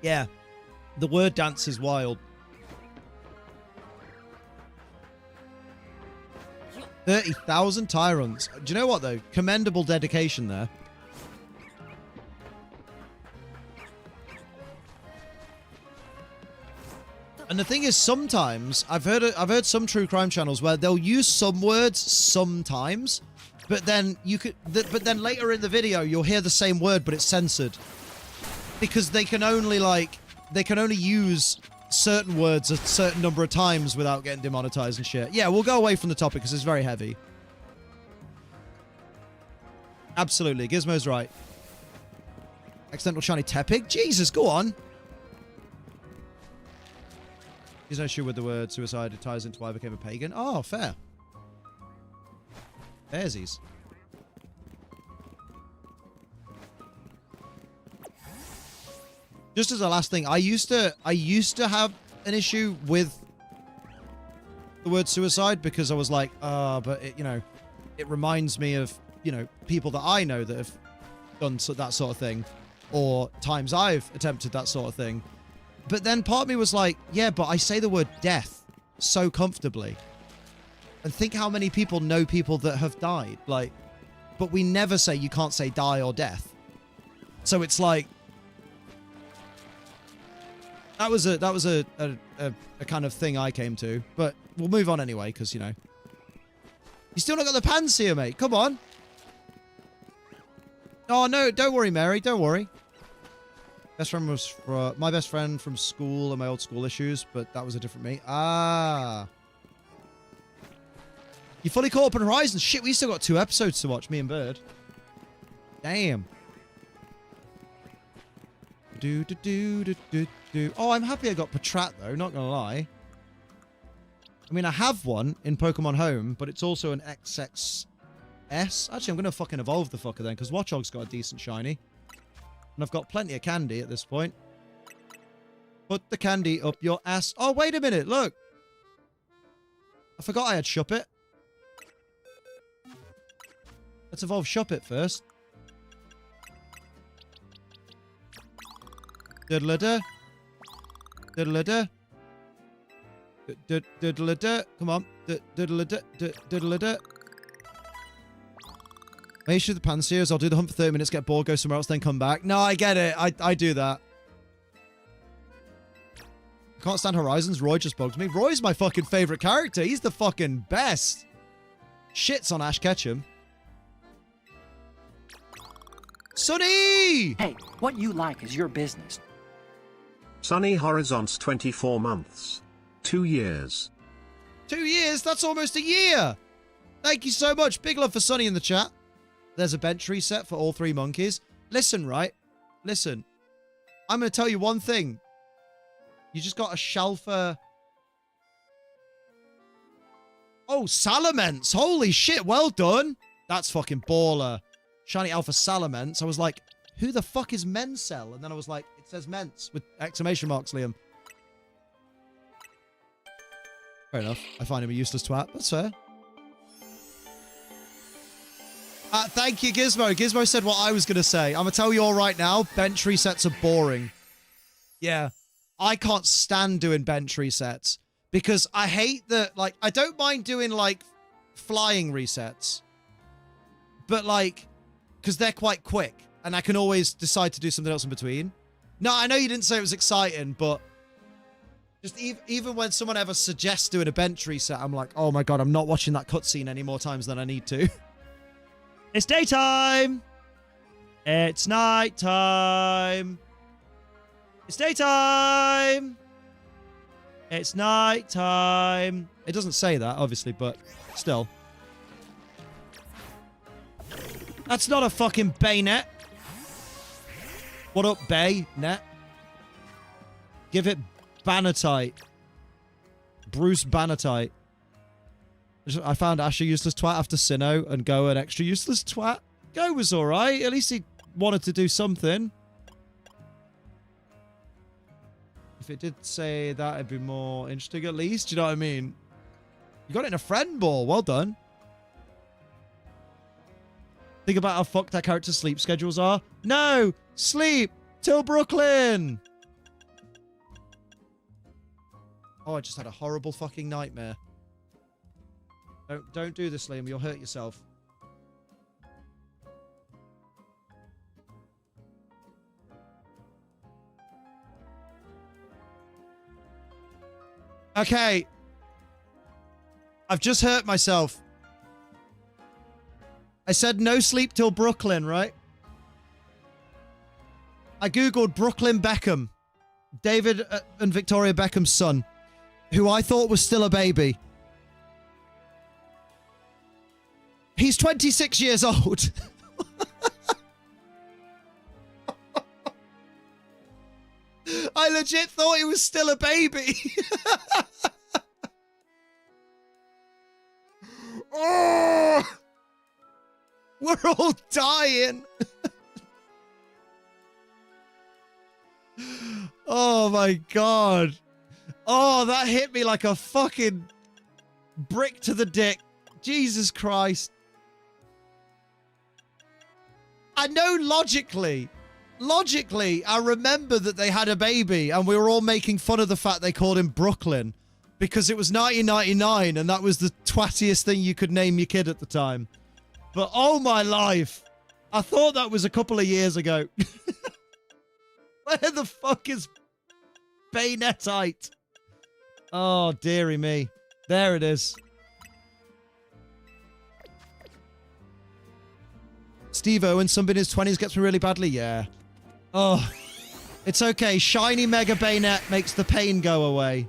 S3: Yeah, the word dance is wild. 30,000 tyrants. Do you know what, though? Commendable dedication there. And the thing is, sometimes I've heard some true crime channels where they'll use some words sometimes, but then but then later in the video you'll hear the same word but it's censored because they can only use certain words a certain number of times without getting demonetized and shit. Yeah, we'll go away from the topic because it's very heavy. Absolutely, Gizmo's right. Accidental shiny Tepig? Jesus, go on. There's no issue with the word suicide. It ties into why I became a pagan. Oh, fair. Fairsies. Just as a last thing, I used to have an issue with the word suicide because I was like, but it, it reminds me of, people that I know that have done that sort of thing, or times I've attempted that sort of thing. But then part of me was like, yeah, but I say the word death so comfortably. And think how many people know people that have died. Like, but we never say you can't say die or death. So it's like, that was a kind of thing I came to. But we'll move on anyway, because, you still not got the pants here, mate. Come on. Oh, no, don't worry, Mary. Don't worry. Best friend was my best friend from school and my old school issues, but that was a different me. Ah. You fully caught up on Horizon? Shit, we still got 2 episodes to watch, me and Bird. Damn. Oh, I'm happy I got Patrat, though, not gonna lie. I mean, I have one in Pokemon Home, but it's also an XXS. Actually, I'm gonna fucking evolve the fucker then, because Watchog's got a decent shiny. And I've got plenty of candy at this point. Put the candy up your ass. Oh, wait a minute, look. I forgot I had Shuppet. Let's evolve Shuppet first. Diddle-a-da. Diddle-a-da. Diddle-a-da. Come on. Diddle-a-da. Diddle-a-da. Make sure the Panseers, I'll do the hunt for 30 minutes, get bored, go somewhere else, then come back. No, I get it. I do that. I can't stand Horizons. Roy just bugs me. Roy's my fucking favorite character. He's the fucking best. Shits on Ash Ketchum. Sunny!
S8: Hey, what you like is your business.
S2: Sunny Horizons 24 months. 2 years.
S3: 2 years? That's almost a year! Thank you so much. Big love for Sunny in the chat. There's a bench reset for all 3 monkeys. Listen, right? Listen. I'm going to tell you one thing. You just got a Shalfa. Oh, Salamence. Holy shit, well done. That's fucking baller. Shiny Alpha Salamence. I was like, who the fuck is Mencel? And then I was like, it says Mence with exclamation marks, Liam. Fair enough. I find him a useless twat. That's fair. Thank you, Gizmo. Gizmo said what I was going to say. I'm going to tell you all right now, bench resets are boring. Yeah. I can't stand doing bench resets because I hate that, like, I don't mind doing, like, flying resets. But, like, because they're quite quick and I can always decide to do something else in between. No, I know you didn't say it was exciting, but just even when someone ever suggests doing a bench reset, I'm like, oh my God, I'm not watching that cutscene any more times than I need to. It's daytime. It's nighttime. It's daytime. It's nighttime. It doesn't say that, obviously, but still. That's not a fucking Baynet. What up, Baynet? Give it Bannertite. Bruce Bannertite. I found Ash a useless twat after Sinnoh and Go an extra useless twat. Go was alright. At least he wanted to do something. If it did say that, it'd be more interesting at least. Do you know what I mean? You got it in a friend ball. Well done. Think about how fucked that character's sleep schedules are. No! Sleep! Till Brooklyn! Oh, I just had a horrible fucking nightmare. Don't do this, Liam. You'll hurt yourself. Okay. I've just hurt myself. I said no sleep till Brooklyn, right? I googled Brooklyn Beckham, David and Victoria Beckham's son, who I thought was still a baby. He's 26 years old. I legit thought he was still a baby. Oh, we're all dying. Oh my God. Oh, that hit me like a fucking brick to the dick. Jesus Christ. I know logically, I remember that they had a baby and we were all making fun of the fact they called him Brooklyn because it was 1999 and that was the twattiest thing you could name your kid at the time. But oh my life, I thought that was a couple of years ago. Where the fuck is Bayonetite? Oh, dearie me. There it is. Steve Owen, somebody in his 20s gets me really badly. Yeah. Oh, it's okay. Shiny Mega Bayonet makes the pain go away.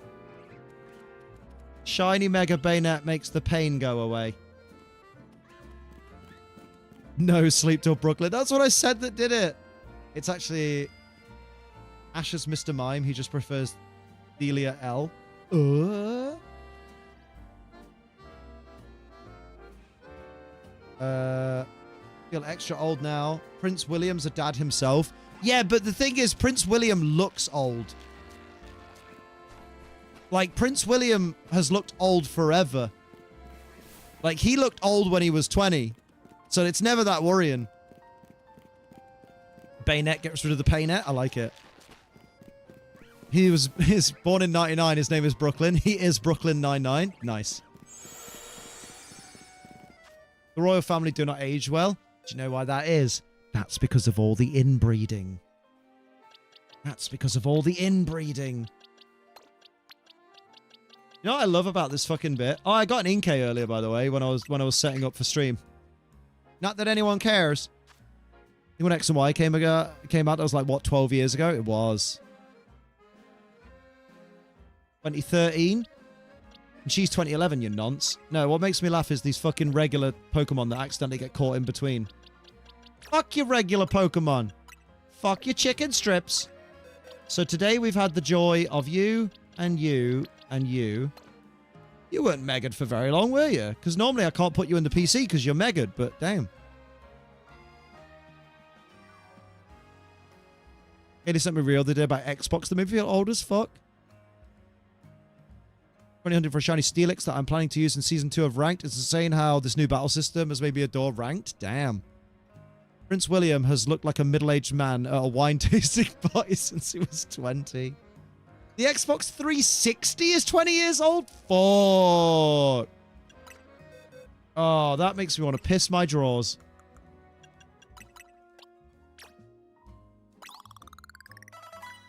S3: Shiny Mega Bayonet makes the pain go away. No sleep till Brooklyn. That's what I said that did it. It's actually Ash's Mr. Mime. He just prefers Delia L. Feel extra old now. Prince William's a dad himself. Yeah, but the thing is, Prince William looks old. Like, Prince William has looked old forever. Like, he looked old when he was 20. So it's never that worrying. Bayonet gets rid of the Paynet. I like it. He's born in 99. His name is Brooklyn. He is Brooklyn 99. Nice. The royal family do not age well. Do you know why that is? That's because of all the inbreeding. That's because of all the inbreeding. You know what I love about this fucking bit? Oh, I got an Inkay earlier, by the way, when I was setting up for stream. Not that anyone cares. When X and Y came out, that was like, what, 12 years ago? It was. 2013? And she's 2011, you nonce. No, what makes me laugh is these fucking regular Pokemon that accidentally get caught in between. Fuck your regular Pokemon. Fuck your chicken strips. So today we've had the joy of you and you and you. You weren't Megged for very long, were you? Because normally I can't put you in the PC because you're Megged, but damn. Katie sent me real the day about Xbox. The movie feel old as fuck. 20 for a shiny Steelix that I'm planning to use in Season 2 of Ranked. It's insane how this new battle system has made me adore Ranked. Damn. Prince William has looked like a middle-aged man at a wine tasting party since he was 20. The Xbox 360 is 20 years old? Fuck. Oh, that makes me want to piss my drawers.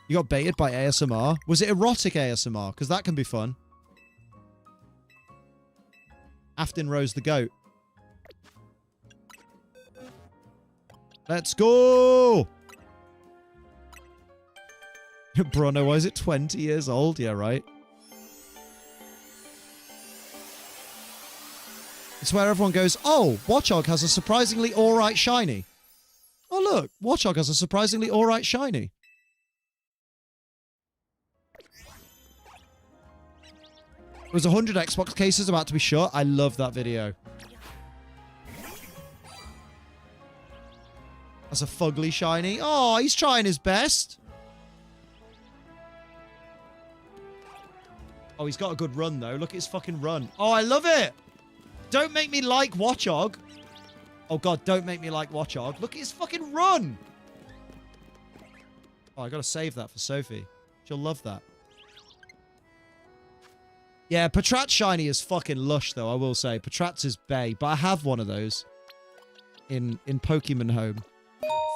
S3: You got baited by ASMR? Was it erotic ASMR? Because that can be fun. Afton Rose the goat. Let's go! Bruno, why is it 20 years old? Yeah, right. It's where everyone goes, oh, Watchog has a surprisingly alright shiny. Oh, look, Watchog has a surprisingly alright shiny. There was 100 Xbox cases about to be shut. I love that video. That's a fugly shiny. Oh, he's trying his best. Oh, he's got a good run, though. Look at his fucking run. Oh, I love it. Don't make me like Watchog. Oh, God, don't make me like Watchog. Look at his fucking run. Oh, I got to save that for Sophie. She'll love that. Yeah, Patrat shiny is fucking lush, though, I will say. Patrat's is bae, but I have one of those in Pokemon Home.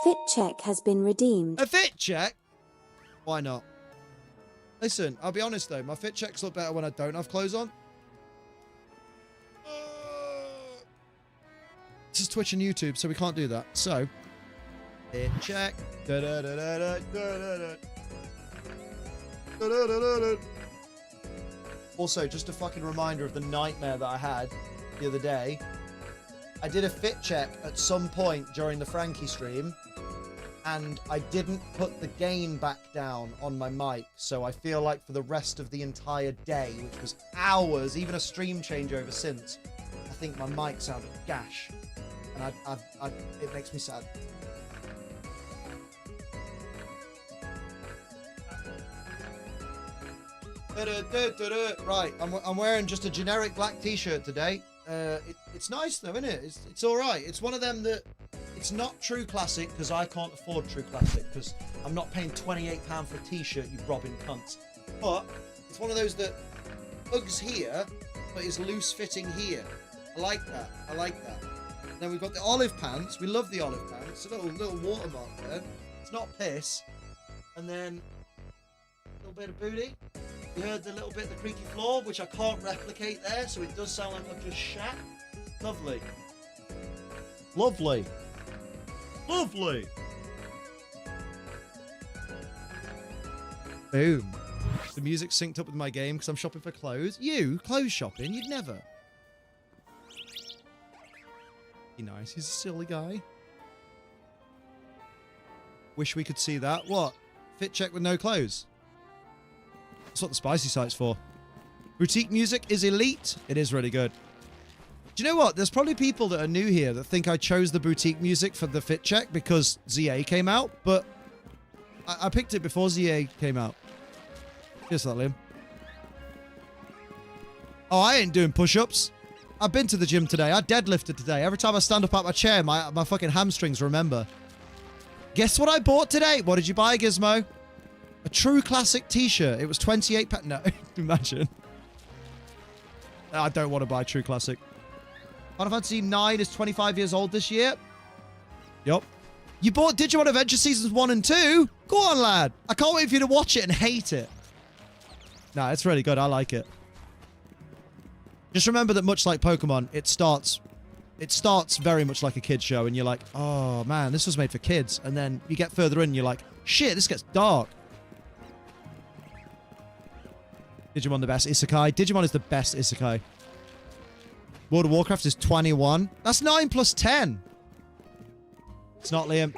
S6: Fit check has been redeemed.
S3: A fit check? Why not? Listen, I'll be honest though. My fit checks look better when I don't have clothes on. This is Twitch and YouTube, so we can't do that. So, fit check. Also, just a fucking reminder of the nightmare that I had the other day. I did a fit check at some point during the Frankie stream, and I didn't put the gain back down on my mic, so I feel like for the rest of the entire day, which was hours, even a stream changeover since, I think my mic sounded gash, and it makes me sad. Right, I'm wearing just a generic black t-shirt today. It's nice though, isn't it? It's all right. It's one of them that it's not true classic because I can't afford true classic because I'm not paying £28 for a t-shirt, you robbing cunts. But it's one of those that hugs here, but is loose fitting here. I like that. I like that. And then we've got the olive pants. We love the olive pants. A little watermark there. It's not piss. And then a little bit of booty. You heard the little bit of the creaky floor, which I can't replicate there, so it does sound like I've just shat. Lovely. Lovely. Lovely. Boom. The music synced up with my game because I'm shopping for clothes. You? Clothes shopping? You'd never. He's nice. He's a silly guy. Wish we could see that. What? Fit check with no clothes. That's what the spicy site's for. Boutique music is elite. It is really good. Do you know what? There's probably people that are new here that think I chose the boutique music for the fit check because ZA came out, but I picked it before ZA came out. Here's that, Liam. Oh, I ain't doing push-ups. I've been to the gym today. I deadlifted today. Every time I stand up out my chair, my fucking hamstrings remember. Guess what I bought today? What did you buy, Gizmo? A true classic t-shirt. It was £28. No, imagine. I don't want to buy true classic. Final Fantasy 9 is 25 years old this year. Yup. You bought Digimon Adventure Seasons 1 and 2? Go on, lad. I can't wait for you to watch it and hate it. Nah, it's really good. I like it. Just remember that much like Pokemon, it starts very much like a kid's show and you're like, oh man, this was made for kids. And then you get further in and you're like, shit, this gets dark. Digimon the best isekai. Digimon is the best isekai. World of Warcraft is 21. That's 9 plus 10. It's not, Liam.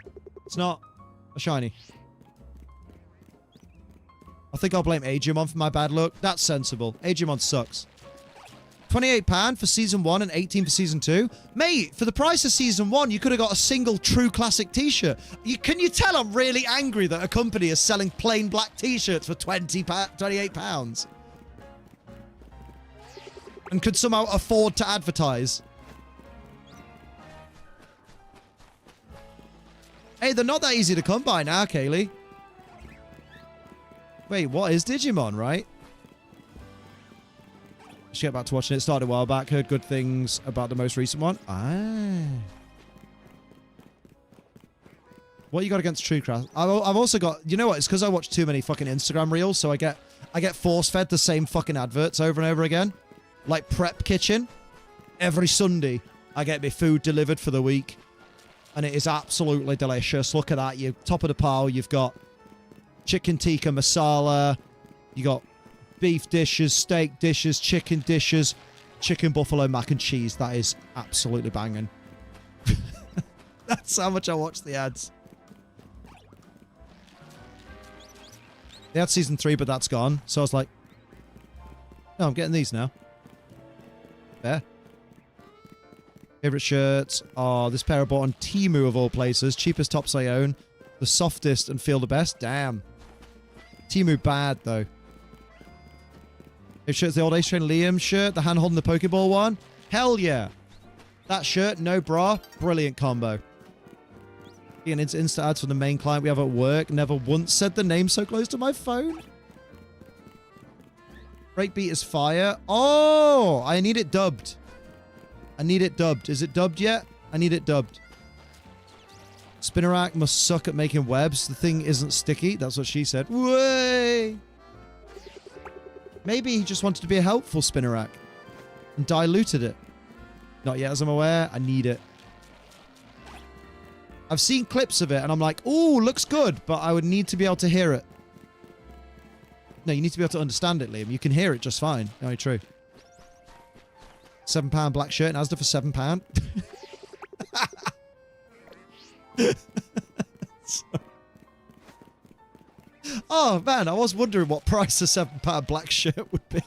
S3: It's not a shiny. I think I'll blame Agumon for my bad luck. That's sensible. Agumon sucks. £28 for Season 1 and 18 for Season 2. Mate, for the price of Season 1, you could have got a single true classic t-shirt. Can you tell I'm really angry that a company is selling plain black t-shirts for £28? And could somehow afford to advertise. Hey, they're not that easy to come by now, Kaylee. Wait, what is Digimon, right? Let's get back to watching it. Started a while back. Heard good things about the most recent one. Ah. What you got against True Classic? I've also got... You know what? It's because I watch too many fucking Instagram reels, so I get force-fed the same fucking adverts over and over again. Like Prep Kitchen. Every Sunday, I get my food delivered for the week. And it is absolutely delicious. Look at that. You're top of the pile. You've got chicken tikka masala. You got beef dishes, steak dishes, chicken dishes, chicken buffalo mac and cheese. That is absolutely banging. That's how much I watch the ads. They had Season 3, but that's gone. So I was like, no, I'm getting these now. There. Favorite shirts are this pair I bought on Temu of all places. Cheapest tops I own. The softest and feel the best. Damn. Temu bad though. Favorite shirt's the old Ace Train Liam shirt. The hand holding the Pokeball one. Hell yeah. That shirt, no bra. Brilliant combo. Getting into Insta ads from the main client we have at work. Never once said the name so close to my phone. Breakbeat is fire. Oh, I need it dubbed. I need it dubbed. Is it dubbed yet? I need it dubbed. Spinnerack must suck at making webs. The thing isn't sticky. That's what she said. Way. Maybe he just wanted to be a helpful Spinnerack and diluted it. Not yet, as I'm aware. I need it. I've seen clips of it, and I'm like, ooh, looks good, but I would need to be able to hear it. No, you need to be able to understand it, Liam. You can hear it just fine. Very true. £7 black shirt in Asda for £7. Oh, man, I was wondering what price a £7 black shirt would be.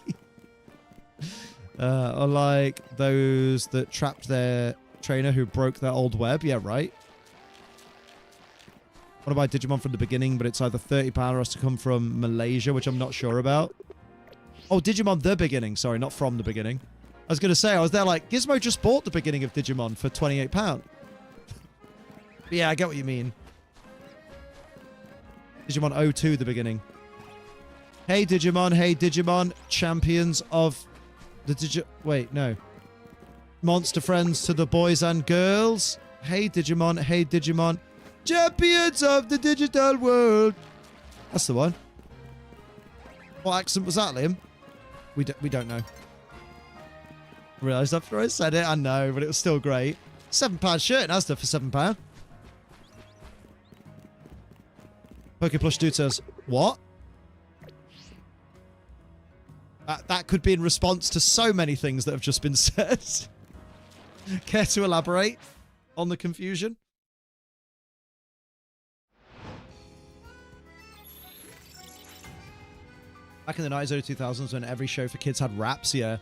S3: Or like those that trapped their trainer who broke their old web. Yeah, right. What about Digimon from the beginning, but it's either £30 or has to come from Malaysia, which I'm not sure about. Oh, Digimon the beginning. Sorry, not from the beginning. I was going to say, I was there like, Gizmo just bought the beginning of Digimon for £28. But yeah, I get what you mean. Digimon 02, the beginning. Hey Digimon, champions of the wait, no. Monster friends to the boys and girls. Hey Digimon, champions of the digital world. That's the one. What accent was that, Liam? We don't know. Realised after I said it, I know, but it was still great. £7 shirt in Asda for £7. Pokeplush Dude says, what? That could be in response to so many things that have just been said. Care to elaborate on the confusion? Back in the 90s, early 2000s, when every show for kids had raps, yeah.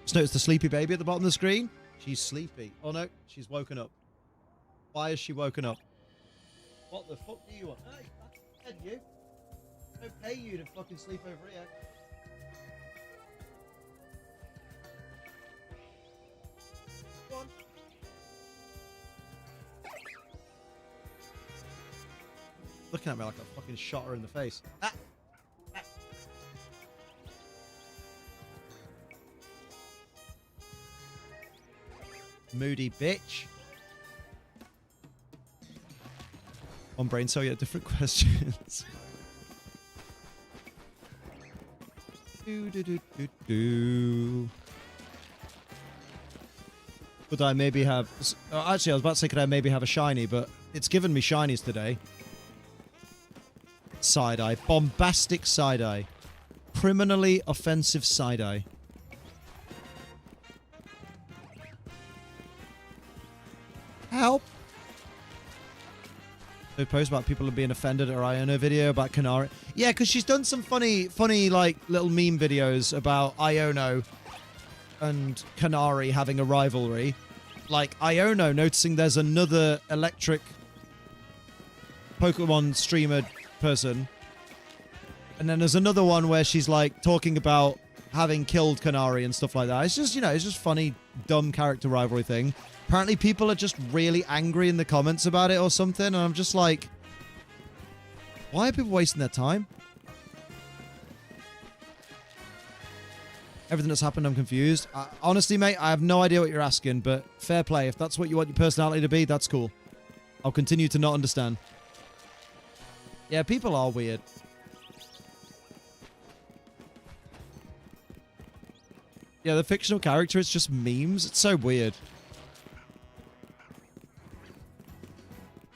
S3: Just notice the sleepy baby at the bottom of the screen. She's sleepy. Oh no, she's woken up. Why is she woken up? What the fuck do you want? Hey, that's you. I don't pay you to fucking sleep over here. Go on. Looking at me like I fucking shot her in the face. Ah. Ah. Moody bitch. On brain cell, yet different questions. Could I maybe have... actually, I was about to say, could I maybe have a shiny, but it's given me shinies today. Side-eye. Bombastic side-eye. Criminally offensive side-eye. Help! They post about people being offended at her Iona video about Kanari. Yeah, because she's done some funny, like, little meme videos about Iono and Kanari having a rivalry. Like, Iono noticing there's another electric Pokemon streamer person. And then there's another one where she's, like, talking about having killed Kanari and stuff like that. It's just, you know, it's just funny, dumb character rivalry thing. Apparently people are just really angry in the comments about it or something, and I'm just like, why are people wasting their time? Everything that's happened, I'm confused. Honestly, mate, I have no idea what you're asking, but fair play. If that's what you want your personality to be, that's cool. I'll continue to not understand. Yeah, people are weird. Yeah, the fictional character is just memes. It's so weird.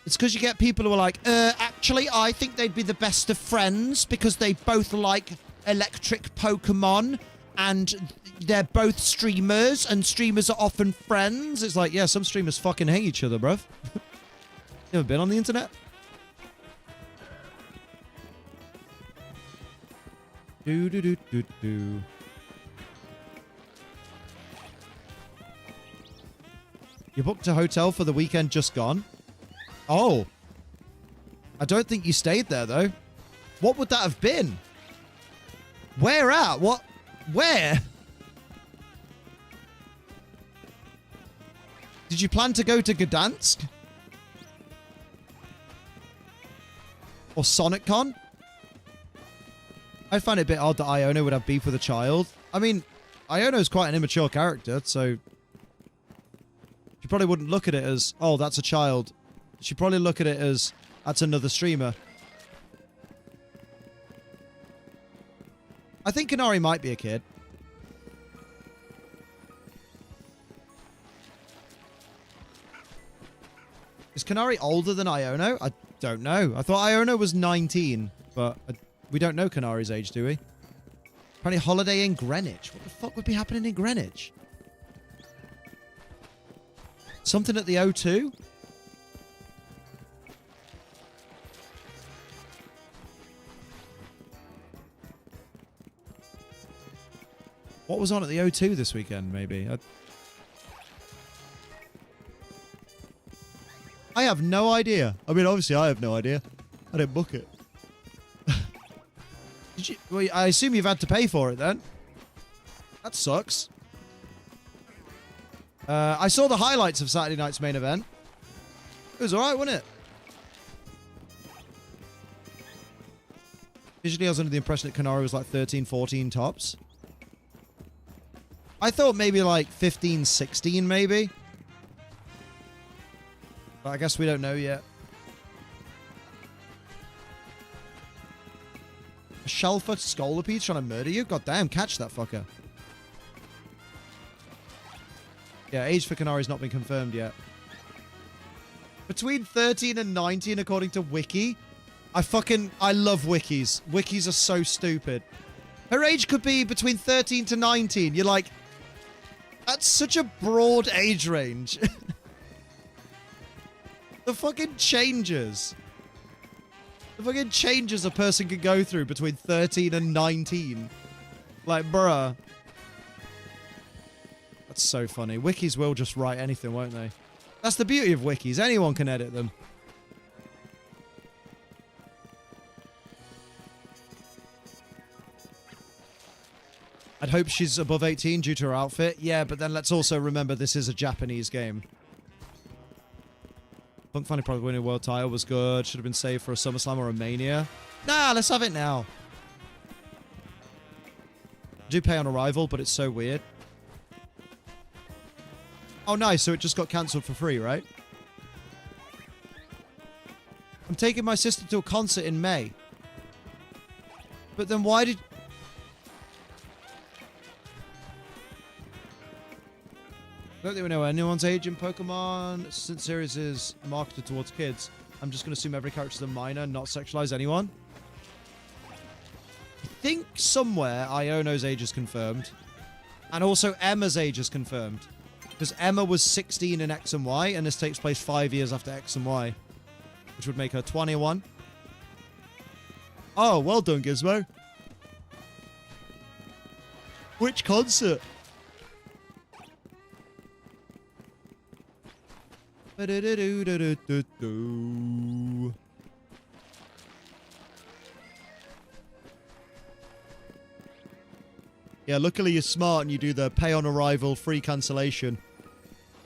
S3: It's because you get people who are like, actually, I think they'd be the best of friends because they both like electric Pokemon and they're both streamers and streamers are often friends. It's like, yeah, some streamers fucking hate each other, bruv. You ever been on the internet? Do. You booked a hotel for the weekend just gone? Oh. I don't think you stayed there, though. What would that have been? Where at? What? Where? Did you plan to go to Gdansk? Or SonicCon? I find it a bit odd that Iono would have beef with a child. I mean, Iono's quite an immature character, so... She probably wouldn't look at it as, oh, that's a child. She'd probably look at it as, that's another streamer. I think Kanari might be a kid. Is Kanari older than Iono? I don't know. I thought Iono was 19, but we don't know Kanari's age, do we? Apparently holiday in Greenwich. What the fuck would be happening in Greenwich? Something at the O2? What was on at the O2 this weekend, maybe? I have no idea. I mean, obviously, I have no idea. I didn't book it. Did you? Well, I assume you've had to pay for it then. That sucks. I saw the highlights of Saturday night's main event. It was alright, wasn't it? Visually, I was under the impression that Kanari was like 13, 14 tops. I thought maybe like 15, 16 maybe. But I guess we don't know yet. A Shelfa Scolopede trying to murder you? God damn, catch that fucker. Yeah, age for Kanari's not been confirmed yet. Between 13 and 19 according to Wiki. I love wikis. Wikis are so stupid. Her age could be between 13 to 19. You're like, that's such a broad age range. The fucking changes. The fucking changes a person could go through between 13 and 19. Like, bruh. That's so funny. Wikis will just write anything, won't they? That's the beauty of wikis. Anyone can edit them. I'd hope she's above 18 due to her outfit. Yeah, but then let's also remember this is a Japanese game. Punk Funny probably winning a world title was good. Should have been saved for a SummerSlam or a Mania. Nah, let's have it now. Do pay on arrival, but it's so weird. Oh, nice. So it just got cancelled for free, right? I'm taking my sister to a concert in May. But then why did... I don't think we know anyone's age in Pokemon. Since series is marketed towards kids, I'm just going to assume every character is a minor, not sexualize anyone. I think somewhere Iono's age is confirmed. And also Emma's age is confirmed. Because Emma was 16 in X and Y, and this takes place 5 years after X and Y. Which would make her 21. Oh, well done, Gizmo. Which concert? Yeah, luckily you're smart and you do the pay on arrival, free cancellation.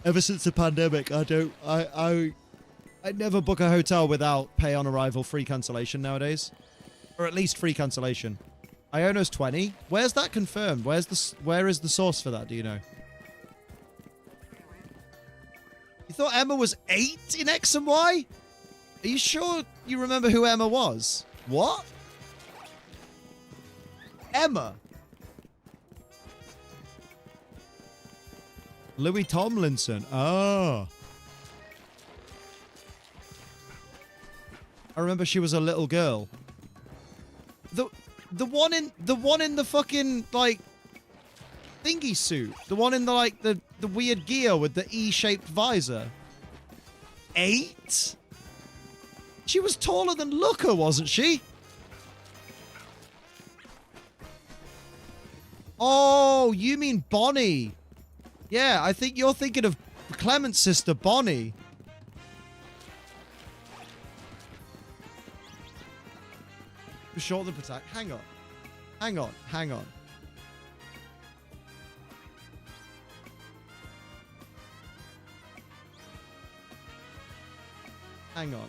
S3: Ever since the pandemic, I never book a hotel without pay on arrival, free cancellation nowadays. Or at least free cancellation. Iono's 20. Where's that confirmed? Where is the source for that, do you know? You thought Emma was 8 in X and Y? Are you sure you remember who Emma was? What? Emma? Louis Tomlinson. Oh. I remember she was a little girl. The one in the fucking like thingy suit. The one in the like the weird gear with the E-shaped visor. 8? She was taller than Looker, wasn't she? Oh, you mean Bonnie. Yeah, I think you're thinking of Clement's sister, Bonnie. Shorter than Protect. Hang on. Hang on. Hang on. Hang on.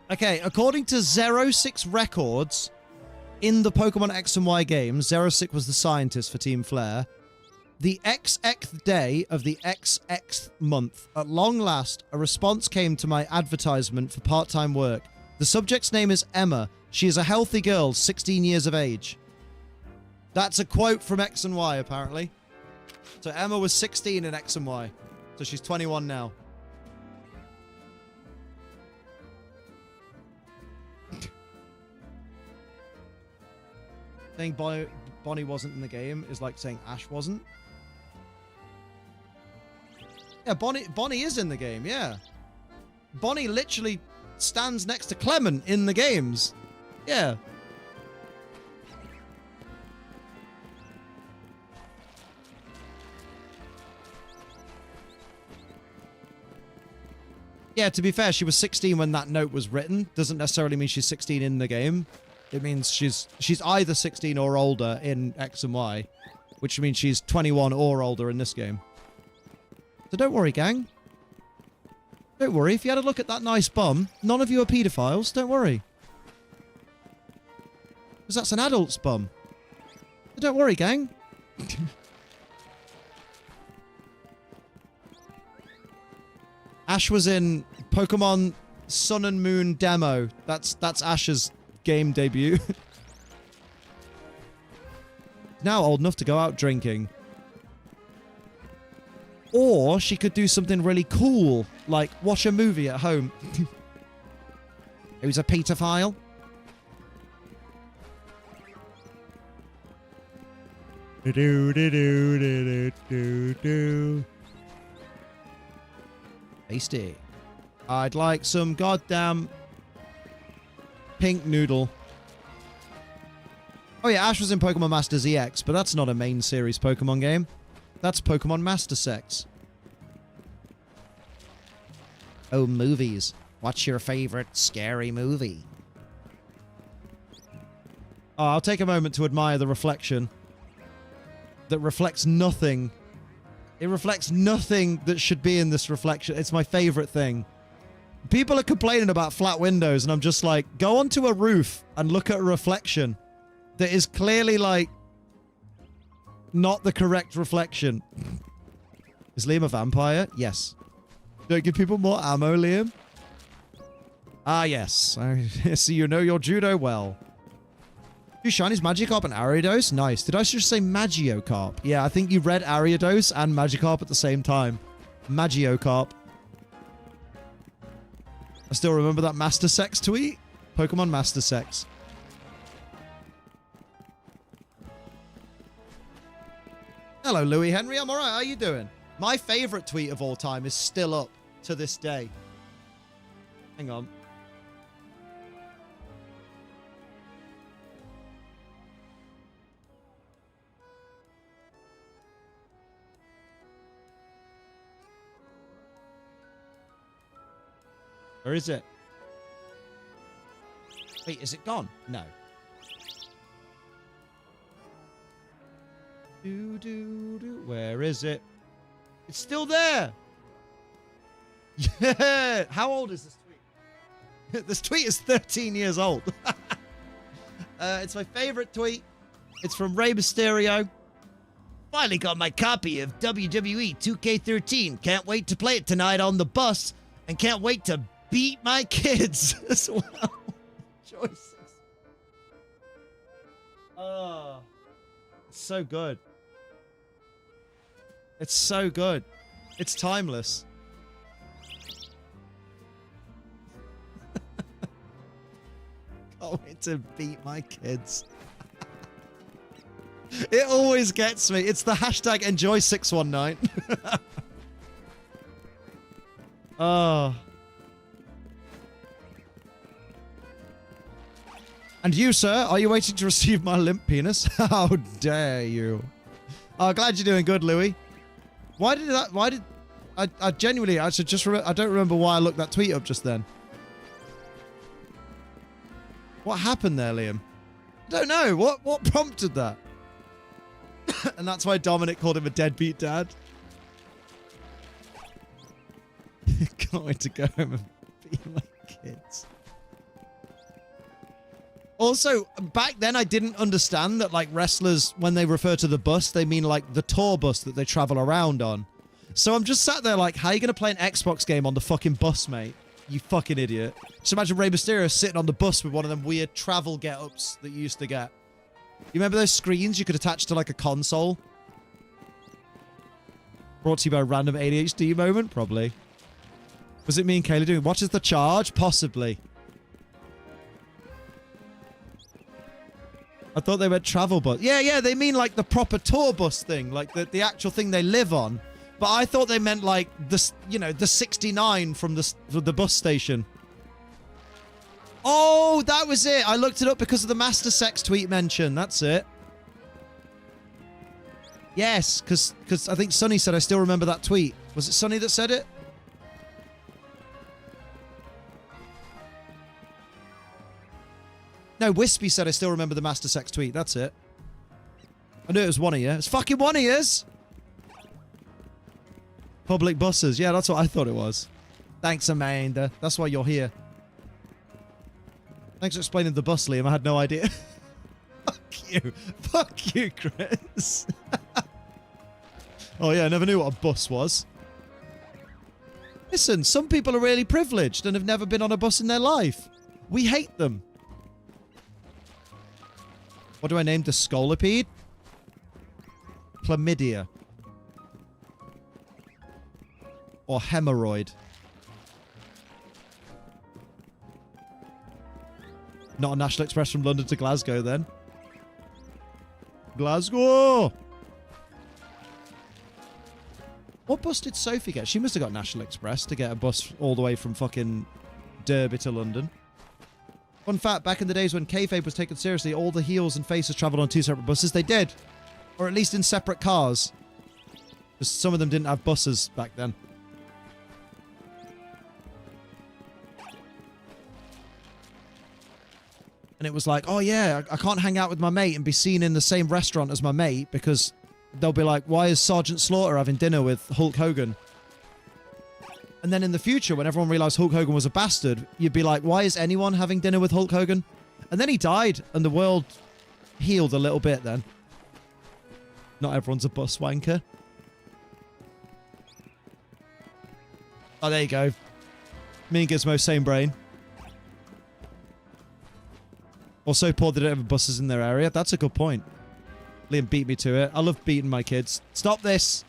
S3: Okay, according to 06 Records, in the Pokemon X and Y games, 06 was the scientist for Team Flare. The XXth day of the XXth month, at long last, a response came to my advertisement for part-time work. The subject's name is Emma. She is a healthy girl, 16 years of age. That's a quote from X and Y, apparently. So Emma was 16 in X and Y. So she's 21 now. Saying Bonnie wasn't in the game is like saying Ash wasn't. Yeah, Bonnie is in the game, yeah. Bonnie literally stands next to Clement in the games. Yeah. Yeah, to be fair, she was 16 when that note was written. Doesn't necessarily mean she's 16 in the game. It means she's either 16 or older in X and Y, which means she's 21 or older in this game. So don't worry, gang. Don't worry. If you had a look at that nice bum, none of you are paedophiles. Don't worry. Because that's an adult's bum. So don't worry, gang. Ash was in Pokemon Sun and Moon demo. That's Ash's game debut. Now old enough to go out drinking. Or she could do something really cool, like watch a movie at home. Who's a pedophile? Tasty. I'd like some goddamn pink noodle. Oh yeah, Ash was in Pokemon Master ZX, but that's not a main series Pokemon game. That's Pokemon Master Sex. Oh, movies. What's your favorite scary movie? Oh, I'll take a moment to admire the reflection. That reflects nothing. It reflects nothing that should be in this reflection. It's my favorite thing. People are complaining about flat windows, and I'm just like, go onto a roof and look at a reflection that is clearly, like, not the correct reflection. Is Liam a vampire? Yes. Don't give people more ammo, Liam? Ah, yes. I see you know your judo well. Two shinies, Magikarp and Ariados? Nice. Did I just say Magiokarp? Yeah, I think you read Ariados and Magikarp at the same time. Magiokarp. I still remember that Master Sex tweet. Pokemon Master Sex. Hello, Louis Henry. I'm alright. How you doing? My favorite tweet of all time is still up to this day. Hang on. Or is it? Wait, is it gone? No. Where is it? It's still there. Yeah. How old is this tweet? This tweet is 13 years old. It's my favorite tweet. It's from Rey Mysterio. Finally got my copy of WWE 2K13. Can't wait to play it tonight on the bus. And can't wait to beat my kids as well. Choices. Oh. It's so good. It's so good. It's timeless. Can't wait to beat my kids. It always gets me. It's the hashtag enjoy619. Oh. And you, sir, are you waiting to receive my limp penis? How dare you? Oh, glad you're doing good, Louis. Why did I genuinely, I should just I don't remember why I looked that tweet up just then. What happened there, Liam? I don't know. What prompted that? And that's why Dominic called him a deadbeat dad. Can't wait to go home and beat my kids. Also, back then I didn't understand that like wrestlers, when they refer to the bus, they mean like the tour bus that they travel around on. So I'm just sat there like, how are you going to play an Xbox game on the fucking bus, mate? You fucking idiot. Just imagine Rey Mysterio sitting on the bus with one of them weird travel get-ups that you used to get. You remember those screens you could attach to like a console? Brought to you by a random ADHD moment? Probably. Was it me and Kayla doing What is the Charge? Possibly. I thought they meant travel bus. Yeah, they mean like the proper tour bus thing, like the actual thing they live on. But I thought they meant like the, you know, the 69 from the bus station. Oh, that was it. I looked it up because of the Master Sex tweet mention. That's it. Yes, because I think Sonny said I still remember that tweet. Was it Sonny that said it? No, Wispy said I still remember the Master Sex tweet. That's it. I knew it was one of you. It's fucking one of yous. Public buses. Yeah, that's what I thought it was. Thanks, Amanda. That's why you're here. Thanks for explaining the bus, Liam. I had no idea. Fuck you. Fuck you, Chris. Oh, yeah, I never knew what a bus was. Listen, some people are really privileged and have never been on a bus in their life. We hate them. What do I name the Scolipede? Chlamydia. Or hemorrhoid. Not a National Express from London to Glasgow, then. Glasgow! What bus did Sophie get? She must have got National Express to get a bus all the way from fucking Derby to London. Fun fact, back in the days when kayfabe was taken seriously, all the heels and faces travelled on 2 separate buses. They did. Or at least in separate cars. Because some of them didn't have buses back then. And it was like, oh yeah, I can't hang out with my mate and be seen in the same restaurant as my mate because they'll be like, why is Sergeant Slaughter having dinner with Hulk Hogan? And then in the future, when everyone realized Hulk Hogan was a bastard, you'd be like, why is anyone having dinner with Hulk Hogan? And then he died and the world healed a little bit then. Not everyone's a bus wanker. Oh, there you go. Me and Gizmo, same brain. Also, poor they don't have buses in their area. That's a good point. Liam beat me to it. I love beating my kids. Stop this.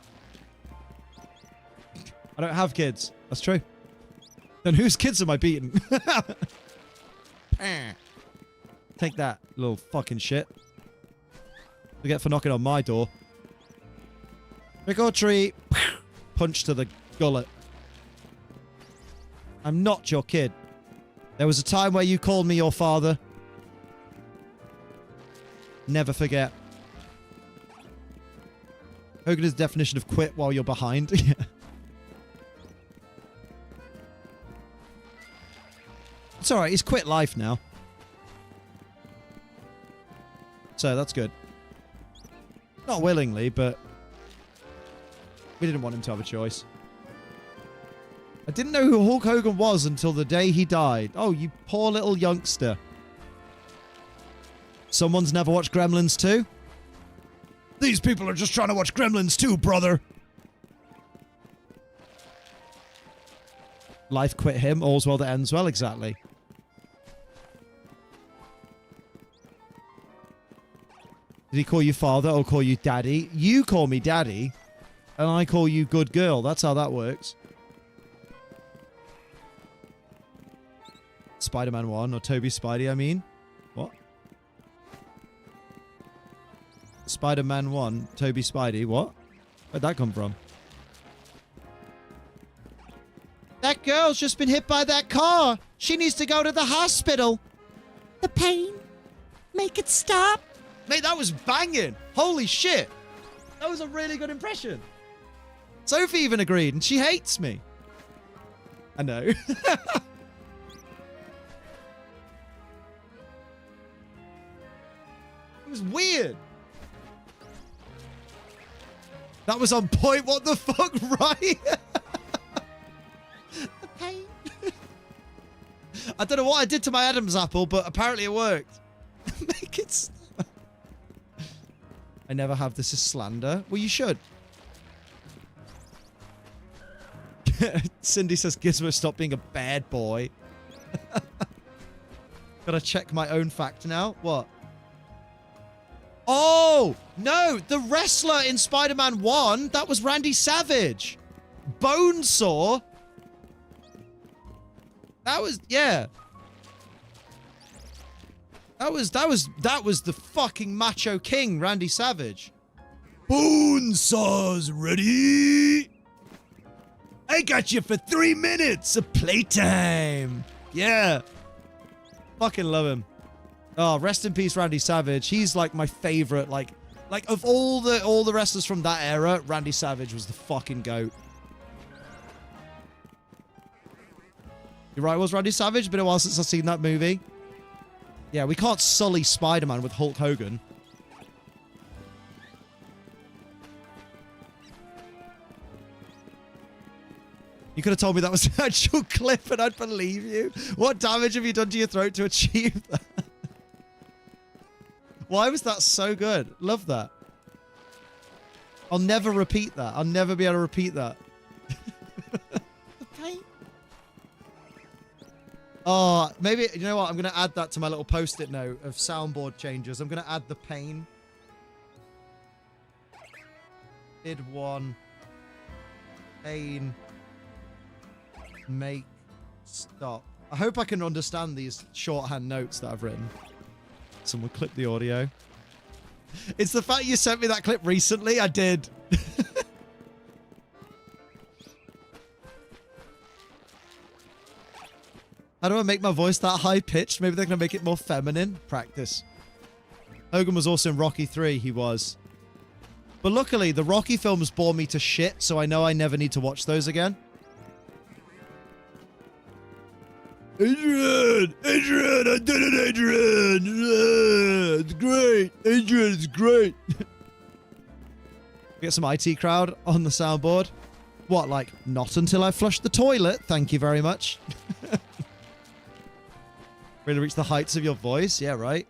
S3: I don't have kids. That's true. Then whose kids am I beating? Take that, little fucking shit. Forget for knocking on my door. Trick or treat. Punch to the gullet. I'm not your kid. There was a time where you called me your father. Never forget. Hogan is the definition of quit while you're behind. Yeah. It's alright, he's quit life now. So that's good. Not willingly, but we didn't want him to have a choice. I didn't know who Hulk Hogan was until the day he died. Oh, you poor little youngster. Someone's never watched Gremlins 2? These people are just trying to watch Gremlins 2, brother. Life quit him, all's well that ends well, exactly. Did he call you father or call you daddy? You call me daddy, and I call you good girl. That's how that works. Spider-Man 1, or Toby Spidey, I mean. What? Spider-Man 1, Toby Spidey, what? Where'd that come from? That girl's just been hit by that car. She needs to go to the hospital.
S7: The pain. Make it stop.
S3: Mate, that was banging. Holy shit. That was a really good impression. Sophie even agreed, and she hates me. I know. It was weird. That was on point. What the fuck, right? The pain. I don't know what I did to my Adam's apple, but apparently it worked. Make it stop. I never have. This is slander. Well, you should. Cindy says Gizmo stop being a bad boy. Gotta check my own fact now. What? Oh, no. The wrestler in Spider-Man 1, that was Randy Savage. Bonesaw. That was, yeah. That was the fucking Macho King, Randy Savage. Bonesaw's ready. I got you for 3 minutes of playtime. Yeah. Fucking love him. Oh, rest in peace, Randy Savage. He's like my favorite, like of all the wrestlers from that era, Randy Savage was the fucking GOAT. You're right, it was Randy Savage. Been a while since I've seen that movie. Yeah, we can't sully Spider-Man with Hulk Hogan. You could have told me that was an actual clip and I'd believe you. What damage have you done to your throat to achieve that? Why was that so good? Love that. I'll never repeat that. I'll never be able to repeat that. Okay. Oh, maybe, you know what? I'm going to add that to my little post-it note of soundboard changes. I'm going to add the pain. Did one. Pain. Make. Stop. I hope I can understand these shorthand notes that I've written. Someone clip the audio. It's the fact you sent me that clip recently. I did. How do I make my voice that high-pitched? Maybe they're going to make it more feminine. Practice. Hogan was also in Rocky 3. He was. But luckily, the Rocky films bore me to shit, so I know I never need to watch those again. Adrian! Adrian! I did it, Adrian! It's great! Adrian, it's great! Get some IT crowd on the soundboard. What, like, not until I flush the toilet? Thank you very much. Really reach the heights of your voice? Yeah, right.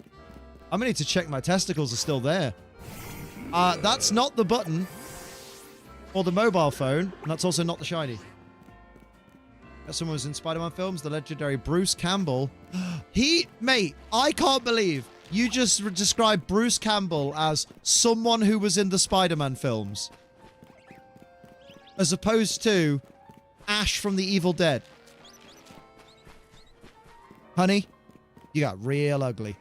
S3: I'm gonna need to check my testicles are still there. That's not the button for the mobile phone, and that's also not the shiny. Someone was in Spider-Man films, the legendary Bruce Campbell. Mate, I can't believe you just described Bruce Campbell as someone who was in the Spider-Man films. As opposed to Ash from the Evil Dead. Honey, you got real ugly.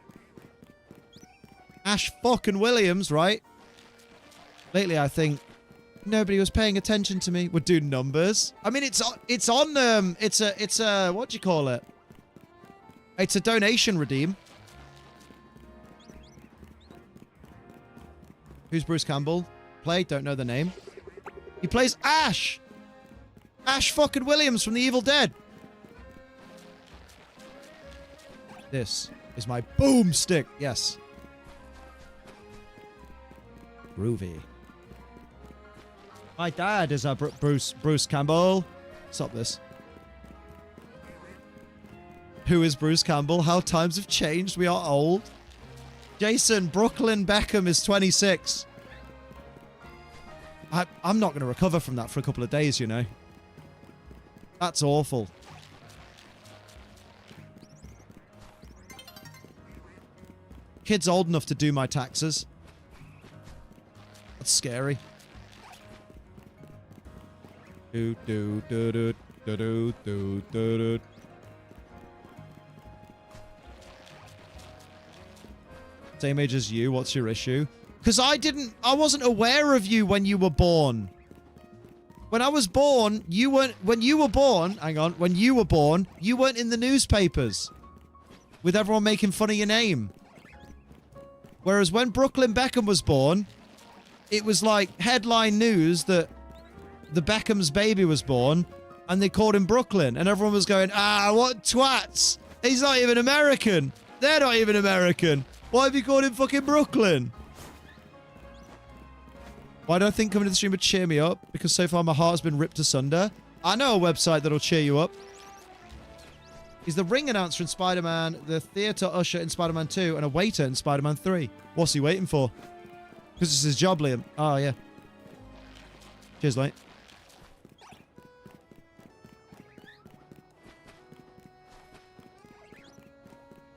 S3: Ash fucking Williams, right? Lately, I think nobody was paying attention to me. Would do numbers. I mean, it's a what do you call it? It's a donation redeem. Who's Bruce Campbell? Play, don't know the name. He plays Ash. Ash fucking Williams from the Evil Dead. This is my boomstick. Yes. Groovy. My dad is Bruce Campbell. Stop this. Who is Bruce Campbell? How times have changed. We are old. Jason, Brooklyn Beckham is 26. I'm not going to recover from that for a couple of days, you know. That's awful. Kid's old enough to do my taxes. That's scary. Do do do do do do do do. Same age as you. What's your issue? Because I wasn't aware of you when you were born. When I was born, you weren't. When you were born, hang on. When you were born, you weren't in the newspapers with everyone making fun of your name. Whereas when Brooklyn Beckham was born, it was like headline news that the Beckham's baby was born, and they called him Brooklyn, and everyone was going, what twats? He's not even American. They're not even American. Why have you called him fucking Brooklyn? Why do I think coming to the stream would cheer me up? Because so far my heart has been ripped asunder. I know a website that'll cheer you up. He's the ring announcer in Spider-Man, the theater usher in Spider-Man 2, and a waiter in Spider-Man 3. What's he waiting for? Because it's his job, Liam. Oh, yeah. Cheers, mate.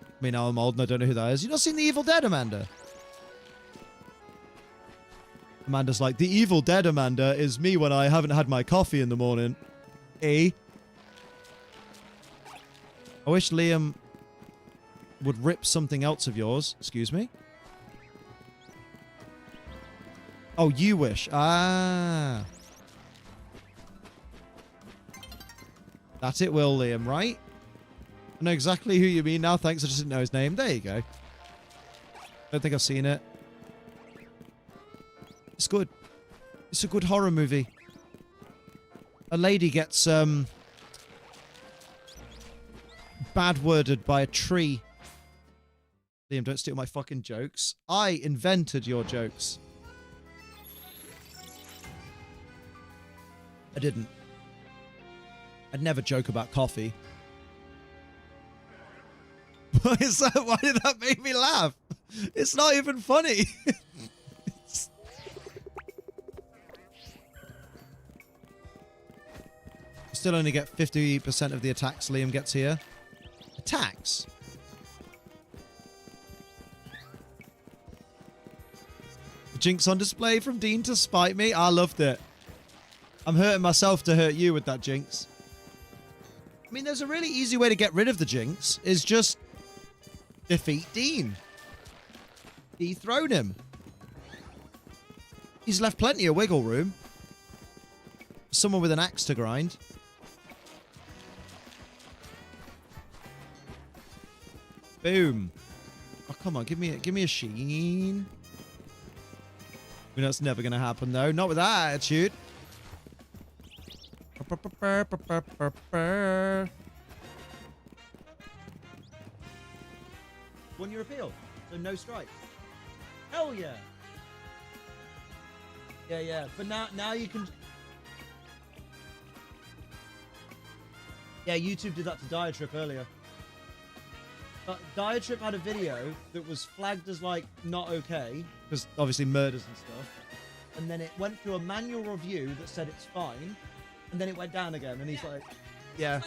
S3: I mean, now I'm old and I don't know who that is. You not seen The Evil Dead, Amanda? Amanda's like, The Evil Dead, Amanda, is me when I haven't had my coffee in the morning. Eh? I wish Liam would rip something else of yours. Excuse me? Oh, you wish. Ah. That it will, Liam, right? I know exactly who you mean now. Thanks, I just didn't know his name. There you go. Don't think I've seen it. It's good. It's a good horror movie. A lady gets, bad-worded by a tree. Liam, don't steal my fucking jokes. I invented your jokes. I didn't. I'd never joke about coffee. Why is that? Why did that make me laugh? It's not even funny. Still only get 50% of the attacks Liam gets here. Attacks? Jinx on display from Dean to spite me. I loved it. I'm hurting myself to hurt you with that Jinx. I mean, there's a really easy way to get rid of the Jinx. Is just defeat Dean. Dethrone him. He's left plenty of wiggle room. Someone with an axe to grind. Boom. Oh, come on. Give me a sheen. We know it's never going to happen, though. Not with that attitude. Won your appeal. So no strike. Hell yeah. Yeah. But now you can... Yeah, YouTube did that to Diatrip earlier. But Diatrip had a video that was flagged as, like, not okay, because obviously murders and stuff. And then it went through a manual review that said it's fine, and then it went down again, and he's like, yeah.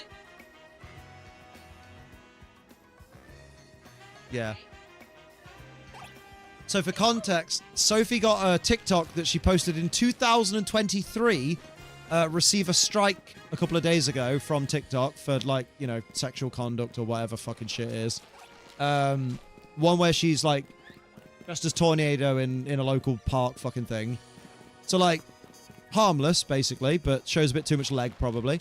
S3: Yeah. So for context, Sophie got a TikTok that she posted in 2023 receive a strike a couple of days ago from TikTok for, like, you know, sexual conduct or whatever fucking shit it is. One where she's, like, dressed as Tornado in a local park fucking thing. So, like, harmless, basically, but shows a bit too much leg, probably.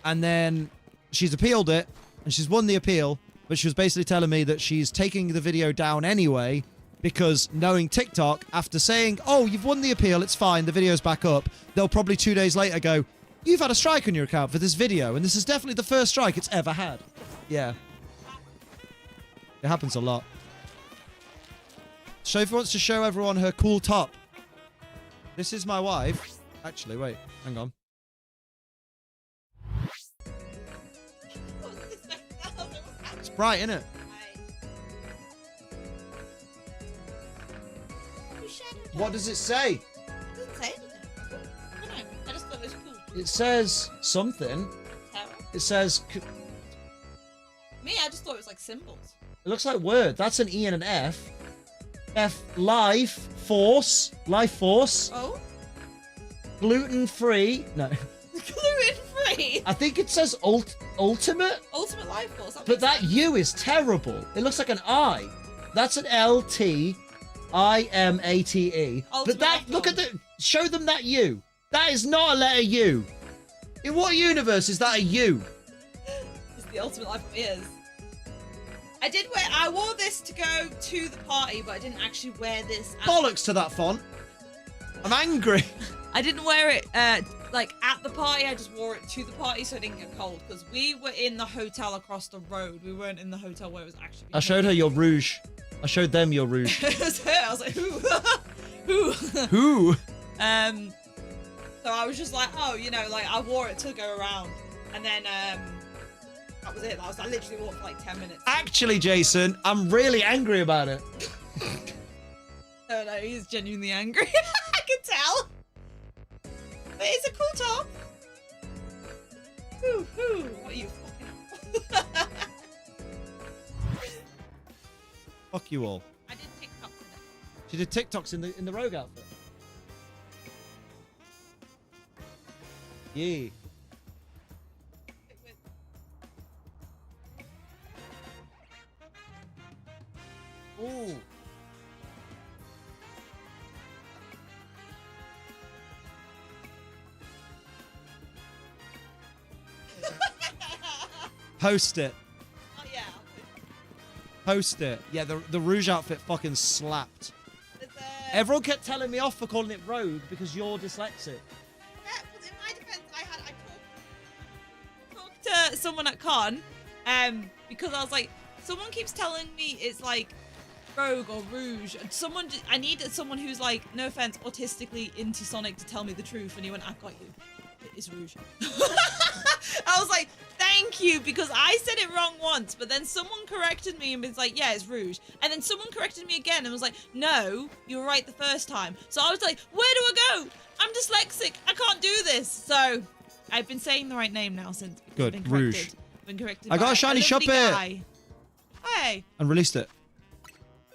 S3: And then she's appealed it, and she's won the appeal, but she was basically telling me that she's taking the video down anyway, because knowing TikTok, after saying, oh, you've won the appeal, it's fine, the video's back up, they'll probably 2 days later go, you've had a strike on your account for this video, and this is definitely the first strike it's ever had. Yeah. It happens a lot. Sophie wants to show everyone her cool top. This is my wife. Actually, wait, hang on. It's bright, isn't it? What does it say?
S4: It doesn't say anything. I don't know. I just thought it was cool.
S3: It says something.
S4: Terror?
S3: It says...
S4: Me, I just thought it was like symbols.
S3: It looks like words. That's an E and an F. F, life, force. Life force.
S4: Oh?
S3: Gluten-free. No.
S4: Gluten-free?
S3: I think it says ultimate.
S4: Ultimate life force.
S3: But that U is terrible. It looks like an I. That's an L-T-I-M-A-T-E. But that, look at the, show them that U. That is not a letter U. In what universe is that a U?
S4: It's the ultimate life force. It is. I wore this to go to the party, but I didn't actually wear this.
S3: Bollocks to that font. I'm angry.
S4: I didn't wear it, like, at the party. I just wore it to the party so I didn't get cold. Because we were in the hotel across the road. We weren't in the hotel where it was actually...
S3: I showed her your rouge. I showed them your rouge.
S4: It was her. I was like, who? Who?
S3: Who?
S4: So I was just like, oh, you know, like, I wore it to go around. And then, That was it. I literally walked for like 10 minutes.
S3: Actually, Jason, I'm really angry about it.
S4: No, he's genuinely angry. I can tell. But it's a cool top. Whoo. What are you fucking...
S3: Fuck you all.
S4: I did TikTok today.
S3: She did TikToks in the rogue outfit. Yeah. Ooh. Post it.
S4: Oh, yeah.
S3: Post it. Yeah, the Rouge outfit fucking slapped. Everyone kept telling me off for calling it Rogue because you're dyslexic.
S4: Yeah, but in my defense, I talked to someone at Con, because I was like, someone keeps telling me it's like Rogue or Rouge. And I needed someone who's like, no offense, autistically into Sonic to tell me the truth. And he went, I've got you. It is Rouge. I was like, thank you, because I said it wrong once, but then someone corrected me and was like, yeah, it's Rouge. And then someone corrected me again and was like, no, you were right the first time. So I was like, where do I go? I'm dyslexic. I can't do this. So I've been saying the right name now since.
S3: Good,
S4: I've been corrected.
S3: Rouge.
S4: Been corrected.
S3: I got
S4: by
S3: a shiny
S4: lovely
S3: Shuppet.
S4: guy. Hey.
S3: And released it.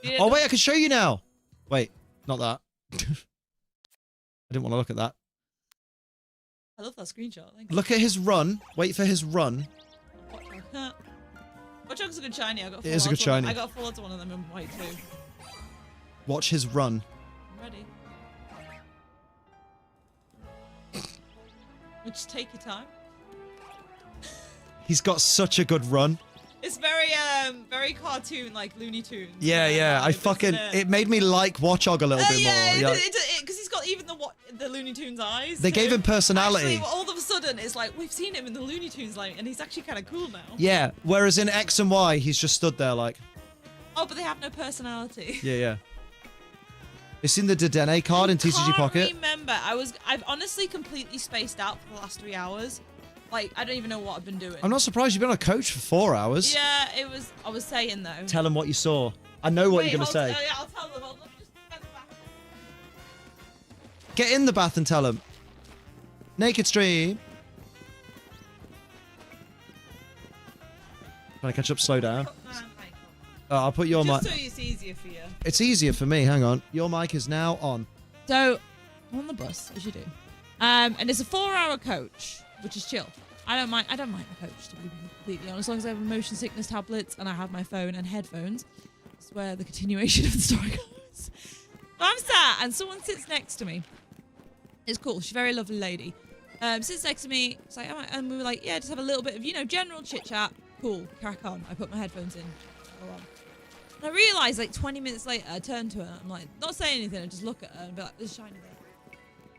S4: You
S3: Oh, wait, I can show you now. Wait, not that. I didn't want to look at that.
S4: I love that screenshot. Thank you.
S3: Look at his run. Wait for his run.
S4: Watch Dogs a good shiny. I got.
S3: It is a good shiny.
S4: I got full odds one of them in white too.
S3: Watch his run.
S4: I'm ready. Just take your time.
S3: He's got such a good run.
S4: It's very cartoon, like Looney Tunes.
S3: Yeah. I fucking... It made me like Watchog a little bit more. Yeah,
S4: because he's got even the Looney Tunes eyes.
S3: They gave him personality.
S4: Actually, all of a sudden, it's like, we've seen him in the Looney Tunes, like, and he's actually kind of cool now.
S3: Yeah, whereas in X and Y, he's just stood there like...
S4: Oh, but they have no personality.
S3: Yeah. It's in the Dedenne card in TCG Pocket.
S4: I can't remember. I've honestly completely spaced out for the last 3 hours. Like, I don't even know what I've been doing.
S3: I'm not surprised you've been on a coach for 4 hours.
S4: Yeah, I was saying, though.
S3: Tell them what you saw. I know what you're going to say.
S4: Yeah, I'll tell them. I'll just stand back.
S3: Get in the bath and tell them. Naked stream. Trying to catch up, slow down. I'll put your mic.
S4: Just so it's easier for you.
S3: It's easier for me. Hang on. Your mic is now on.
S4: So, I'm on the bus, as you do. And it's a 4-hour coach, which is chill. I don't mind the coach, to be completely honest. As long as I have motion sickness tablets and I have my phone and headphones. That's where the continuation of the story goes. But I'm sat and someone sits next to me. It's cool. She's a very lovely lady. Sits next to me. It's like, and we were like, yeah, just have a little bit of, general chit chat. Cool. Crack on. I put my headphones in. Go on. And I realised, like, 20 minutes later, I turned to her. I'm like, not saying anything. I just look at her and be like, there's a shiny there.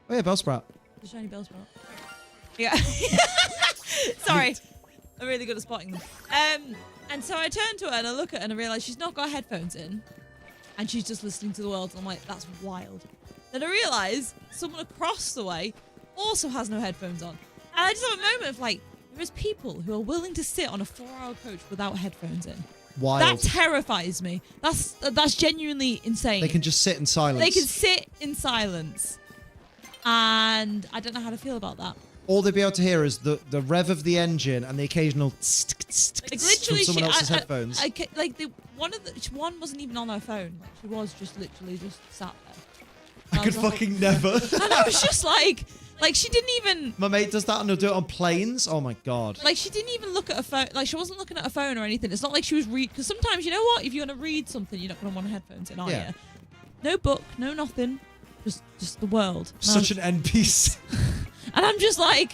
S3: Oh yeah, Bellsprout.
S4: There's a shiny Bellsprout. Yeah. Sorry. I'm really good at spotting them. And so I turned to her and I look at her and I realise she's not got headphones in. And she's just listening to the world. And I'm like, that's wild. Then I realise someone across the way also has no headphones on. And I just have a moment of like, there is people who are willing to sit on a 4-hour coach without headphones in.
S3: Wild.
S4: That terrifies me. That's genuinely insane.
S3: They can just sit in silence.
S4: They can sit in silence. And I don't know how to feel about that.
S3: All they'll be able to hear is the rev of the engine and the occasional
S4: Like
S3: from
S4: literally,
S3: someone else's headphones.
S4: One wasn't even on her phone. Like, she was just literally just sat there.
S3: I could fucking never.
S4: And I was just like she didn't even.
S3: My mate does that and he'll do it on planes. Oh my god.
S4: Like she didn't even look at her phone. Like she wasn't looking at her phone or anything. It's not like she was because sometimes you know what? If you're gonna read something, you're not gonna want headphones in, are you? No book, no nothing. Just the world.
S3: Such an NPC.
S4: And I'm just like,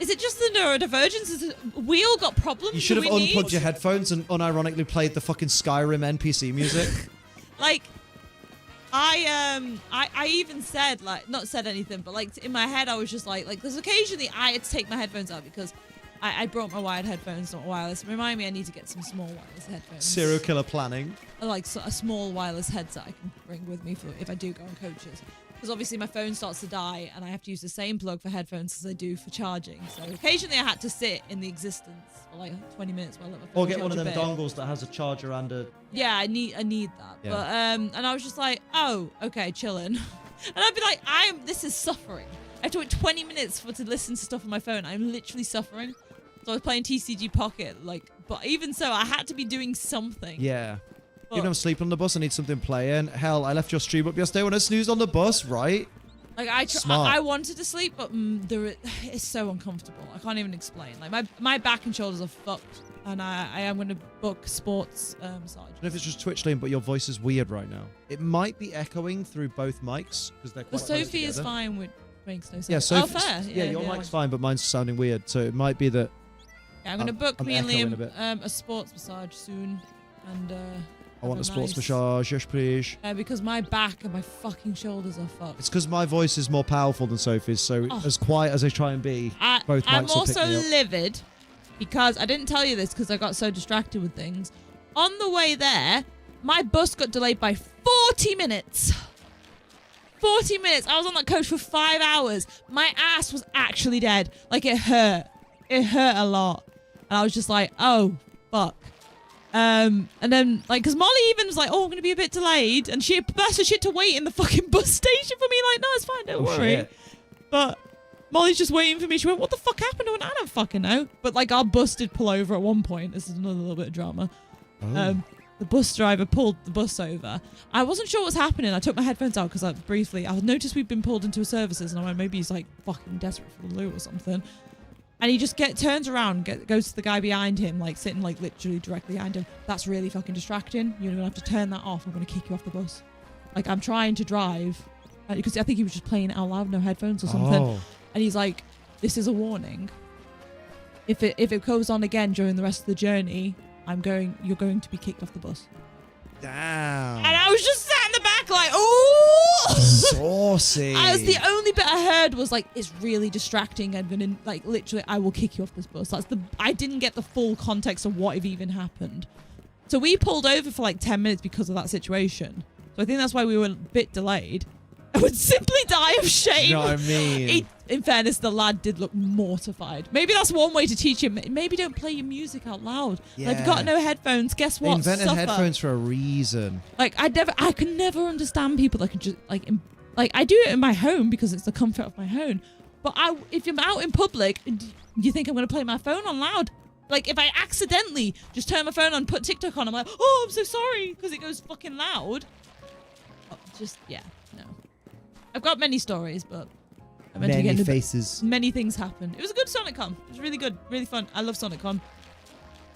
S4: is it just the neurodivergence? Is it, we all got problems?
S3: You should have unplugged your headphones and unironically played the fucking Skyrim NPC music.
S4: Like, I even said, like, not said anything, but like in my head I was just like there's occasionally I had to take my headphones out because I brought my wired headphones, not wireless. Remind me, I need to get some small wireless headphones.
S3: Serial killer planning.
S4: Like a small wireless headset I can bring with me for if I do go on coaches. Because obviously my phone starts to die and I have to use the same plug for headphones as I do for charging. So occasionally I had to sit in the existence for like 20 minutes while I let my phone
S3: Or get one of
S4: charge
S3: them
S4: a bit.
S3: dongles that has a charger and a...
S4: Yeah, I need that.
S3: Yeah.
S4: But and I was just like, oh, okay, chilling. And I'd be like, this is suffering. I have to wait 20 minutes to listen to stuff on my phone. I'm literally suffering. So I was playing TCG Pocket, but even so, I had to be doing something.
S3: Yeah.
S4: But,
S3: Even if I'm sleeping on the bus, I need something playing. Hell, I left your stream up yesterday when I snoozed on the bus, right?
S4: like
S3: Smart.
S4: I wanted to sleep, but it's so uncomfortable. I can't even explain. Like my back and shoulders are fucked, and I am going to book sports massage.
S3: I don't know if it's just Twitch lane, but your voice is weird right now. It might be echoing through both mics because they're quite
S4: But
S3: close
S4: Sophie is
S3: together.
S4: fine with makes no sense.
S3: Yeah, Sophie.
S4: Oh, fair.
S3: Yeah, your mic's fine, but mine's sounding weird. So it might be that.
S4: Yeah, I'm going to book
S3: I'm
S4: me and
S3: echoing a
S4: Liam
S3: bit.
S4: a sports massage soon, and
S3: I want a
S4: have
S3: sports
S4: nice-
S3: massage, yes please.
S4: because my back and my fucking shoulders are fucked.
S3: It's because my voice is more powerful than Sophie's, so
S4: Oh.
S3: as quiet as I try and be, both
S4: I'm
S3: mics will pick
S4: also
S3: me up.
S4: livid because I didn't tell you this because I got so distracted with things. On the way there, my bus got delayed by 40 minutes. 40 minutes. I was on that coach for 5 hours. My ass was actually dead. Like, it hurt. It hurt a lot. And I was just like, oh, fuck. And then, like, because Molly even was like, oh, I'm going to be a bit delayed. And she blessed her shit to wait in the fucking bus station for me. Like, no, it's fine. Don't worry.
S3: Shit.
S4: But Molly's just waiting for me. She went, what the fuck happened? I went, I don't fucking know. But, like, our bus did pull over at one point. This is another little bit of drama.
S3: Oh.
S4: The bus driver pulled the bus over. I wasn't sure what was happening. I took my headphones out because I noticed we'd been pulled into a services, and I went, maybe he's like fucking desperate for the loot or something. And he just turns around, goes to the guy behind him, like sitting like literally directly behind him. That's really fucking distracting. You're gonna have to turn that off. I'm gonna kick you off the bus. Like, I'm trying to drive because I think he was just playing it out loud, no headphones or something.
S3: Oh.
S4: And he's like, "This is a warning. If it goes on again during the rest of the journey, you're going to be kicked off the bus."
S3: Damn.
S4: And I was just sat in the back like, ooh.
S3: Saucy.
S4: The only bit I heard was like, it's really distracting. I'm gonna like literally, I will kick you off this bus. I didn't get the full context of what even happened. So we pulled over for like 10 minutes because of that situation. So I think that's why we were a bit delayed. I would simply die of shame.
S3: You know what I mean?
S4: In fairness, the lad did look mortified. Maybe that's one way to teach him. Maybe don't play your music out loud.
S3: Yeah.
S4: They've got no headphones. Guess
S3: They
S4: what?
S3: invented
S4: Suffer.
S3: headphones for a reason.
S4: Like, I could never understand people that could just like I do it in my home because it's the comfort of my home. But if I'm out in public, and you think I'm going to play my phone on loud? Like, if I accidentally just turn my phone on, put TikTok on, I'm like, oh, I'm so sorry because it goes fucking loud. Oh, no. I've got many stories, but I meant to get into
S3: faces.
S4: many things happened. It was a good SonicCon. It was really good, really fun. I love SonicCon.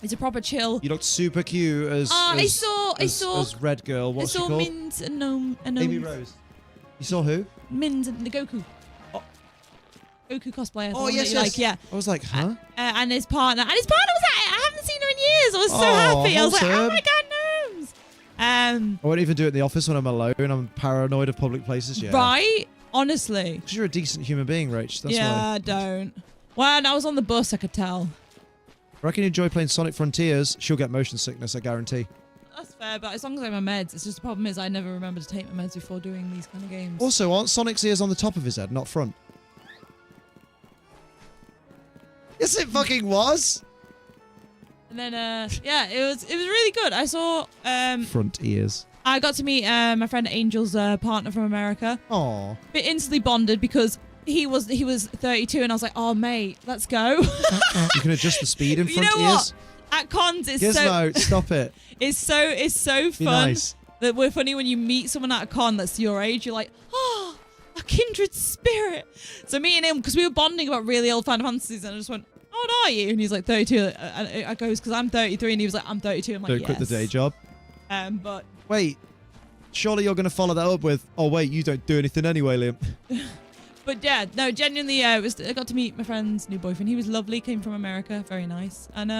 S4: It's a proper chill.
S3: You looked super cute as
S4: I saw
S3: as Red Girl. What's she
S4: I saw
S3: called?
S4: Minz and Gnome.
S3: Amy Rose. You saw who?
S4: Minz and the Goku. Goku cosplayer. the
S3: Oh
S4: one
S3: yes,
S4: that you
S3: yes.
S4: like, yeah.
S3: I was like, huh?
S4: And his partner. And his partner was like, I haven't seen her in years. I was so
S3: Oh,
S4: happy. I was like, oh
S3: wholesome.
S4: my god, Gnomes.
S3: I won't even do it in the office when I'm alone. I'm paranoid of public places. Yeah.
S4: Right? Honestly.
S3: Because you're a decent human being, Rach. That's
S4: Yeah,
S3: why.
S4: don't. When I was on the bus, I could tell.
S3: I reckon you enjoy playing Sonic Frontiers. She'll get motion sickness, I guarantee.
S4: That's fair, but as long as I'm on meds, it's just the problem is I never remember to take my meds before doing these kind of games.
S3: Also, aren't Sonic's ears on the top of his head, not front? Yes, it fucking was.
S4: And then, yeah, it was really good. I saw,
S3: Front ears.
S4: I got to meet my friend Angel's partner from America.
S3: Aw.
S4: Bit instantly bonded because he was 32 and I was like, oh mate, let's go.
S3: You can adjust the speed in
S4: You
S3: front
S4: know
S3: ears.
S4: what? At cons, it's
S3: Gizmo, stop it.
S4: it's so
S3: Be
S4: fun.
S3: nice.
S4: That we're funny when you meet someone at a con that's your age. You're like, oh, a kindred spirit. So me and him, because we were bonding about really old Final Fantasies, and I just went, how old are you? And he's like 32. And I goes, because I'm 33, and he was like, I'm 32. I'm like,
S3: Don't
S4: yes.
S3: quit the day job.
S4: But
S3: Wait, surely you're going to follow that up with, oh wait, you don't do anything anyway, Liam.
S4: But yeah, no, genuinely, I got to meet my friend's new boyfriend. He was lovely, came from America, very nice. And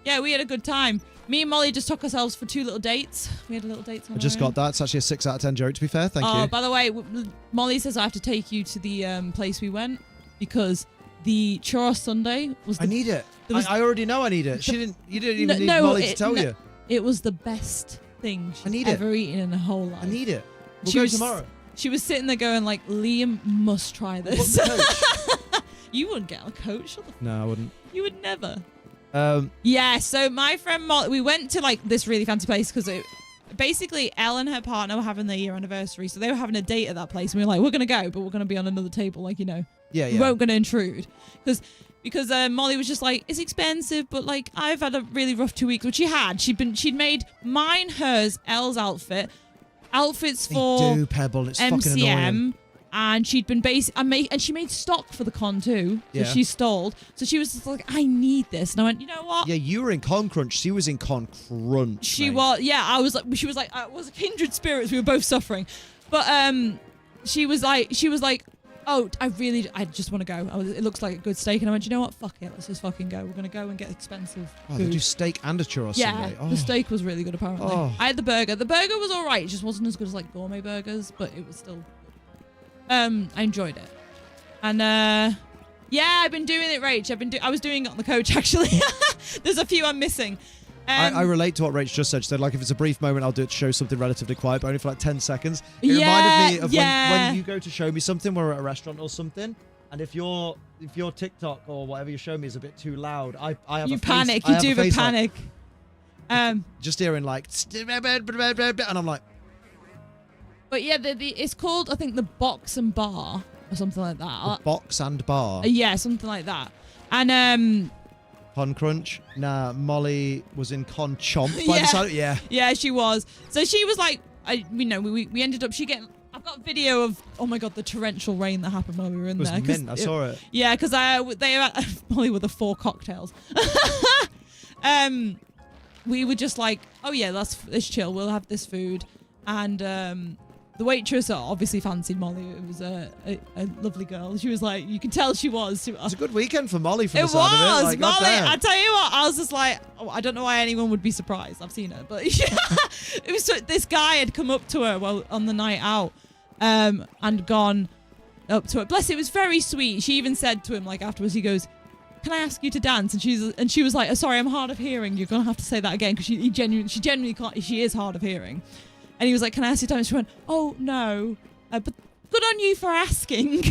S4: yeah, we had a good time. Me and Molly just took ourselves for 2 little dates. We had a little date on
S3: I just
S4: our own.
S3: got that. It's actually a 6 out of 10 joke, to be fair. Thank you.
S4: By the way, Molly says I have to take you to the place we went because the churros sundae was
S3: I
S4: the,
S3: need it.
S4: there was-
S3: I already know I need it. You didn't even need
S4: no,
S3: Molly to tell you.
S4: it was the best thing she's
S3: need it.
S4: ever eaten in her whole life.
S3: I need it. We'll
S4: She
S3: go
S4: was-
S3: tomorrow.
S4: She was sitting there going like, Liam must try
S3: What's
S4: this.
S3: the coach?
S4: You wouldn't get a coach. Shut the
S3: No, I wouldn't.
S4: You would never. Yeah, so my friend Molly, we went to like this really fancy place because basically Elle and her partner were having their year anniversary. So they were having a date at that place. And we were like, we're going to go, but we're going to be on another table. Like, you know,
S3: Yeah,
S4: we
S3: yeah.
S4: weren't going to intrude. Because Molly was just like, it's expensive, but like I've had a really rough 2 weeks, which she had. She'd made mine, hers, Elle's outfits
S3: They
S4: for
S3: do, Pebble. It's fucking annoying.
S4: MCM, and she'd been and she made stock for the con too. So
S3: Yeah.
S4: she stalled. So she was just like, I need this. And I went, you know what?
S3: Yeah, you were in Con Crunch. She was in Con Crunch.
S4: She
S3: mate.
S4: was, yeah. I was like, she was like, it was kindred spirits. We were both suffering, but she was like, oh, I just want to go. It looks like a good steak, and I went, you know what? Fuck it, let's just fucking go. We're gonna go and get expensive
S3: Oh, they
S4: food.
S3: do steak and a churros
S4: Yeah,
S3: Sunday. Oh.
S4: the steak was really good apparently.
S3: Oh.
S4: I had the burger. The burger was all right. It just wasn't as good as like gourmet burgers, but it was still good. I enjoyed it. And yeah, I've been doing it, Rach. I was doing it on the coach actually. There's a few I'm missing.
S3: I relate to what Rach just said. She said, like, if it's a brief moment, I'll do it to show something relatively quiet, but only for like 10 seconds. It reminded me of when you go to show me something, we're at a restaurant or something, and if your TikTok or whatever you show me is a bit too loud, I have
S4: you
S3: a face,
S4: panic.
S3: I
S4: You
S3: have
S4: do
S3: a
S4: have a
S3: face like-
S4: panic.
S3: just hearing like, and I'm like,
S4: But yeah, it's called, I think, the Box and Bar or something like that.
S3: box and bar.
S4: Yeah, something like that. And
S3: Con Crunch. Nah, Molly was in Con Chomp. By the side, yeah.
S4: yeah, she was. So she was like, we ended up. I've got video of, oh my god, the torrential rain that happened while we were in
S3: It was
S4: there. 'cause
S3: mint. I saw it.
S4: Yeah, because they had Molly with the 4 cocktails. We were just like, oh yeah, it's chill. We'll have this food, and the waitress obviously fancied Molly. It was a lovely girl. She was like, you can tell she was.
S3: It was a good weekend for Molly from
S4: It
S3: the sound of it.
S4: was
S3: Like,
S4: Molly.
S3: goddamn.
S4: I tell you what, I was just like, oh, I don't know why anyone would be surprised. I've seen her, but it was this guy had come up to her on the night out, and gone up to her. Bless it was very sweet. She even said to him like afterwards, he goes, "Can I ask you to dance?" And she was like, oh, "Sorry, I'm hard of hearing. You're gonna have to say that again," because she genuinely can't. She is hard of hearing. And he was like, "Can I ask you to dance?" She went, "Oh no, but good on you for asking."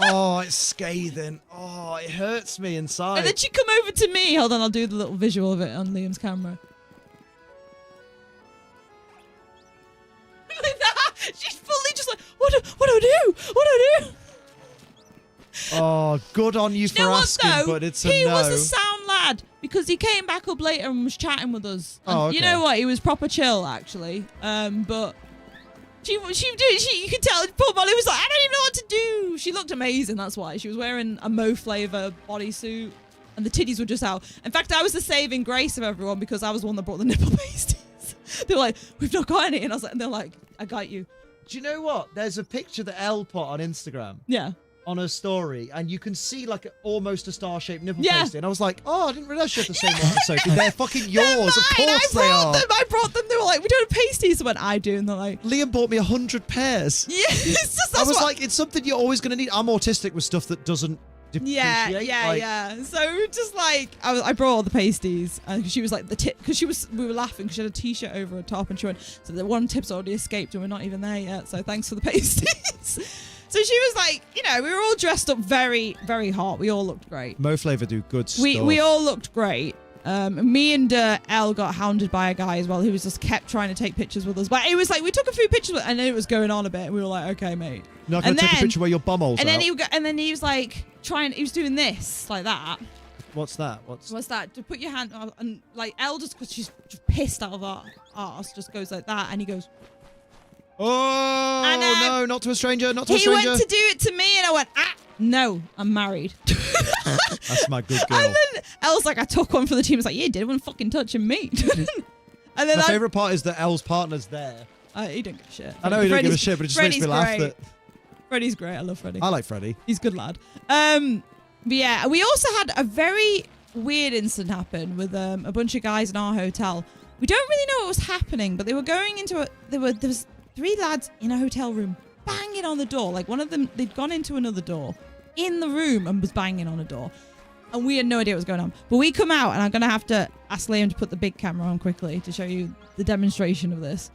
S3: Oh, it's scathing. Oh, it hurts me inside.
S4: And then she come over to me. Hold on, I'll do the little visual of it on Liam's camera. Like that. She's fully just like, what do I do? What do I do?
S3: Oh, good on you for
S4: You know what,
S3: asking,
S4: though?
S3: but it's a
S4: He
S3: no.
S4: was a sound lad because he came back up later and was chatting with us. And
S3: Oh,
S4: you
S3: okay.
S4: know what? He was proper chill, actually. But you could tell poor Molly was like, I don't even know what to do. She looked amazing. That's why she was wearing a Mo Flavor bodysuit, and the titties were just out. In fact, I was the saving grace of everyone because I was the one that brought the nipple pasties. They were like, "We've not got any," and I was like, and they're like, "I got you."
S3: Do you know what? There's a picture that Elle put on Instagram.
S4: Yeah.
S3: On her story, and you can see like almost a star-shaped nipple
S4: Yeah.
S3: pasty. And I was like, oh, I didn't realize you had the same one, Sophie. They're fucking yours.
S4: They're
S3: Of
S4: mine.
S3: course they are.
S4: I brought them. They were like, "We don't have pasties." I went, "I do," and they're like,
S3: Liam bought me 100 pairs.
S4: "Yeah." It's just,
S3: I
S4: that's
S3: was
S4: what,
S3: like, it's something you're always going to need. I'm autistic with stuff that doesn't
S4: Yeah,
S3: depreciate.
S4: yeah,
S3: Like,
S4: yeah. So just like I brought all the pasties, and she was like because we were laughing because she had a t-shirt over her top, and she went, "So the one tip's already escaped, and we're not even there yet. So thanks for the pasties." So she was like, we were all dressed up very, very hot. We all looked great.
S3: Mo Flavor do good stuff.
S4: We all looked great. Me and Elle got hounded by a guy as well who was just kept trying to take pictures with us. But it was like we took a few pictures, and then it was going on a bit. And we were like, "Okay, mate."
S3: Not going to take a picture where your bum holes
S4: And
S3: out.
S4: then he was like he was doing this like that.
S3: What's that?
S4: What's that? To put your hand on, and like Elle just because she's just pissed out of our arse just goes like that, and he goes.
S3: Oh,
S4: And,
S3: no, not to a stranger, not to a
S4: He
S3: stranger.
S4: went to do it to me, and I went, no, I'm married.
S3: That's my good girl.
S4: And then Elle's like, I took one from the team. I was like, yeah, you did. One fucking touching me. And then
S3: My favourite part is that Elle's partner's there.
S4: he don't give a shit.
S3: I know he don't give a shit, but it just makes me laugh that
S4: Freddie's great. I love Freddie.
S3: I like Freddie.
S4: He's a good lad. But yeah, we also had a very weird incident happen with a bunch of guys in our hotel. We don't really know what was happening, but they were going into there was 3 lads in a hotel room banging on the door. Like one of them, they'd gone into another door in the room and was banging on a door. And we had no idea what was going on. But we come out, and I'm going to have to ask Liam to put the big camera on quickly to show you the demonstration of this.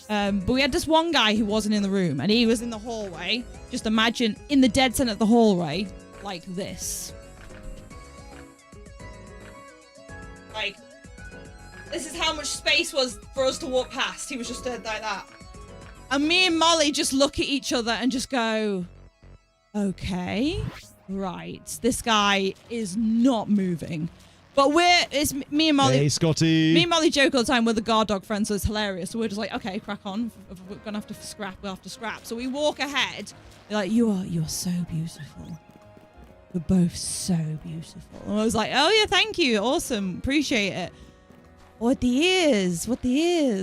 S4: But we had this one guy who wasn't in the room, and he was in the hallway. Just imagine in the dead center of the hallway, like this. Like, this is how much space was for us to walk past. He was just dead like that. And me and Molly just look at each other and just go, okay, right. This guy is not moving. But it's me and Molly.
S3: Hey, Scotty.
S4: Me and Molly joke all the time. We're the guard dog friends, so it's hilarious. So we're just like, okay, crack on. If we're gonna have to scrap, we'll have to scrap. So we walk ahead. They're like, you are so beautiful. You're both so beautiful. And I was like, oh yeah, thank you, awesome, appreciate it. What the ears?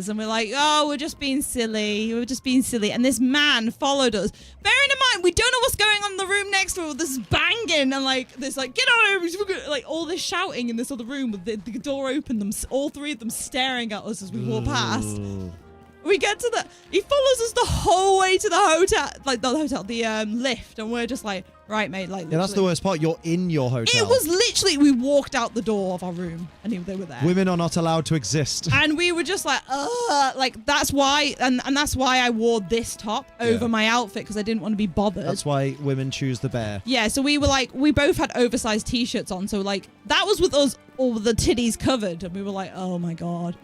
S4: And we're like, oh, we're just being silly. And this man followed us. Bearing in mind, we don't know what's going on in the room next door. This banging and like this, like, get on over, like all this shouting in this other room with the door open. Them, all three of them staring at us as we walk past. We get to he follows us the whole way to the hotel, the lift, and we're just like, right, mate, like.
S3: Yeah, that's the worst part. You're in your hotel.
S4: It was literally, we walked out the door of our room, and they were there.
S3: Women are not allowed to exist.
S4: And we were just like, like that's why, and that's why I wore this top over my outfit, because I didn't want to be bothered.
S3: That's why women choose the bear.
S4: Yeah, so we were like, we both had oversized t-shirts on, so like that was with us, all the titties covered, and we were like, oh my god,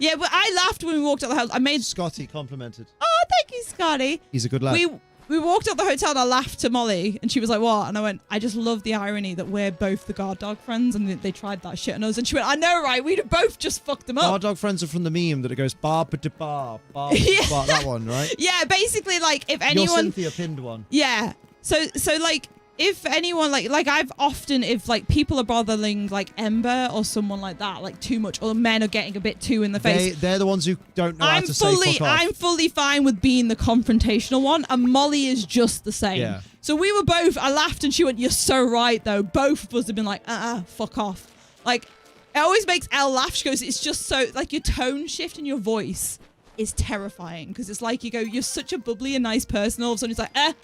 S4: yeah, but I laughed when we walked out the house. I made
S3: Scotty complimented.
S4: Oh, thank you, Scotty.
S3: He's a good lad.
S4: We walked out the hotel and I laughed to Molly, and she was like, what? And I went, I just love the irony that we're both the guard dog friends, and they tried that shit on us. And she went, I know, right? We'd have both just fucked them up.
S3: Guard dog friends are from the meme that it goes bar ba da bar, bar that one, right?
S4: Yeah, basically, like if anyone.
S3: Your Cynthia pinned one.
S4: Yeah. So like. If anyone, like I've often, if like people are bothering like Ember or someone like that, like too much, or men are getting a bit too in the face.
S3: They're the ones who don't know how to say fuck off.
S4: I'm fully fine with being the confrontational one, and Molly is just the same.
S3: Yeah.
S4: So we were both, I laughed and she went, you're so right though. Both of us have been like, fuck off. Like, it always makes Elle laugh. She goes, it's just so, like your tone shift in your voice is terrifying, because it's like you go, you're such a bubbly and nice person. All of a sudden it's like,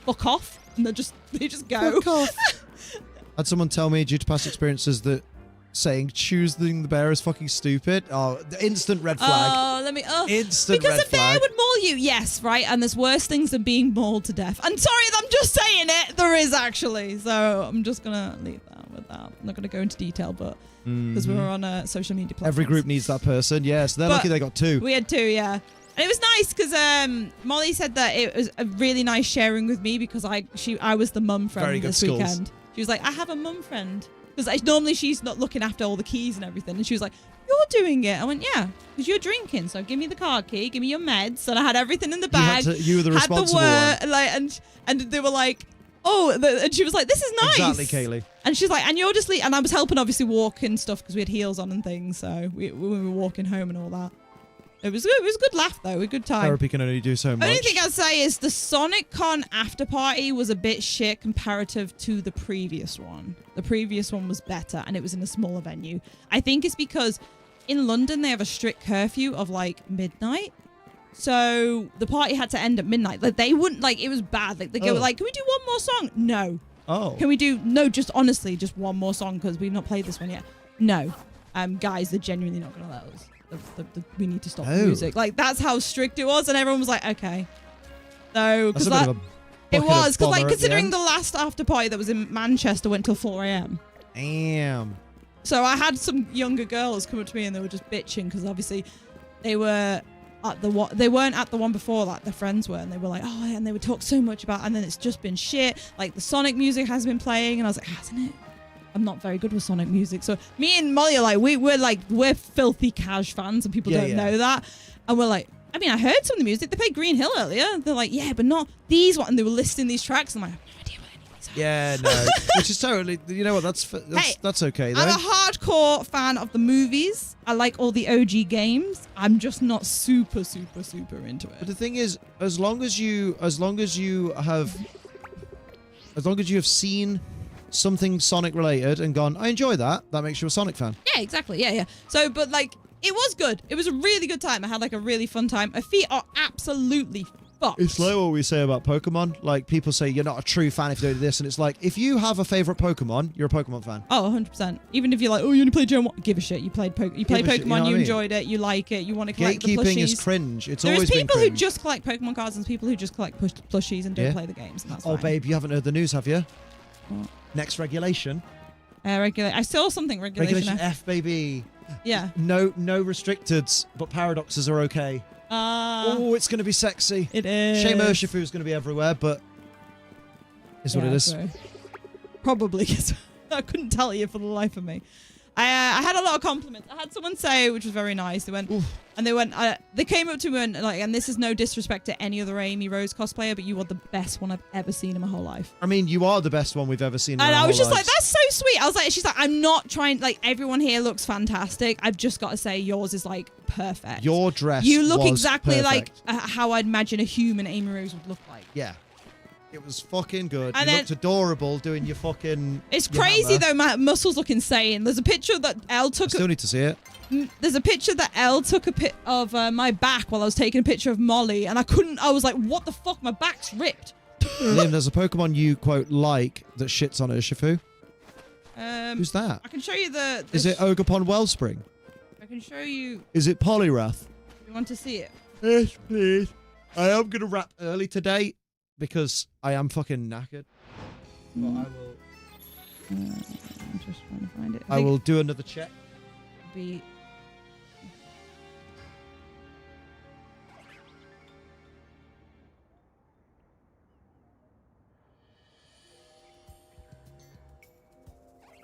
S4: fuck off. And they just go.
S3: Fuck off. Had someone tell me, due to past experiences, that saying choosing the bear is fucking stupid. Oh, the instant red flag.
S4: Oh, let me.
S3: Instant
S4: because
S3: red
S4: a bear
S3: flag.
S4: would maul you. Yes, right. And there's worse things than being mauled to death. I'm sorry, I'm just saying it. There is actually. So I'm just gonna leave that with that. I'm not gonna go into detail, but because we were on a social media platform.
S3: Every group needs that person. Yes, they're lucky they got two.
S4: We had two, yeah. And it was nice because Molly said that it was a really nice sharing with me, because I was the mum friend this weekend. She was like, I have a mum friend. Because normally she's not looking after all the keys and everything. And she was like, you're doing it. I went, yeah, because you're drinking. So give me the car key, give me your meds. And I had everything in the bag.
S3: You were the responsible one.
S4: Like, and they were like, and she was like, this is nice.
S3: Exactly, Kaylee.
S4: And she's like, and you're just and I was helping obviously walk and stuff because we had heels on and things. So we were walking home and all that. It was good. It was a good laugh though. A good time.
S3: Therapy can only do so much.
S4: Only thing I'd say is the Sonic Con after party was a bit shit comparative to the previous one. The previous one was better, and it was in a smaller venue. I think it's because in London they have a strict curfew of like midnight, so the party had to end at midnight. Like they wouldn't it was bad. Like they go like, can we do one more song? No.
S3: Oh.
S4: Can we do just honestly just one more song because we've not played this one yet? No. Guys, they're genuinely not gonna let us. We need to stop the music. Like that's how strict it was, and everyone was like, okay. So because it was because considering the last after party that was in Manchester went till 4 a.m.
S3: Damn.
S4: So I had some younger girls come up to me and they were just bitching because obviously they were at they weren't at the one before like their friends were, and they were like, oh, and they would talk so much about, and then it's just been shit. Like the Sonic music has been playing, and I was like, hasn't it? I'm not very good with Sonic music. So me and Molly are like, we're filthy Cash fans, and people don't know that. And we're like, I mean, I heard some of the music. They played Green Hill earlier. They're like, yeah, but not these ones. And they were listing these tracks. I'm like, I have no idea what any of these are.
S3: Yeah, no. Which is totally, you know what, that's okay though.
S4: I'm a hardcore fan of the movies. I like all the OG games. I'm just not super, super, super into it.
S3: But the thing is, as long as you have seen something Sonic related and gone, I enjoy that makes you a Sonic fan.
S4: Yeah, exactly. Yeah. So, but like, it was good. It was a really good time. I had like a really fun time. My feet are absolutely fucked.
S3: It's like what we say about Pokemon. Like, people say you're not a true fan if you do this, and it's like, if you have a favorite Pokemon, you're a Pokemon fan.
S4: Oh, 100%. Even if you're like, oh, you only played Gen 1. Give a shit. You played Pokemon,
S3: Give a shit, you know what I mean?
S4: enjoyed it, you like it, you want to collect the
S3: Gatekeeping
S4: plushies.
S3: is cringe. It's
S4: There's
S3: always been
S4: people who
S3: cringe.
S4: just collect Pokemon cards and people who just collect plushies and don't
S3: Yeah.
S4: play the games. And that's
S3: Oh,
S4: fine.
S3: babe, you haven't heard the news, have you?
S4: What?
S3: Next regulation.
S4: I saw something regulation.
S3: F, baby.
S4: Yeah.
S3: No restricteds, but paradoxes are okay. Oh, it's going to be sexy.
S4: It is.
S3: Shame Urshifu is going to be everywhere, but is what it is.
S4: True. Probably. I couldn't tell you for the life of me. I had a lot of compliments. I had someone say, which was very nice. They went, they came up to me and this is no disrespect to any other Amy Rose cosplayer, but you are the best one I've ever seen in my whole life.
S3: I mean, you are the best one we've ever seen.
S4: And I was just like, that's so sweet. I was like, she's like, I'm not trying, like, everyone here looks fantastic. I've just got to say yours is like perfect.
S3: Your dress
S4: You look
S3: was
S4: exactly like
S3: perfect.
S4: how I'd imagine a human Amy Rose would look like.
S3: Yeah. It was fucking good.
S4: And
S3: you
S4: then-
S3: looked adorable doing your fucking...
S4: It's
S3: your
S4: crazy
S3: hammer.
S4: though, my muscles look insane. There's a picture that Elle
S3: I
S4: took.
S3: still need to see it.
S4: There's a picture that Elle took a pic of my back while I was taking a picture of Molly, and I was like, what the fuck? My back's ripped.
S3: Liam, there's a Pokemon you, quote, like that shits on Urshifu. Who's that?
S4: I can show you the
S3: Is it Ogerpon Wellspring?
S4: I can show you.
S3: Is it Poliwrath?
S4: You want to see it?
S3: Yes, please. I am going to wrap early today because I am fucking knackered. But I will...
S4: I'm just trying to find it.
S3: I will do another check.
S4: Be.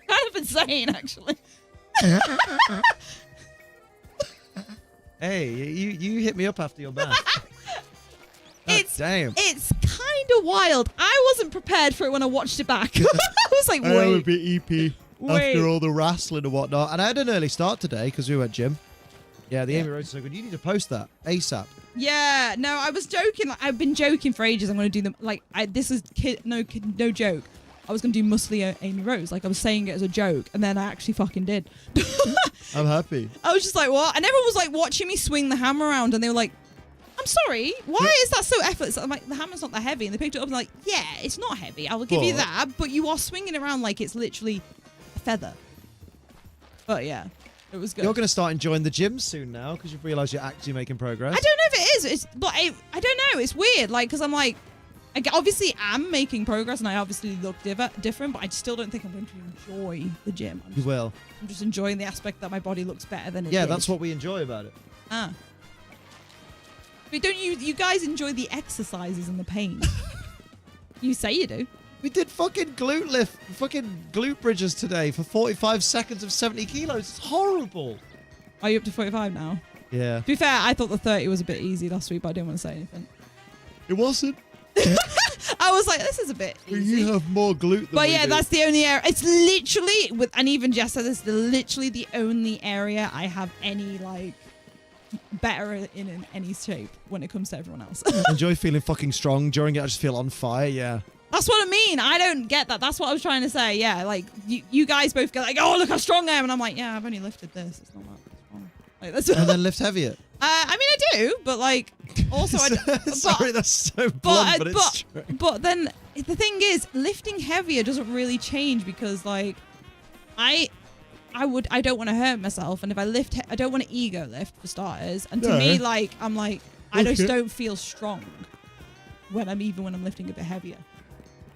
S4: Kind of insane, actually.
S3: Hey, you hit me up after your math. Damn.
S4: It's kind of wild. I wasn't prepared for it when I watched it back. I was like,
S3: I would
S4: wait.
S3: be EP
S4: Wait.
S3: after all the wrestling and whatnot. And I had an early start today because we went gym. Yeah, the Amy Rose is so good. You need to post that ASAP.
S4: Yeah, no, I was joking. Like, I've been joking for ages. I'm going to do them. Like, this is no joke. I was going to do muscly Amy Rose. Like, I was saying it as a joke, and then I actually fucking did.
S3: I'm happy.
S4: I was just like, what? And everyone was like watching me swing the hammer around, and they were like, I'm sorry, why is that so effortless? I'm like, the hammer's not that heavy. And they picked it up and like, yeah, it's not heavy. I will give you
S3: But-
S4: that. But you are swinging around like it's literally a feather. But yeah, it was good.
S3: You're going to start enjoying the gym soon now because you've realised you're actually making progress.
S4: I don't know if it is. But I don't know. It's weird. Like, because I'm like, I obviously am making progress and I obviously look different, but I still don't think I'm going to enjoy the gym.
S3: You will.
S4: I'm just enjoying the aspect that my body looks better than it
S3: Yeah,
S4: did.
S3: that's what we enjoy about it.
S4: Ah. But don't you guys enjoy the exercises and the pain? You say you do.
S3: We did fucking glute bridges today for 45 seconds of 70 kilos. It's horrible.
S4: Are you up to 45 now?
S3: Yeah.
S4: To be fair, I thought the 30 was a bit easy last week, but I didn't want to say anything.
S3: It wasn't.
S4: I was like, this is a bit easy.
S3: You have more glute than
S4: But
S3: we
S4: yeah,
S3: do.
S4: that's the only area. It's literally, and even Jess said this, literally the only area I have any, like, better in any shape when it comes to everyone else.
S3: Enjoy feeling fucking strong. During it, I just feel on fire. Yeah.
S4: That's what I mean. I don't get that. That's what I was trying to say. Yeah, like, you guys both go like, oh, look how strong I am. And I'm like, yeah, I've only lifted this. It's not that strong. Like, that's
S3: And then lift heavier.
S4: I mean, I do, but like, also,
S3: Sorry, that's so blunt, but it's true.
S4: But then the thing is, lifting heavier doesn't really change because, like, I don't want to hurt myself, and if I lift, I don't want to ego lift for starters. And to
S3: No.
S4: me, like, I'm like, I just
S3: Okay.
S4: don't feel strong when I'm lifting a bit heavier.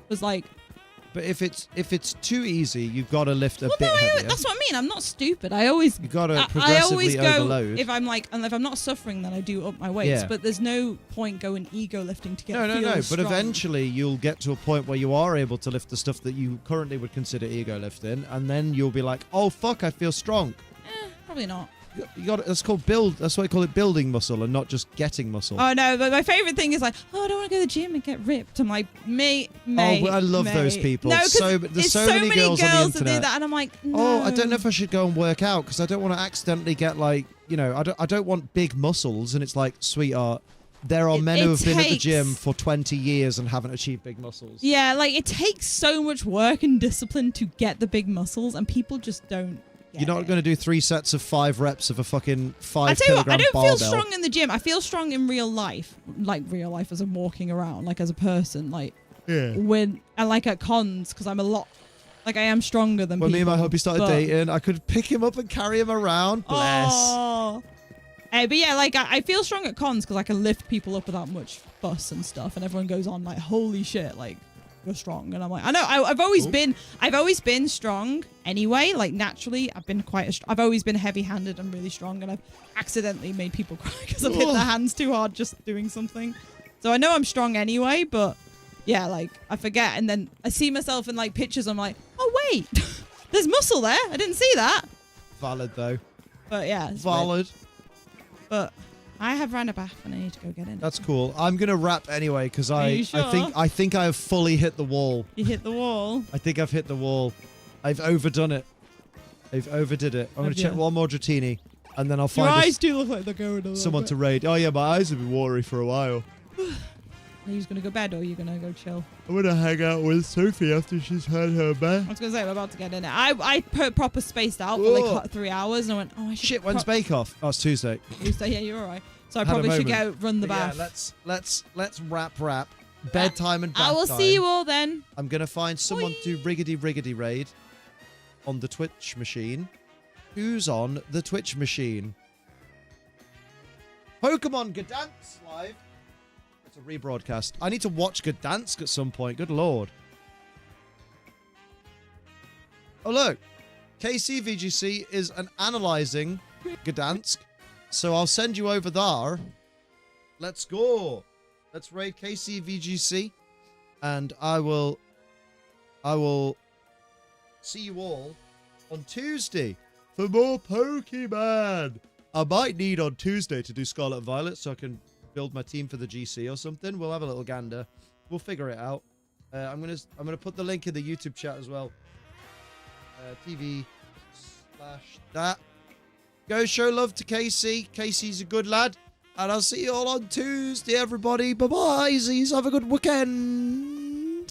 S4: Because like.
S3: But if it's too easy, you've got to lift a bit
S4: No,
S3: heavier.
S4: that's what I mean. I'm not stupid. I always.
S3: You've got to
S4: I
S3: progressively
S4: always go
S3: overload.
S4: if I'm like, and if I'm not suffering, then I do up my weights.
S3: Yeah.
S4: But there's no point going ego lifting to get.
S3: No.
S4: feel
S3: But
S4: strong.
S3: eventually, you'll get to a point where you are able to lift the stuff that you currently would consider ego lifting, and then you'll be like, "Oh fuck, I feel strong."
S4: Probably not.
S3: You got that's called build. That's why I call it building muscle and not just getting muscle.
S4: Oh no, but my favorite thing is like, oh, I don't want to go to the gym and get ripped. I'm like, mate.
S3: Oh, but I love those people.
S4: No, 'cause
S3: there's
S4: it's
S3: so many girls on the
S4: that
S3: internet.
S4: do that, and I'm like, no.
S3: Oh, I don't know if I should go and work out because I don't want to accidentally get like, I don't want big muscles. And it's like, sweetheart, there are men who have been at the gym for 20 years and haven't achieved big muscles.
S4: Yeah, like it takes so much work and discipline to get the big muscles, and people just don't
S3: You're not going to do 3 sets of 5 reps of a fucking 5
S4: I tell you what, I
S3: kilogram
S4: don't feel
S3: barbell.
S4: strong in the gym. I feel strong in real life, like real life as I'm walking around, like as a person, like when and like at cons because I'm a lot, like I am stronger than
S3: When
S4: people.
S3: me and my hubby started
S4: but-
S3: dating, I could pick him up and carry him around. Bless.
S4: Oh. But yeah, like I feel strong at cons because I can lift people up without much fuss and stuff, and everyone goes on like, "Holy shit!" Like you're strong, and I'm like, I know. I've always been strong anyway. Like naturally, I've been I've always been heavy-handed and really strong, and I've accidentally made people cry because I've hit their hands too hard just doing something. So I know I'm strong anyway, but yeah, like I forget, and then I see myself in like pictures. I'm like, oh wait, there's muscle there. I didn't see that.
S3: Valid though.
S4: But yeah, it's weird.
S3: Valid.
S4: But I have ran a bath and I need to go get in.
S3: That's cool. I'm gonna wrap anyway because
S4: you sure?
S3: I think I have fully hit the wall.
S4: You hit the wall.
S3: I think I've hit the wall. I've overdone it. I've overdid it. I'm gonna
S4: Have
S3: check
S4: you?
S3: one more Dratini, and then I'll
S4: Your
S3: find
S4: eyes do look like they're going a little
S3: someone
S4: bit.
S3: to raid. Oh yeah, my eyes have been watery for a while.
S4: Are you gonna go bed or are you gonna go chill?
S3: I'm gonna hang out with Sophie after she's had her bath.
S4: I was gonna say I'm about to get in it. I put proper spaced out for
S3: Whoa.
S4: like 3 hours and I went, oh I should
S3: Shit, when's Bake Off? Oh, it's Tuesday.
S4: Tuesday. Yeah, you're alright. So I
S3: Had a
S4: probably should go
S3: moment.
S4: run the
S3: But
S4: bath.
S3: Yeah, let's wrap. Bedtime and bath
S4: I will
S3: time.
S4: see you all then.
S3: I'm gonna find someone to riggedy raid on the Twitch machine. Who's on the Twitch machine? Pokemon Gdansk live. It's a rebroadcast. I need to watch Gdansk at some point. Good lord. Oh look, KCVGC is analyzing Gdansk, so I'll send you over there. Let's go. Let's raid KCVGC, and I will see you all on Tuesday for more Pokemon. I might need on Tuesday to do Scarlet and Violet so I can build my team for the GC or something. We'll have a little gander. We'll figure it out. I'm gonna put the link in the YouTube chat as well. TV/that. Go show love to Casey. Casey's a good lad. And I'll see you all on Tuesday, everybody. Bye-bye. Have a good weekend.